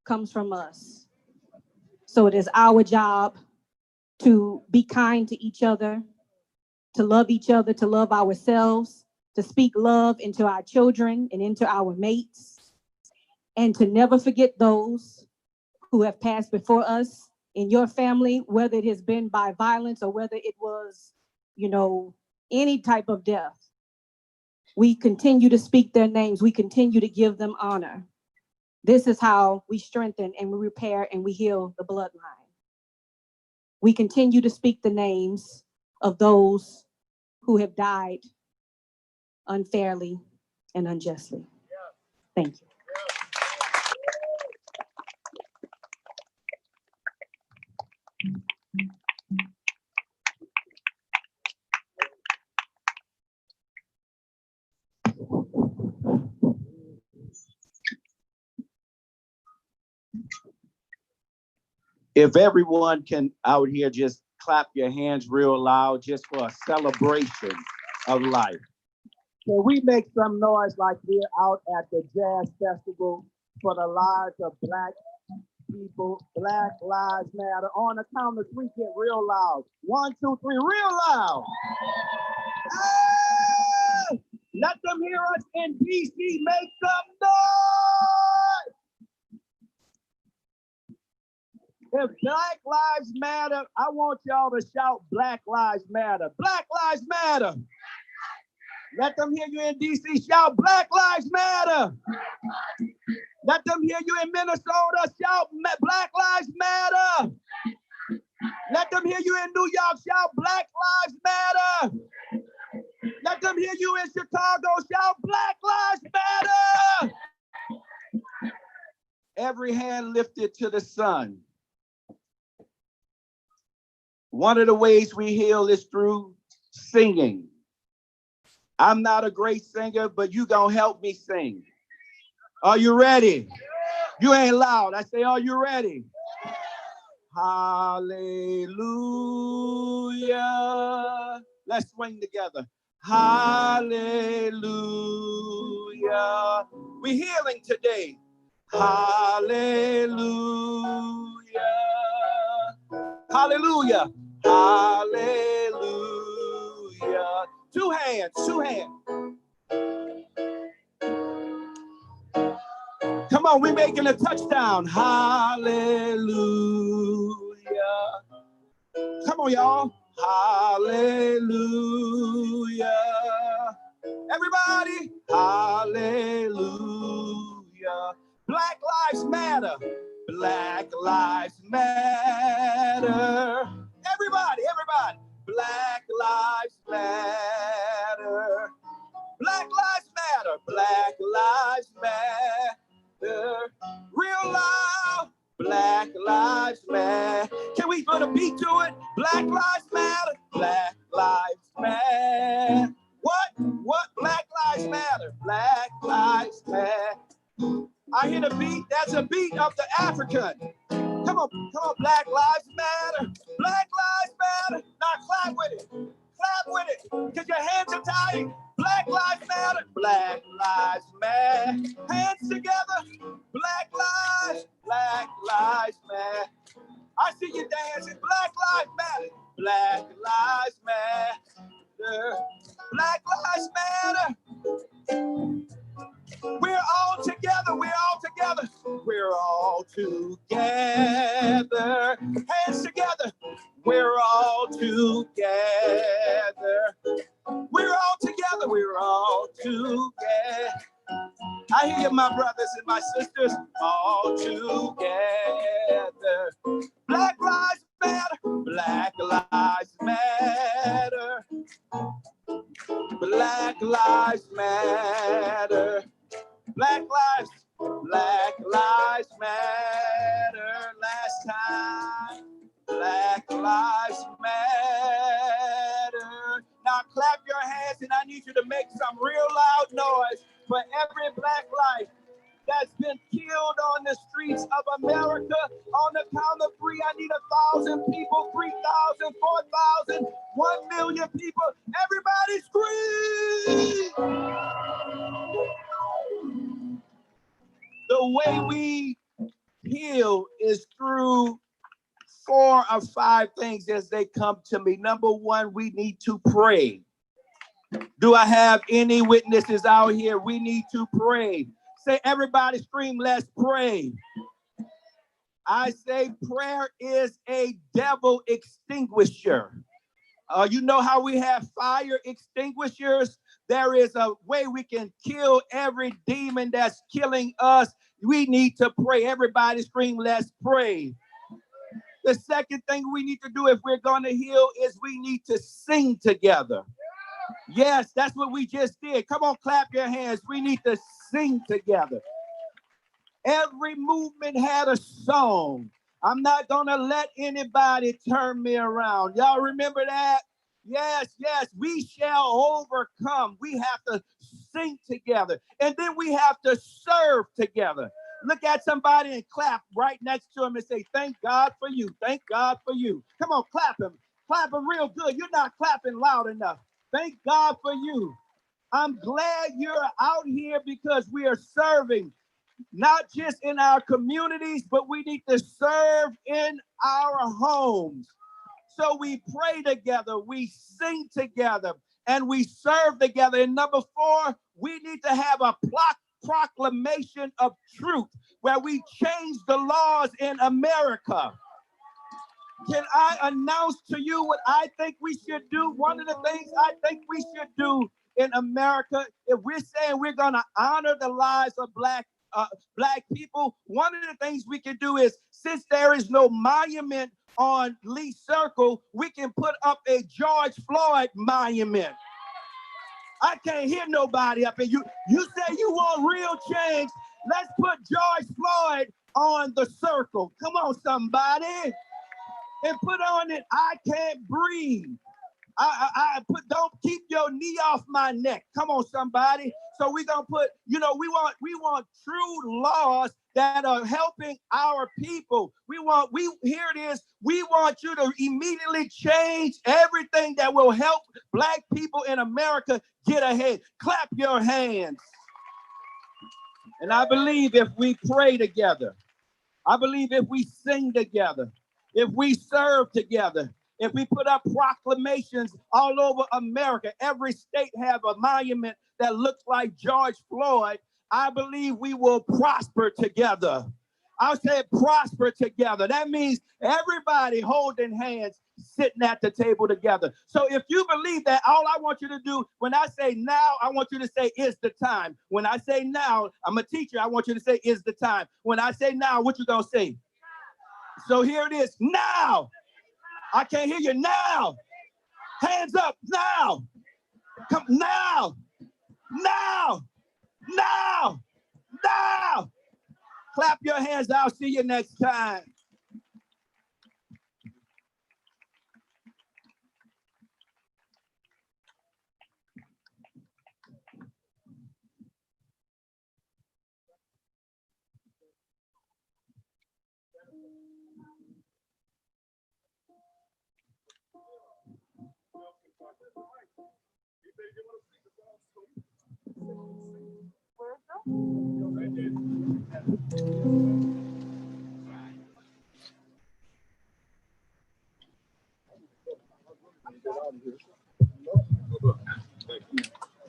[SPEAKER 16] comes from us. So it is our job to be kind to each other, to love each other, to love ourselves, to speak love into our children and into our mates, and to never forget those who have passed before us in your family, whether it has been by violence or whether it was, any type of death. We continue to speak their names. We continue to give them honor. This is how we strengthen and we repair and we heal the bloodline. We continue to speak the names of those who have died unfairly and unjustly. Thank you.
[SPEAKER 17] If everyone can out here just clap your hands real loud just for a celebration of life. Can we make some noise like we're out at the jazz festival for the lives of Black people? Black Lives Matter. On the count of three, get real loud. 1, 2, 3, real loud. Hey! Let them hear us in DC. Make some noise. If Black Lives Matter, I want y'all to shout Black Lives Matter. Black Lives Matter. Let them hear you in DC. Shout Black Lives Matter. Let them hear you in Minnesota. Shout Black Lives Matter. Let them hear you in New York. Shout Black Lives Matter. Let them hear you in Chicago. Shout Black Lives Matter. Every hand lifted to the sun. One of the ways we heal is through singing. I'm not a great singer, but you gonna help me sing. Are you ready? You ain't loud. I say, are you ready? Hallelujah. Let's swing together. Hallelujah. We're healing today. Hallelujah. Hallelujah. Hallelujah. Two hands, two hands. Come on, we're making a touchdown. Hallelujah. Come on, y'all. Hallelujah. Everybody, hallelujah. Black Lives Matter. Black Lives Matter. Everybody, everybody. Black Lives Matter. Black Lives Matter. Black Lives Matter. Real loud. Black Lives Matter. Can we put a beat to it? Black Lives Matter. Black Lives Matter. What? Black Lives Matter. Black Lives Matter. I hear the beat. That's a beat of the African. Come on, Black Lives Matter. Black Lives Matter. Now clap with it. Clap with it. Because your hands are tight. Black Lives Matter. Black Lives Matter. Hands together. Black Lives Matter. I see you dancing. Black Lives Matter. Black Lives Matter. Black Lives Matter. We're all together. We're all together. We're all together. Hands together. We're all together. We're all together. We're all together. I hear my brothers and my sisters all together. Black Lives Matter. Black Lives Matter. Black Lives Matter. Black Lives Matter. Last time. Black Lives Matter. Now clap your hands and I need you to make some real loud noise 4 or 5 things as they come to me. Number 1, we need to pray. Do I have any witnesses out here? We need to pray. Say, everybody scream, let's pray. I say prayer is a devil extinguisher. You know how we have fire extinguishers? There is a way we can kill every demon that's killing us. We need to pray. Everybody scream, let's pray. The second thing we need to do if we're going to heal is we need to sing together. Yes, that's what we just did. Come on, clap your hands. We need to sing together. Every movement had a song. I'm not going to let anybody turn me around. Y'all remember that? Yes, yes, we shall overcome. We have to sing together. And then we have to serve together. Look at somebody and clap right next to him and say, thank God for you. Thank God for you. Come on, clap him. Clap him real good. You're not clapping loud enough. Thank God for you. I'm glad you're out here because we are serving, not just in our communities, but we need to serve in our homes. So we pray together, we sing together, and we serve together. And number 4, we need to have a proclamation of truth where we change the laws in America. Can I announce to you what I think we should do? One of the things I think we should do in America, if we're saying we're going to honor the lives of Black people, one of the things we can do is, since there is no monument on Lee Circle, we can put up a George Floyd monument. I can't hear nobody up here. You say you want real change. Let's put George Floyd on the circle. Come on, somebody. And put on it, I can't breathe. Don't keep your knee off my neck. Come on, somebody. So we're gonna put, we want true laws that are helping our people. Here it is. We want you to immediately change everything that will help Black people in America get ahead. Clap your hands. And I believe if we pray together, I believe if we sing together, if we serve together, if we put up proclamations all over America, every state have a monument that looks like George Floyd, I believe we will prosper together. I'll say prosper together. That means everybody holding hands, sitting at the table together. So if you believe that, all I want you to do, when I say now, I want you to say is the time. When I say now, I'm a teacher, I want you to say is the time. When I say now, what you gonna say? So here it is, now. I can't hear you, now. Hands up, now. Come, now. Now. Now. Now. Clap your hands, I'll see you next time.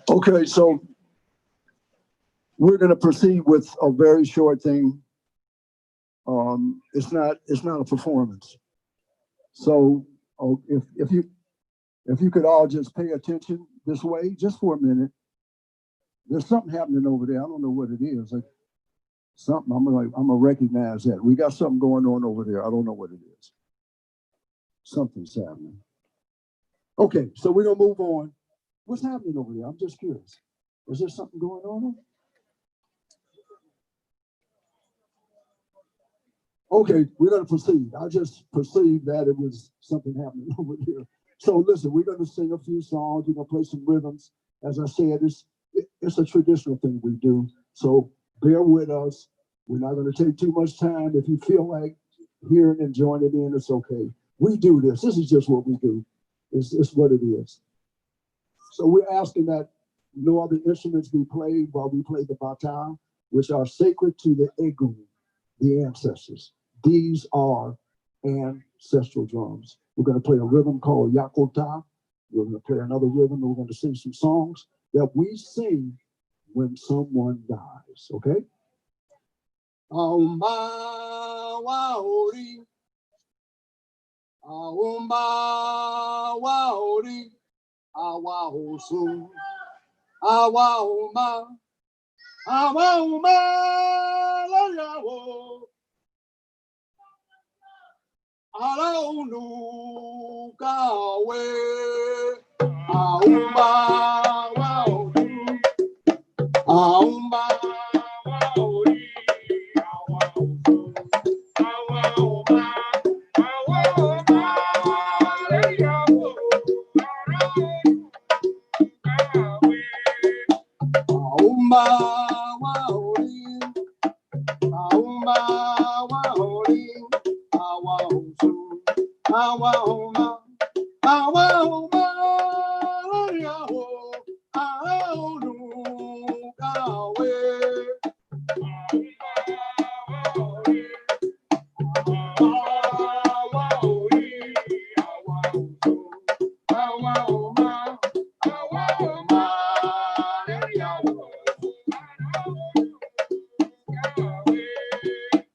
[SPEAKER 11] Okay, so we're going to proceed with a very short thing. It's not a performance. So if you could all just pay attention this way, just for a minute. There's something happening over there. I don't know what it is. Like something. I'm gonna recognize that. We got something going on over there. I don't know what it is. Something's happening. Okay, so we're gonna move on. What's happening over there? I'm just curious. Is there something going on? Okay, we're going to proceed. I just perceived that it was something happening over here. So listen, we're going to sing a few songs. We're going to play some rhythms. As I said, it's a traditional thing we do. So bear with us. We're not going to take too much time. If you feel like hearing and joining in, it's okay. We do this. This is just what we do. It's what it is. So we're asking that no other instruments be played while we play the bata, which are sacred to the egu, the ancestors. These are ancestral drums. We're going to play a rhythm called Yakota. We're going to play another rhythm, and we're going to sing some songs that we sing when someone dies, okay? Aumba waori, aumba waori, awa osu, awa uma, awa uma la yawo, ala unu kawe, aumba waori, aumba waori. Aumba waori, aumba waori, awa osu, awa uma, awa uma, yawo, awa onu kawe.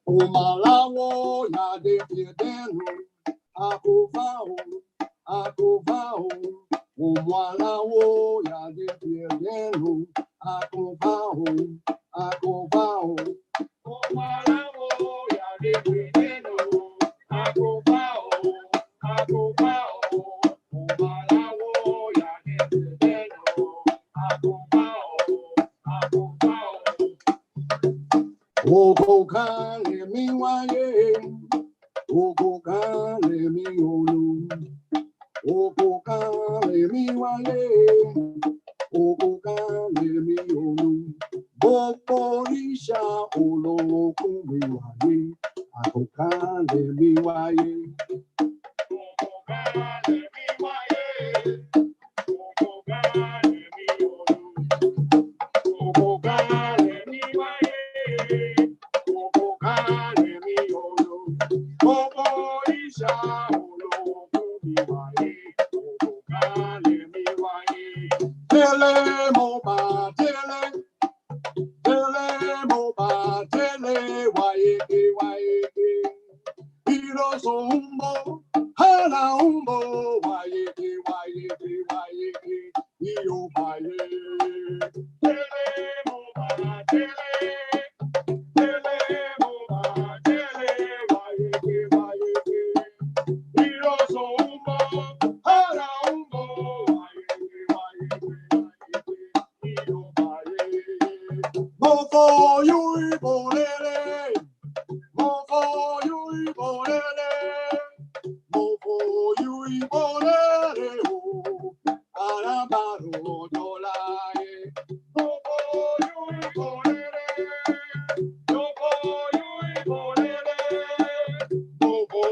[SPEAKER 11] Umalawo ya de piedenu, akuvao, akuvao. Umalawo ya de piedenu, akuvao, akuvao. Umalawo ya de piedenu, akuvao, akuvao. Umalawo ya de piedenu, akuvao, akuvao. Ogo kale mi waye, ogo kale mi olu, ogo kale mi waye, ogo kale mi olu, bobo isha olo kumi waye, ogo kale mi waye, ogo kale mi waye, ogo kale mi olu, ogo kale mi waye. Tele moba tele, tele moba tele, waike waike. Iro sombo, hala umbo, waike waike waike. Iyo baye. Tele moba tele, tele moba tele, waike waike. Iro sombo, hala umbo, waike waike. Mofo yui bolele, mofo yui bolele, mofo yui bolele, arabaro dolae. Mofo yui bolele, mofo yui bolele, mofo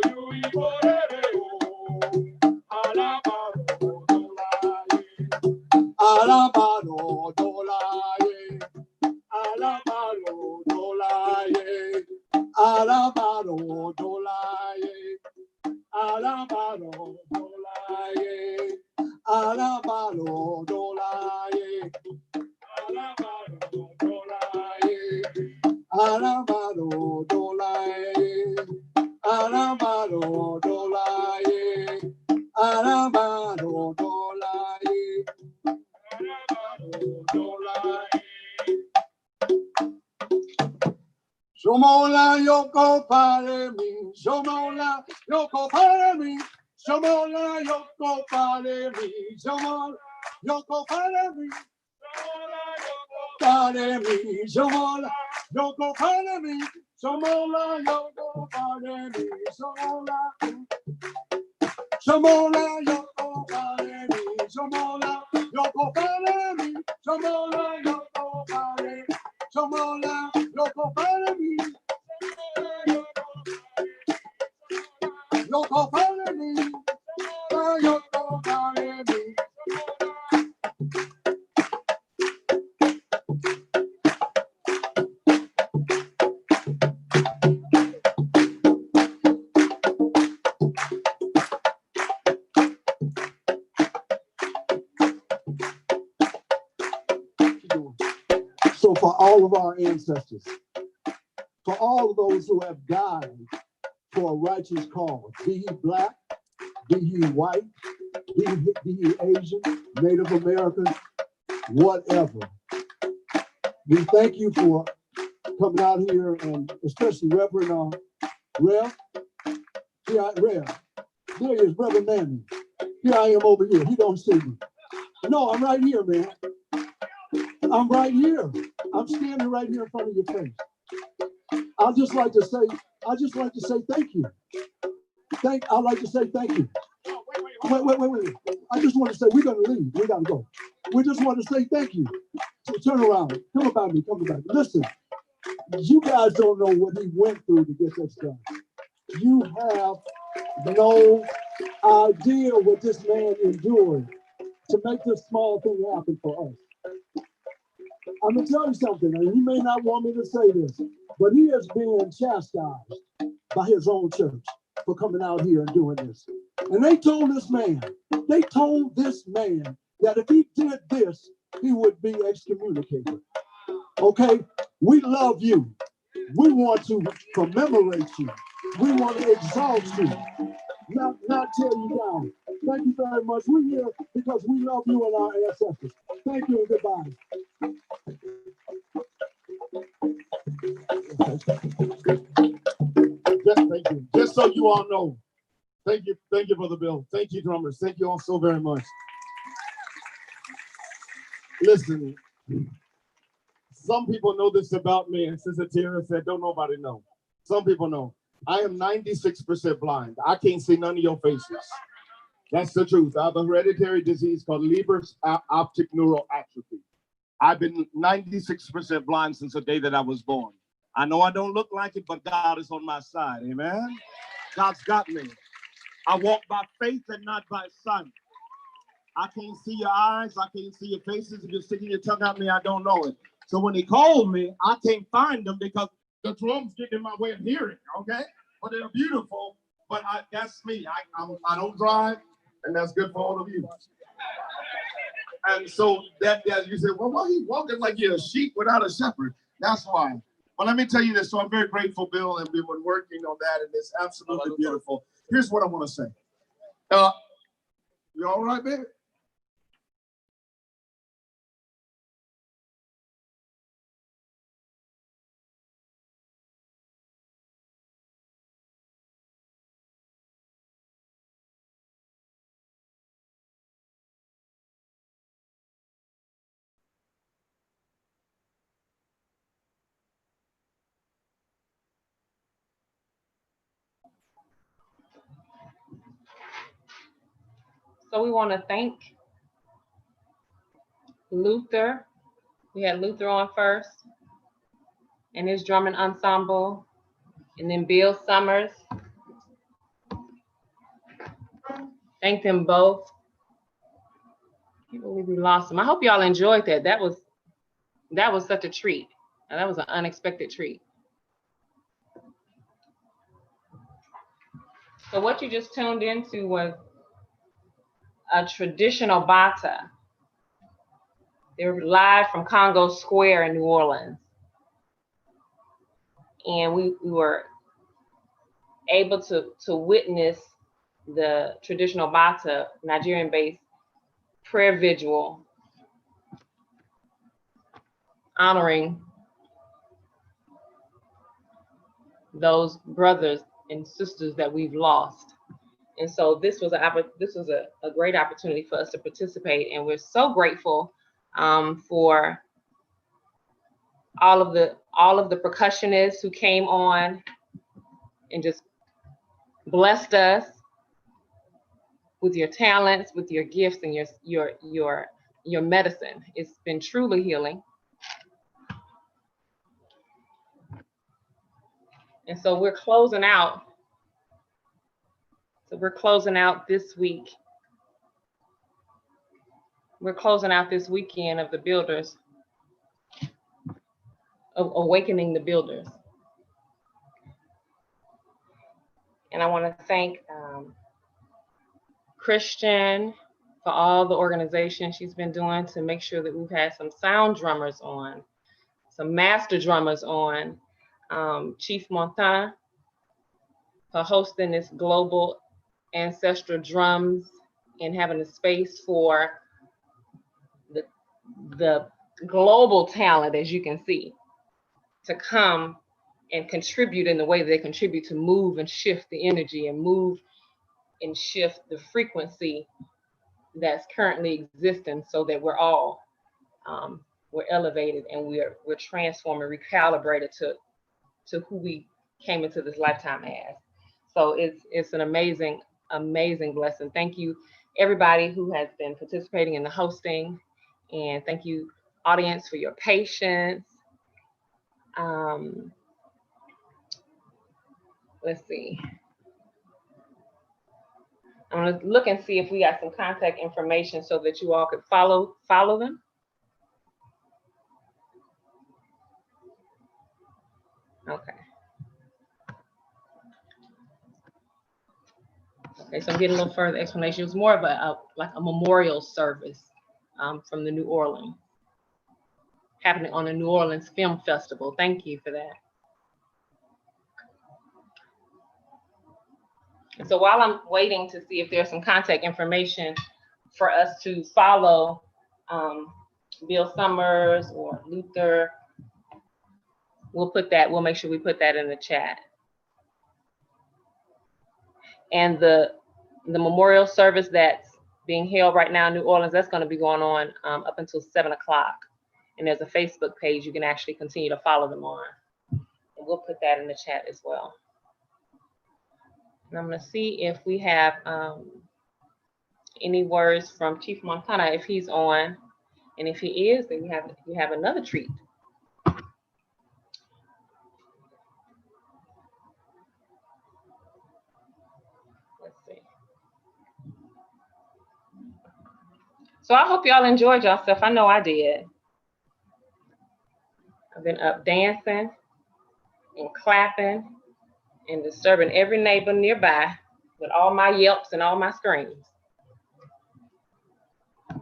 [SPEAKER 11] yui bolele, arabaro dolae, arabaro dolae. Alabaro dolaye, alabaro dolaye, alabaro dolaye, alabaro dolaye, alabaro dolaye, alabaro dolaye, alabaro dolaye, alabaro dolaye, alabaro dolaye. Shomola yoko pare mi, shomola yoko pare mi, shomola yoko pare mi, shomola yoko pare mi, pare mi, shomola yoko pare mi, shomola yoko pare mi, shomola, shomola yoko pare mi, shomola yoko pare mi, shomola yoko pare, shomola yoko pare mi. Yoko pare mi, yoko pare mi. So for all of our ancestors, for all of those who have died for a righteous cause, be he black, be he white, be he Asian, Native American, whatever. We thank you for coming out here, and especially Reverend Rev. Rev. There he is, Reverend Manning. Here I am over here. He don't see me. No, I'm right here, man. I'm right here. I'm standing right here in front of your face. I'd just like to say thank you. I'd like to say thank you. Wait. I just want to say we're gonna leave. We gotta go. We just want to say thank you. So turn around. Come about me. Listen, you guys don't know what he went through to get this done. You have no idea what this man endured to make this small thing happen for us. I'm gonna tell you something, and he may not want me to say this, but he is being chastised by his own church for coming out here and doing this. And they told this man that if he did this, he would be excommunicated. Okay, we love you. We want to commemorate you. We want to exalt you, not tear you down. Thank you very much. We're here because we love you and our ancestors. Thank you and goodbye. Thank you. Just so you all know, thank you, Brother Bill. Thank you, drummers. Thank you all so very much. Listen, some people know this about me, and Sister Tara said, don't nobody know. Some people know. I am 96% blind. I can't see none of your faces. That's the truth. I have a hereditary disease called Leber's optic neural atrophy. I've been 96% blind since the day that I was born. I know I don't look like it, but God is on my side. Amen. God's got me. I walk by faith and not by sight. I can't see your eyes. I can't see your faces. If you're sticking your tongue at me, I don't know it. So when he called me, I can't find them because the drums get in my way of hearing, okay? But they're beautiful, but that's me. I don't drive, and that's good for all of you. And so that you say, well, why he walking like you're a sheep without a shepherd? That's why. But let me tell you this. So I'm very grateful, Bill, and we've been working on that, and it's absolutely beautiful. Here's what I want to say. You all right, baby?
[SPEAKER 12] So we want to thank Luther. We had Luther on first and his drumming ensemble, and then Bill Summers. Thank them both. I can't believe we lost them. I hope y'all enjoyed that. That was such a treat. And that was an unexpected treat. So what you just tuned into was a traditional bata. They were live from Congo Square in New Orleans. And we were able to witness the traditional bata, Nigerian-based prayer vigil honoring those brothers and sisters that we've lost. And so this was a great opportunity for us to participate, and we're so grateful for all of the percussionists who came on and just blessed us with your talents, with your gifts, and your medicine. It's been truly healing. And so we're closing out. So we're closing out this week. We're closing out this weekend of the Builders, of Awakening the Builders. And I want to thank Christian for all the organization she's been doing to make sure that we've had some sound drummers on
[SPEAKER 18] some master drummers on, Chief Montana for hosting this global ancestral drums and having a space for the global talent, as you can see, to come and contribute in the way they contribute to move and shift the energy and move and shift the frequency that's currently existing, so that we're all we're elevated and we're transforming, recalibrated to who we came into this lifetime as. So it's an amazing blessing. Thank you everybody who has been participating in the hosting, and thank you audience for your patience. Let's see. I'm gonna look and see if we got some contact information so that you all could follow them. Okay. Okay, so I'm getting a little further explanation. It was more of like a memorial service from the New Orleans, happening on the New Orleans Film Festival. Thank you for that. And so while I'm waiting to see if there's some contact information for us to follow Bill Summers or Luther, we'll make sure we put that in the chat. And the memorial service that's being held right now in New Orleans, that's going to be going on up until 7 o'clock. And there's a Facebook page you can actually continue to follow them on. And we'll put that in the chat as well. And I'm going to see if we have any words from Chief Montana, if he's on. And if he is, then you have another treat. Let's see. So I hope y'all enjoyed yourself. I know I did. I've been up dancing and clapping and disturbing every neighbor nearby with all my yelps and all my screams. So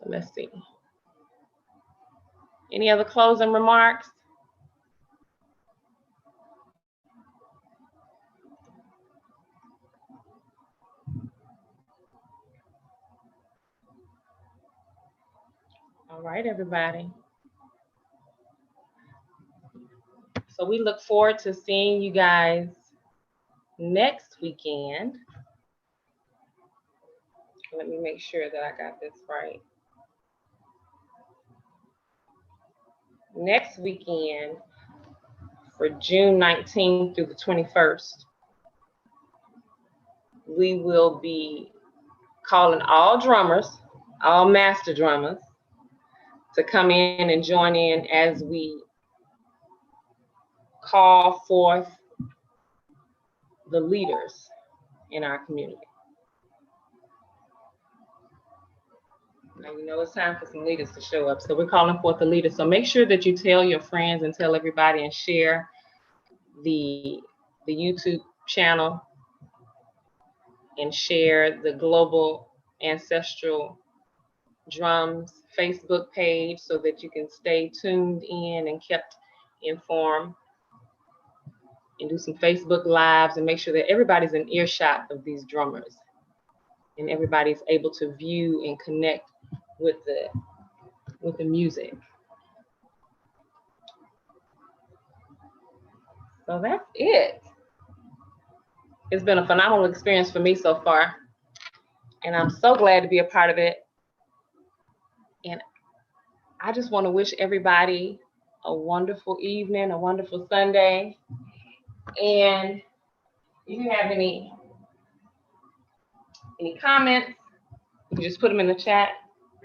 [SPEAKER 18] let's see. Any other closing remarks? All right, everybody. So we look forward to seeing you guys next weekend. Let me make sure that I got this right. Next weekend for June 19th through the 21st, we will be calling all drummers, all master drummers, to come in and join in as we call forth the leaders in our community. Now, you know it's time for some leaders to show up, so we're calling forth the leaders. So make sure that you tell your friends and tell everybody and share the YouTube channel and share the Global Ancestral Drums Facebook page so that you can stay tuned in and kept informed, and do some Facebook lives and make sure that everybody's in earshot of these drummers and everybody's able to view and connect with the music. So that's it. It's been a phenomenal experience for me so far, and I'm so glad to be a part of it. And I just want to wish everybody a wonderful evening, a wonderful Sunday. And if you have any comments, you can just put them in the chat.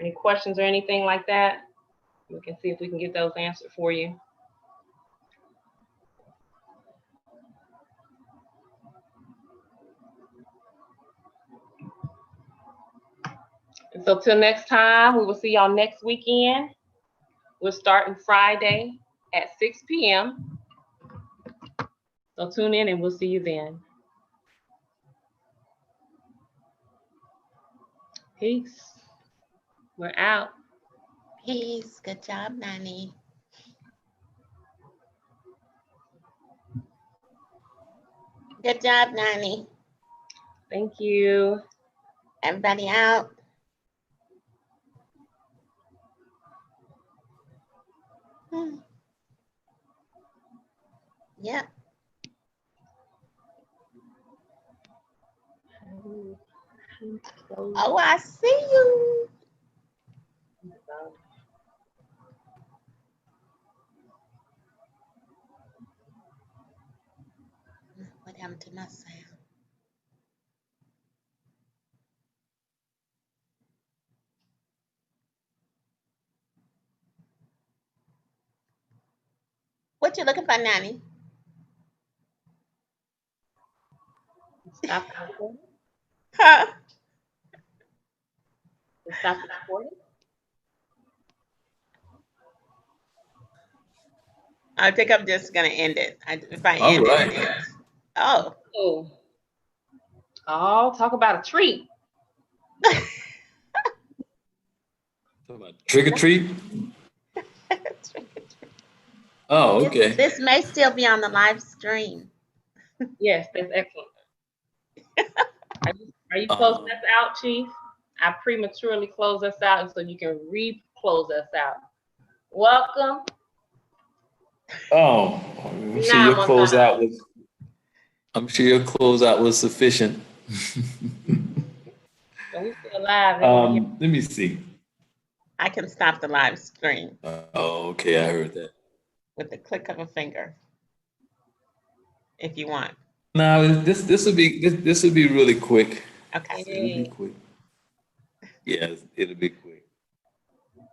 [SPEAKER 18] Any questions or anything like that, we can see if we can get those answered for you. And so till next time, we will see y'all next weekend. We're starting Friday at 6 p.m. So tune in and we'll see you then. Peace. We're out.
[SPEAKER 12] keys. Good job, Nani. Good job, Nani.
[SPEAKER 18] Thank you.
[SPEAKER 12] Everybody out. Yeah. Oh, I see you. What happened to my sound? What you looking for, Nani?
[SPEAKER 18] Stop the recording.
[SPEAKER 12] Huh?
[SPEAKER 18] Stop the recording.
[SPEAKER 12] I think I'm just gonna end it. If I
[SPEAKER 1] All
[SPEAKER 12] end
[SPEAKER 1] right.
[SPEAKER 12] it. Oh.
[SPEAKER 18] Oh, talk about a treat.
[SPEAKER 1] Trick or treat? Oh, okay.
[SPEAKER 12] This may still be on the live stream.
[SPEAKER 18] Yes, that's excellent. Are you closing us out, Chief? I prematurely close us out so you can re-close us out. Welcome.
[SPEAKER 1] Oh, I'm sure your closeout was. I'm sure your closeout was sufficient.
[SPEAKER 18] So we still live.
[SPEAKER 1] Let me see.
[SPEAKER 12] I can stop the live stream
[SPEAKER 1] Oh, okay, I heard that.
[SPEAKER 12] with the click of a finger, if you want.
[SPEAKER 1] No, this will be really quick.
[SPEAKER 12] Okay.
[SPEAKER 1] It'll be quick. Yeah, it'll be quick.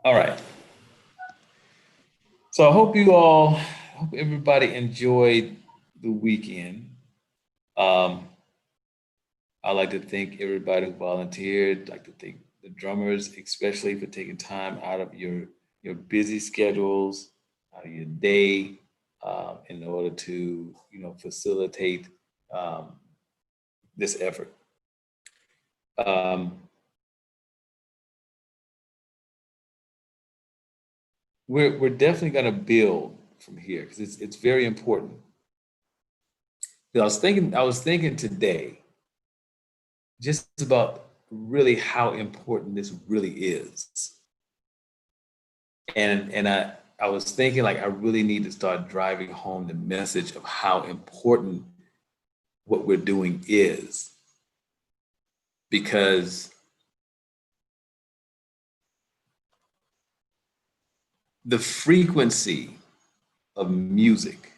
[SPEAKER 1] All right. So I hope everybody enjoyed the weekend. I'd like to thank everybody who volunteered. I'd like to thank the drummers, especially for taking time out of your busy schedules, out of your day, in order to facilitate this effort. We're definitely going to build from here because it's very important. I was thinking today just about really how important this really is. And I was thinking like I really need to start driving home the message of how important what we're doing is. Because the frequency of music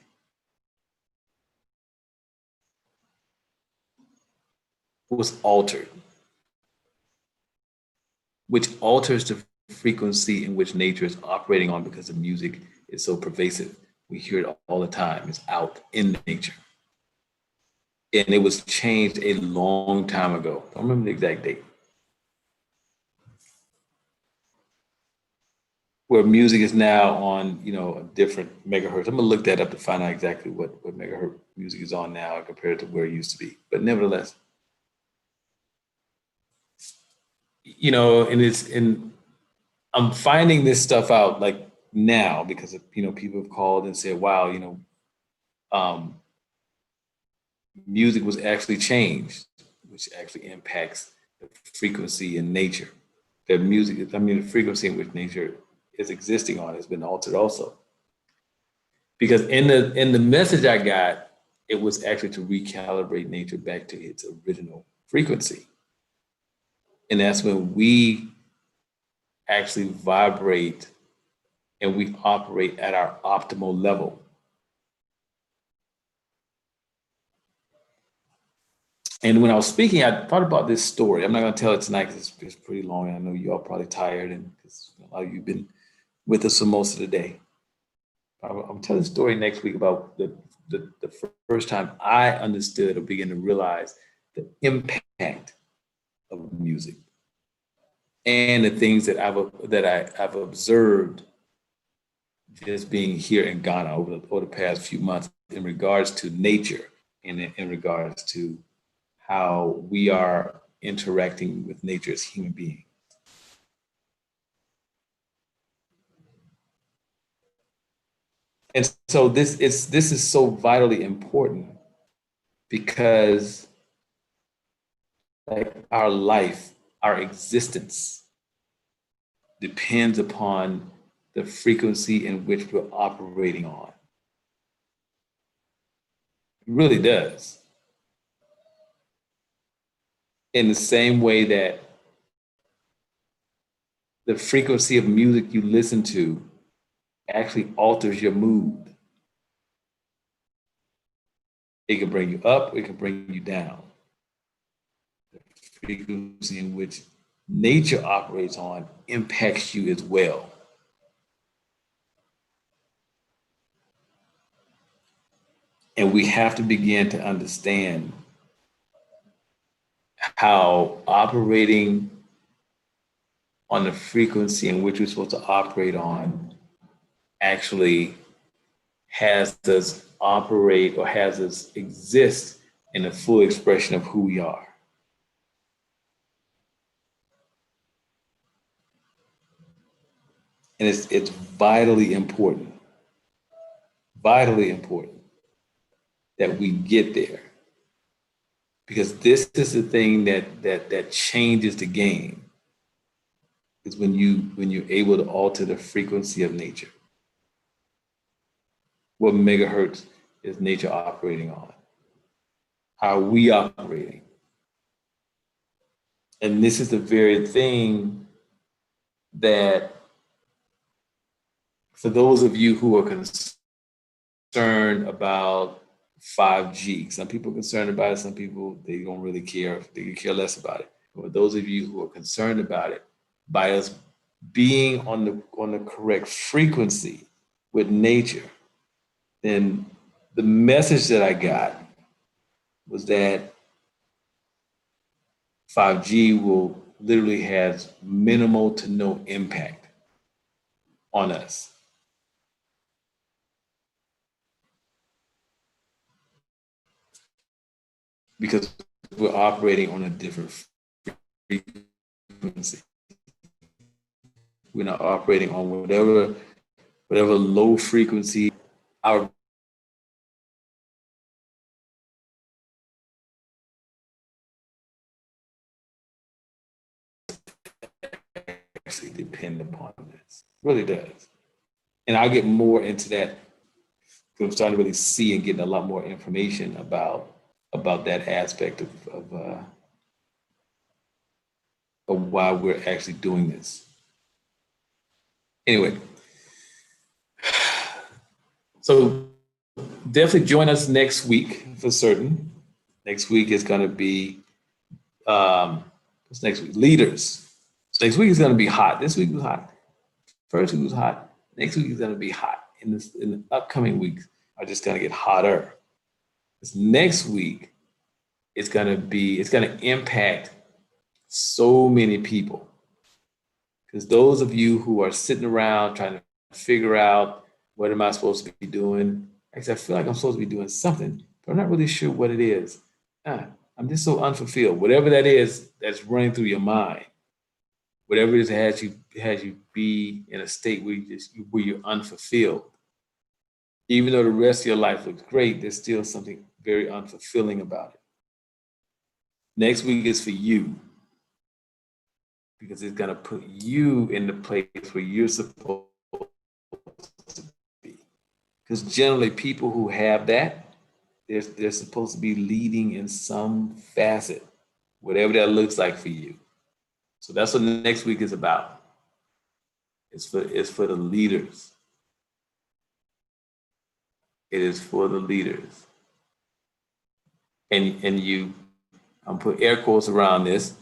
[SPEAKER 1] was altered, which alters the frequency in which nature is operating on because the music is so pervasive. We hear it all the time. It's out in nature. And it was changed a long time ago. I don't remember the exact date. Where music is now on, a different megahertz. I'm gonna look that up to find out exactly what megahertz music is on now compared to where it used to be. But nevertheless, and I'm finding this stuff out like now because people have called and said, wow, music was actually changed, which actually impacts the frequency in nature. The frequency in which nature is existing on has been altered also. Because in the message I got, it was actually to recalibrate nature back to its original frequency. And that's when we actually vibrate and we operate at our optimal level. And when I was speaking, I thought about this story. I'm not going to tell it tonight because it's pretty long. I know you all probably tired and because a lot of you've been with us for most of the day. I'm telling a story next week about the first time I understood or began to realize the impact of music and the things that I've observed just being here in Ghana over the past few months in regards to nature and in regards to how we are interacting with nature as human beings. And so this is so vitally important because like our life, our existence depends upon the frequency in which we're operating on. It really does. In the same way that the frequency of music you listen to actually alters your mood. It can bring you up, it can bring you down. The frequency in which nature operates on impacts you as well. And we have to begin to understand how operating on the frequency in which we're supposed to operate on actually has us operate or has us exist in the full expression of who we are. And it's vitally important that we get there. Because this is the thing that changes the game. Is when you're able to alter the frequency of nature. What megahertz is nature operating on? How are we operating? And this is the very thing that for those of you who are concerned about 5G, some people are concerned about it, some people, they don't really care, they can care less about it. But for those of you who are concerned about it, by us being on the correct frequency with nature, then the message that I got was that 5G will literally have minimal to no impact on us. Because we're operating on a different frequency. We're not operating on whatever low frequency our actually depend upon this. It really does. And I'll get more into that because I'm starting to really see and getting a lot more information about that aspect of why we're actually doing this. Anyway, so definitely join us next week for certain. Next week is going to be what's next week? Leaders. So next week is going to be hot. This week was hot. First week was hot. Next week is going to be hot. In the upcoming weeks are just going to get hotter. This next week it's going to impact so many people. Because those of you who are sitting around trying to figure out what am I supposed to be doing, actually, I feel like I'm supposed to be doing something, but I'm not really sure what it is. I'm just so unfulfilled. Whatever that is that's running through your mind, whatever it is that has you be in a state where you're unfulfilled. Even though the rest of your life looks great, there's still something very unfulfilling about it. Next week is for you, because it's going to put you in the place where you're supposed to be. Because generally people who have that, they're supposed to be leading in some facet, whatever that looks like for you. So that's what next week is about. It's for the leaders. It is for the leaders. And I'm put air quotes around this,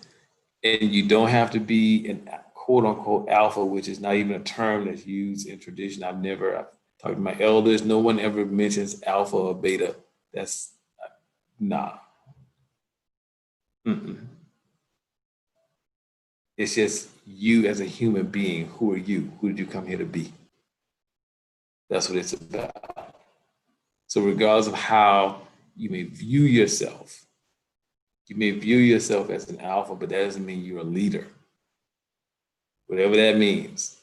[SPEAKER 1] and you don't have to be an quote unquote alpha, which is not even a term that's used in tradition. I've talked to my elders, no one ever mentions alpha or beta. That's nah. Mm-mm. It's just you as a human being. Who are you? Who did you come here to be? That's what it's about. So regardless of how you may view yourself, you may view yourself as an alpha, but that doesn't mean you're a leader. Whatever that means.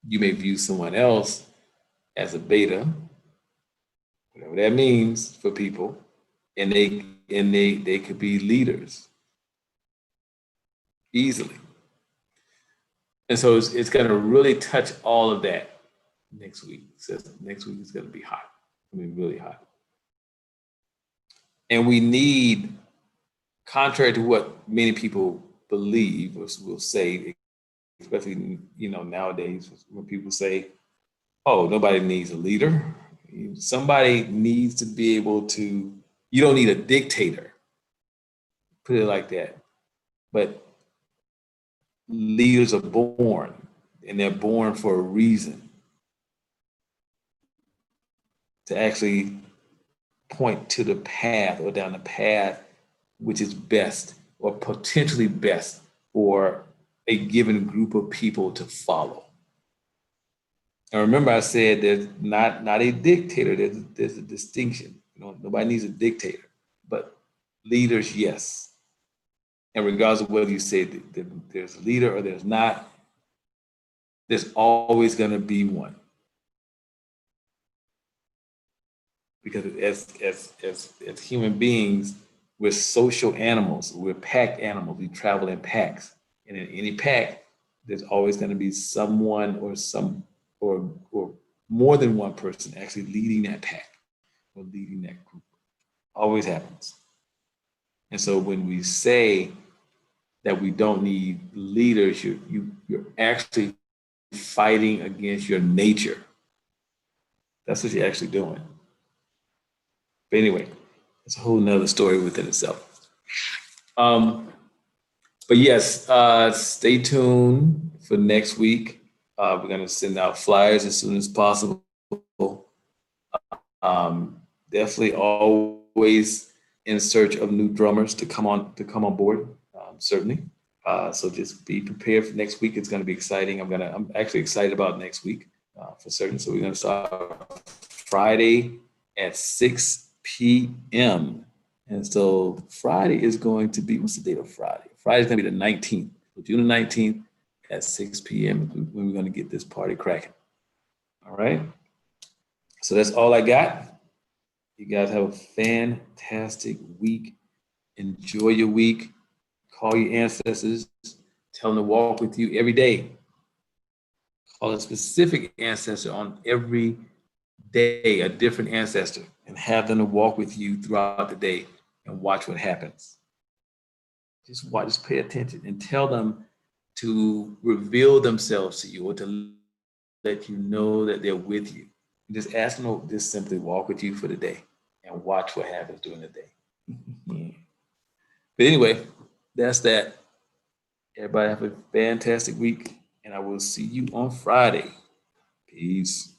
[SPEAKER 1] You may view someone else as a beta, whatever that means for people, and they could be leaders easily. And so it's going to really touch all of that next week. So next week is going to be hot. I mean, really hot. And we need, contrary to what many people believe or will say, especially nowadays when people say, "Oh, nobody needs a leader." Somebody needs to be able to. You don't need a dictator. Put it like that. But leaders are born, and they're born for a reason. To actually point to the path or down the path which is best or potentially best for a given group of people to follow. And remember, I said there's not a dictator. There's a distinction. Nobody needs a dictator, but leaders, yes. And regardless of whether you say that there's a leader or there's not, there's always going to be one. Because as human beings, we're social animals. We're pack animals. We travel in packs, and in any pack, there's always going to be someone or more than one person actually leading that pack or leading that group. Always happens. And so when we say that we don't need leaders, you're actually fighting against your nature. That's what you're actually doing. But anyway, it's a whole nother story within itself. But yes, stay tuned for next week. We're going to send out flyers as soon as possible. Definitely always in search of new drummers to come on board. Certainly. So just be prepared for next week. It's going to be exciting. I'm actually excited about next week for certain. So we're going to start Friday at 6 p.m. And so Friday is going to be, what's the date of Friday? Friday is going to be the 19th. So June the 19th at 6 p.m. when we're going to get this party cracking. All right. So that's all I got. You guys have a fantastic week. Enjoy your week. Call your ancestors. Tell them to walk with you every day. Call a specific ancestor on every day, a different ancestor, and have them to walk with you throughout the day and watch what happens. Just pay attention and tell them to reveal themselves to you or to let you know that they're with you. Just ask them to just simply walk with you for the day and watch what happens during the day. But anyway, that's that. Everybody have a fantastic week, and I will see you on Friday. Peace.